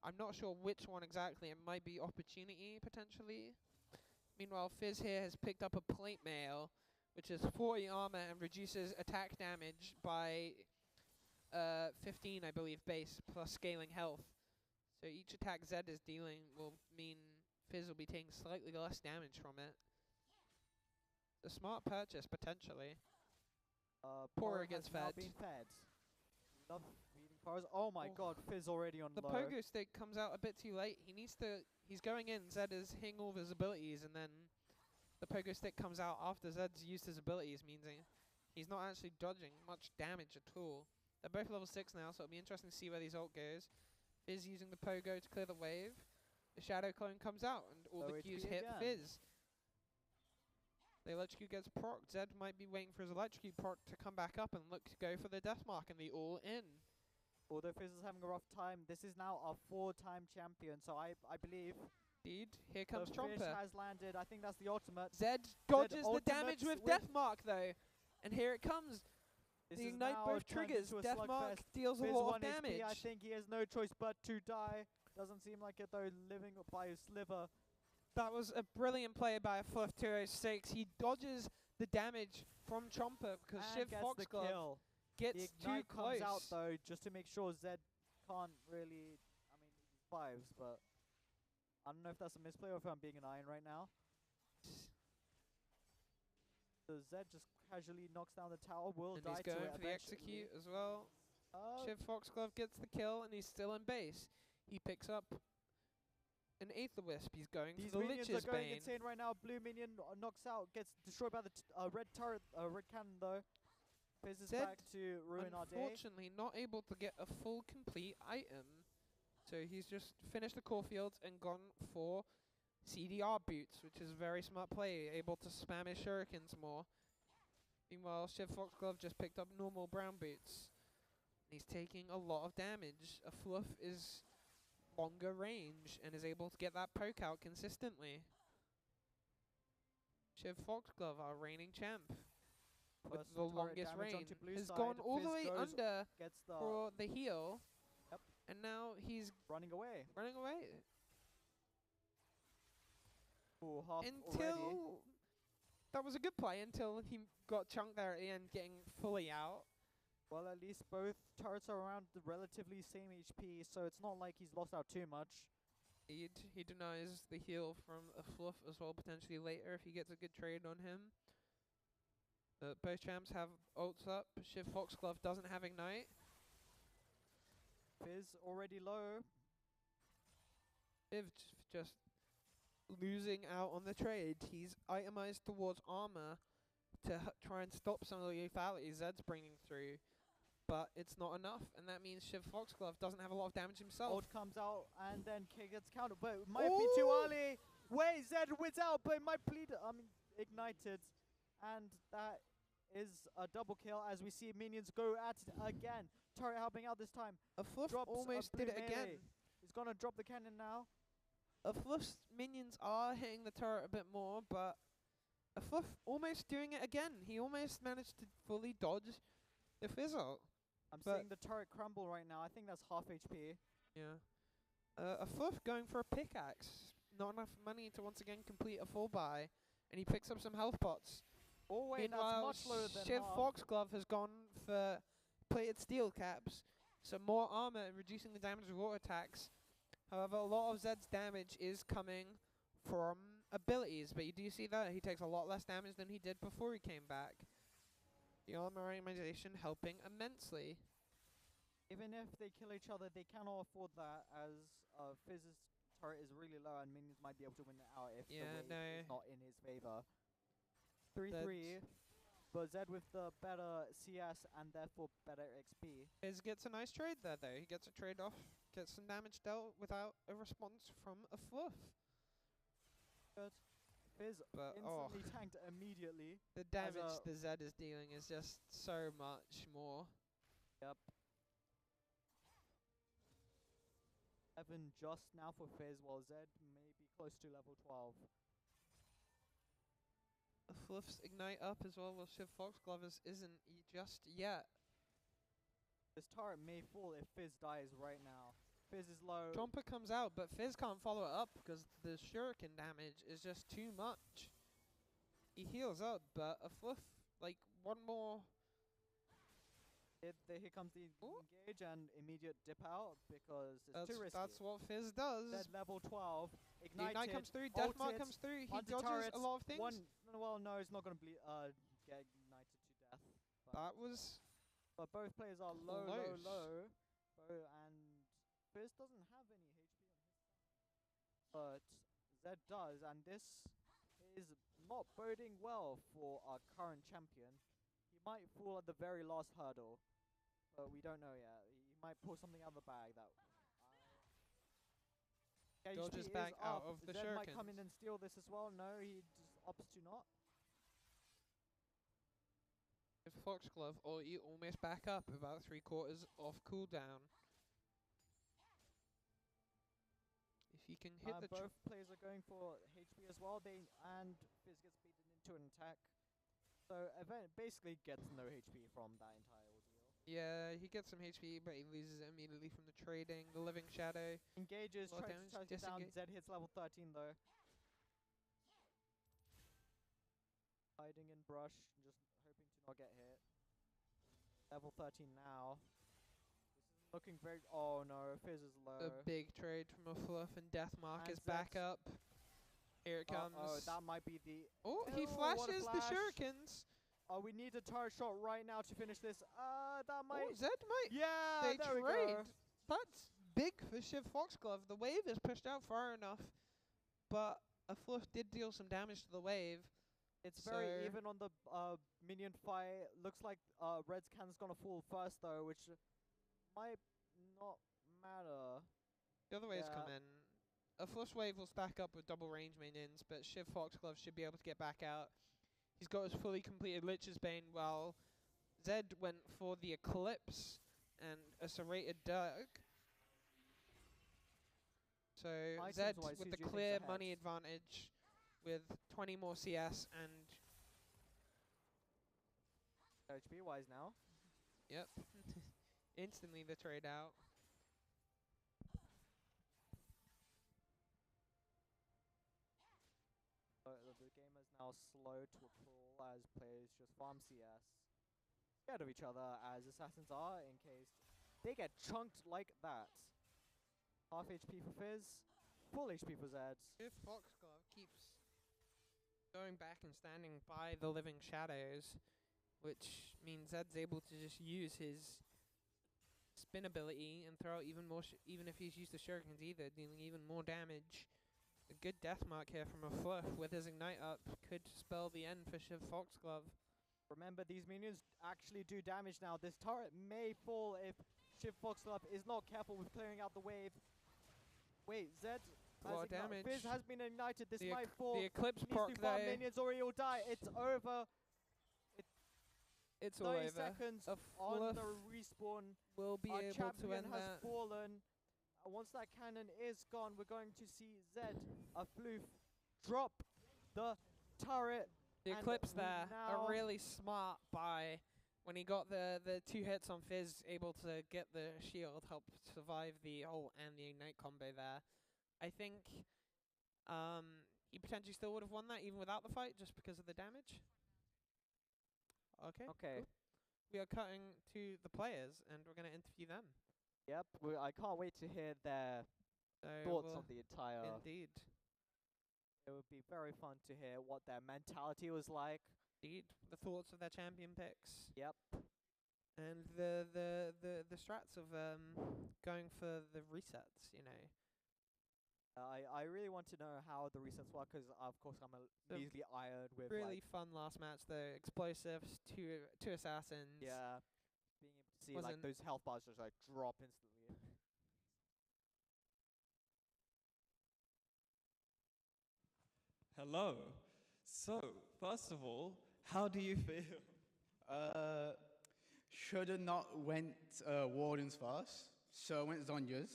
Speaker 2: I'm not sure which one exactly. It might be opportunity potentially. Meanwhile, Fizz here has picked up a plate mail, which is 40 armor and reduces attack damage by 15, I believe, base plus scaling health. So each attack Zed is dealing will mean Fizz will be taking slightly less damage from it. A smart purchase potentially. Pora
Speaker 1: Poro
Speaker 2: gets
Speaker 1: has now
Speaker 2: fed.
Speaker 1: been fed. Love feeding Poros. Oh my
Speaker 2: Oh.
Speaker 1: god, Fizz already on
Speaker 2: The
Speaker 1: low.
Speaker 2: pogo stick comes out a bit too late. He needs to. He's going in. Zed is hitting all of his abilities, and then the pogo stick comes out after Zed's used his abilities, meaning he's not actually dodging much damage at all. They're both level 6 now, so it'll be interesting to see where these ult goes. Fizz using the pogo to clear the wave. The shadow clone comes out, and all
Speaker 1: Low
Speaker 2: the Qs
Speaker 1: HP
Speaker 2: hit
Speaker 1: again.
Speaker 2: Fizz. The electrocute gets procced. Zed might be waiting for his electrocute proc to come back up and look to go for the death mark and the all in.
Speaker 1: Although Fizz is having a rough time, this is now our 4-time champion, so I believe
Speaker 2: Indeed, here
Speaker 1: the
Speaker 2: comes
Speaker 1: fish
Speaker 2: Tromper.
Speaker 1: has landed. I think that's the ultimate.
Speaker 2: Zed dodges the
Speaker 1: ultimates
Speaker 2: damage with Death Mark though, and here it comes.
Speaker 1: This
Speaker 2: The
Speaker 1: is
Speaker 2: ignite
Speaker 1: now
Speaker 2: both
Speaker 1: turned
Speaker 2: triggers.
Speaker 1: into a
Speaker 2: Death Mark
Speaker 1: slugfest.
Speaker 2: deals a
Speaker 1: Fizz
Speaker 2: lot
Speaker 1: 1
Speaker 2: of damage.
Speaker 1: HP, I think he has no choice but to die. Doesn't seem like it though, living by a sliver.
Speaker 2: That was a brilliant play by a Fluff 206. He dodges the damage from Chomper because
Speaker 1: And
Speaker 2: Shiv
Speaker 1: gets the
Speaker 2: Foxglove
Speaker 1: kill.
Speaker 2: gets
Speaker 1: The
Speaker 2: too
Speaker 1: ignite
Speaker 2: close.
Speaker 1: comes out though, just to make sure Zed can't really. I mean, he survives, but I don't know if that's a misplay or if I'm being an iron right now. So Zed just casually knocks down the tower. Will
Speaker 2: And
Speaker 1: die
Speaker 2: he's
Speaker 1: to
Speaker 2: going
Speaker 1: it
Speaker 2: for the
Speaker 1: eventually.
Speaker 2: execute as well.
Speaker 1: Oh,
Speaker 2: Shiv Foxglove gets the kill and he's still in base. He picks up an Aether Wisp. He's going
Speaker 1: these
Speaker 2: for the
Speaker 1: minions
Speaker 2: Lich's
Speaker 1: are going
Speaker 2: Bane.
Speaker 1: insane right now. Blue minion knocks out, gets destroyed by the red turret, red cannon though. Fizz is
Speaker 2: Zed,
Speaker 1: back to ruin our day.
Speaker 2: Unfortunately, not able to get a full complete item. So he's just finished the core fields and gone for CDR boots, which is a very smart play, able to spam his shurikens more. Meanwhile, Shiv Foxglove just picked up normal brown boots. He's taking a lot of damage. A Fluff is longer range and is able to get that poke out consistently. Shiv Foxglove, our reigning champ, with
Speaker 1: First
Speaker 2: the
Speaker 1: turret
Speaker 2: longest
Speaker 1: damage
Speaker 2: reign,
Speaker 1: onto blue
Speaker 2: has
Speaker 1: side.
Speaker 2: gone all the
Speaker 1: Fizz
Speaker 2: way
Speaker 1: goes,
Speaker 2: under
Speaker 1: gets the
Speaker 2: for the heal.
Speaker 1: Yep.
Speaker 2: And now he's
Speaker 1: running away.
Speaker 2: running away.
Speaker 1: Ooh, half already.
Speaker 2: Until that was a good play until he got chunked there at the end, getting fully out.
Speaker 1: Well, at least both turrets are around the relatively same HP, so it's not like he's lost out too much.
Speaker 2: He denies the heal from a Fluff as well potentially later if he gets a good trade on him. Both champs have ults up. Shiv Foxglove doesn't have ignite.
Speaker 1: Fizz already low.
Speaker 2: Shiv just losing out on the trade. He's itemized towards armor to try and stop some of the lethality Zed's bringing through. But it's not enough, and that means Shiv Foxglove doesn't have a lot of damage himself.
Speaker 1: Ult comes out and then K gets countered, but it might be too
Speaker 2: Ooh!
Speaker 1: early. Wait, Zed wins out, but it might bleed. Ignited, and that is a double kill as we see minions go at it again. Turret helping out this time.
Speaker 2: A Fluff
Speaker 1: Drops a
Speaker 2: almost
Speaker 1: blue
Speaker 2: did it again.
Speaker 1: melee. He's gonna drop the cannon now.
Speaker 2: A Fluff's minions are hitting the turret a bit more, but a Fluff almost doing it again. He almost managed to fully dodge the fizzle.
Speaker 1: I'm
Speaker 2: But-
Speaker 1: seeing the turret crumble right now. I think that's half HP.
Speaker 2: Yeah. A Fluff going for a pickaxe. Not enough money to once again complete a full buy, and he picks up some health pots.
Speaker 1: Oh wait,
Speaker 2: Meanwhile,
Speaker 1: that's much lower than
Speaker 2: Shiv
Speaker 1: half.
Speaker 2: Foxglove has gone for plated steel caps, so more armor and reducing the damage of auto attacks. However, a lot of Zed's damage is coming from abilities, but you do see that he takes a lot less damage than he did before he came back. The armor itemization helping immensely.
Speaker 1: Even if they kill each other, they cannot afford that as Fizz's turret is really low and minions might be able to win it out if
Speaker 2: Yeah,
Speaker 1: the wave
Speaker 2: no.
Speaker 1: is not in his favor. 3-3, but Zed with the better CS and therefore better XP.
Speaker 2: Fizz gets a nice trade there, though. He gets a trade off, gets some damage dealt without a response from a Fluff.
Speaker 1: good. Fizz
Speaker 2: But oh,
Speaker 1: instantly tanked immediately.
Speaker 2: the damage
Speaker 1: a-
Speaker 2: the Zed is dealing is just so much more.
Speaker 1: Yep. 11 just now for Fizz, while Zed may be close to level 12.
Speaker 2: Fluff's ignite up as well, while Shiv Foxglovers isn't just yet.
Speaker 1: This turret may fall if Fizz dies right now. Fizz is low.
Speaker 2: Chomper comes out, but Fizz can't follow it up because the shuriken damage is just too much. He heals up, but a Fluff, like, one more.
Speaker 1: Here comes the
Speaker 2: Ooh.
Speaker 1: engage and immediate dip out because it's too risky.
Speaker 2: That's what Fizz does.
Speaker 1: Zed level 12.
Speaker 2: The
Speaker 1: Ignited.
Speaker 2: ignite comes through, Deathmark
Speaker 1: ulted,
Speaker 2: comes through, he
Speaker 1: onto
Speaker 2: dodges
Speaker 1: turrets,
Speaker 2: a lot of things.
Speaker 1: Well, no, he's not going to get ignited to death.
Speaker 2: That was
Speaker 1: But both players are low.
Speaker 2: close.
Speaker 1: And Fizz doesn't have any HP on his side. But Zed does, and this is not boding well for our current champion. He might fall at the very last hurdle, but we don't know yet. He might pull something out of the bag that.
Speaker 2: Dodges
Speaker 1: HP
Speaker 2: back
Speaker 1: is
Speaker 2: out
Speaker 1: up.
Speaker 2: of the
Speaker 1: Zed might come
Speaker 2: shurikens.
Speaker 1: in and steal this as well. No, he just opts to not.
Speaker 2: If Foxglove, or you almost back up about 3/4 off cooldown. If you can hit the
Speaker 1: Both players are going for HP as well. And Fizz gets beaten into an attack. So basically gets no HP from that entire ordeal.
Speaker 2: yeah, he gets some HP, but he loses it immediately from the trading. The Living Shadow.
Speaker 1: Engages,
Speaker 2: Lot of
Speaker 1: tries to
Speaker 2: damage,
Speaker 1: touch it down.
Speaker 2: disengage.
Speaker 1: Zed hits level 13 though. Hiding in brush, just hoping to not get hit. Level 13 now. This is looking very. Oh no, Fizz is low.
Speaker 2: A big trade from a Fluff, and Deathmark
Speaker 1: And
Speaker 2: is back
Speaker 1: Zed.
Speaker 2: up. Here it comes.
Speaker 1: Oh, that might be the.
Speaker 2: Oh, he
Speaker 1: Ew, what a
Speaker 2: flashes the
Speaker 1: flash.
Speaker 2: shurikens.
Speaker 1: Oh, we need a turret shot right now to finish this. That might.
Speaker 2: Oh, Zed might.
Speaker 1: Yeah,
Speaker 2: They
Speaker 1: there we
Speaker 2: trade.
Speaker 1: go.
Speaker 2: That's big for Shiv Foxglove. The wave is pushed out far enough, but a Fluff did deal some damage to the wave.
Speaker 1: It's very
Speaker 2: So-
Speaker 1: even on the minion fight. Looks like Red's cannon's gonna fall first though, which might not matter.
Speaker 2: The other waves
Speaker 1: Yeah.
Speaker 2: come in. A Flush wave will stack up with double range minions, but Shiv Foxglove should be able to get back out. He's got his fully completed Lich's Bane, while Zed went for the Eclipse and a Serrated Dirk. So
Speaker 1: Items
Speaker 2: Zed
Speaker 1: wise,
Speaker 2: with
Speaker 1: who
Speaker 2: the
Speaker 1: do you think's
Speaker 2: clear
Speaker 1: ahead?
Speaker 2: money advantage with 20 more CS and
Speaker 1: HP wise now.
Speaker 2: yep, instantly the trade out.
Speaker 1: The game is now slow to a crawl as players just farm CS. Scared of each other as assassins are in case they get chunked like that. Half HP for Fizz, full HP for Zed.
Speaker 2: If Foxglove keeps going back and standing by the Living Shadows, which means Zed's able to just use his spin ability and throw out even more, even if he's used the shurikens either, dealing even more damage. A good death mark here from a Fluff with his ignite up could spell the end for Shiv Foxglove.
Speaker 1: Remember, these minions actually do damage now. This turret may fall if Shiv Foxglove is not careful with clearing out the wave. Wait, Zed
Speaker 2: A lot
Speaker 1: has
Speaker 2: of damage.
Speaker 1: Fizz has been ignited. This
Speaker 2: The
Speaker 1: might fall.
Speaker 2: The Eclipse
Speaker 1: He needs
Speaker 2: proc
Speaker 1: to farm
Speaker 2: though,
Speaker 1: minions or he'll die. It's over.
Speaker 2: it's all
Speaker 1: 30
Speaker 2: over.
Speaker 1: seconds
Speaker 2: A
Speaker 1: on
Speaker 2: Fluff
Speaker 1: the respawn.
Speaker 2: will be
Speaker 1: Our
Speaker 2: able to
Speaker 1: champion
Speaker 2: end
Speaker 1: has
Speaker 2: that.
Speaker 1: fallen. Once that cannon is gone, we're going to see Zed, a floof, drop the turret.
Speaker 2: The
Speaker 1: and
Speaker 2: Eclipse
Speaker 1: we
Speaker 2: there,
Speaker 1: now-
Speaker 2: a really smart buy. When he got the 2 hits on Fizz, able to get the shield, help survive the ult and the ignite combo there. I think he potentially still would have won that even without the fight, just because of the damage. Okay.
Speaker 1: Okay.
Speaker 2: cool. We are cutting to the players, and we're going to interview them.
Speaker 1: Yep. I can't wait to hear their
Speaker 2: So
Speaker 1: thoughts
Speaker 2: we'll
Speaker 1: on the entire.
Speaker 2: indeed,
Speaker 1: It would be very fun to hear what their mentality was like.
Speaker 2: indeed, the thoughts of their champion picks.
Speaker 1: Yep.
Speaker 2: And the strats of going for the resets, you know.
Speaker 1: I really want to know how the resets work because of course I'm
Speaker 2: The
Speaker 1: easily ironed with
Speaker 2: Really
Speaker 1: like,
Speaker 2: fun last match though. Explosives, two assassins.
Speaker 1: yeah, being able to see like
Speaker 2: Wasn't-
Speaker 1: those health bars just like drop instantly.
Speaker 5: Hello. So, first of all, how do you feel?
Speaker 6: Should have not went Wardens first. So I went Zonia's.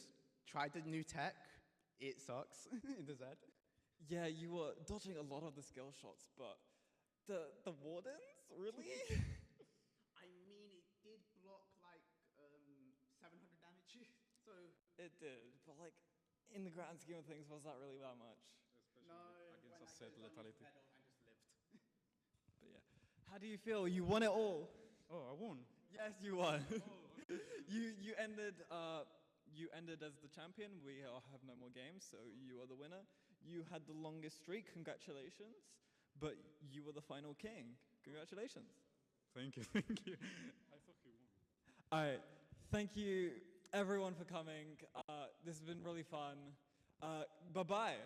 Speaker 6: Tried the new tech. It sucks in the Z.
Speaker 5: Yeah, you were dodging a lot of the skill shots, but the wardens, really?
Speaker 6: I mean, it did block like 700 damage. So
Speaker 5: It did, but like in the grand scheme of things, was that really that much?
Speaker 6: no,
Speaker 7: against
Speaker 6: when
Speaker 7: a
Speaker 6: I
Speaker 7: set
Speaker 6: did Zonia's
Speaker 7: lethality.
Speaker 6: pedal, I just lived.
Speaker 5: But yeah, how do you feel? You won it all.
Speaker 7: Oh, I won.
Speaker 5: Yes, you won. You ended as the champion. We have no more games, so you are the winner. You had the longest streak. Congratulations. But you were the final king. Congratulations.
Speaker 7: Thank you, thank you. I thought he won.
Speaker 5: All right. Thank you, everyone, for coming. This has been really fun. Bye-bye.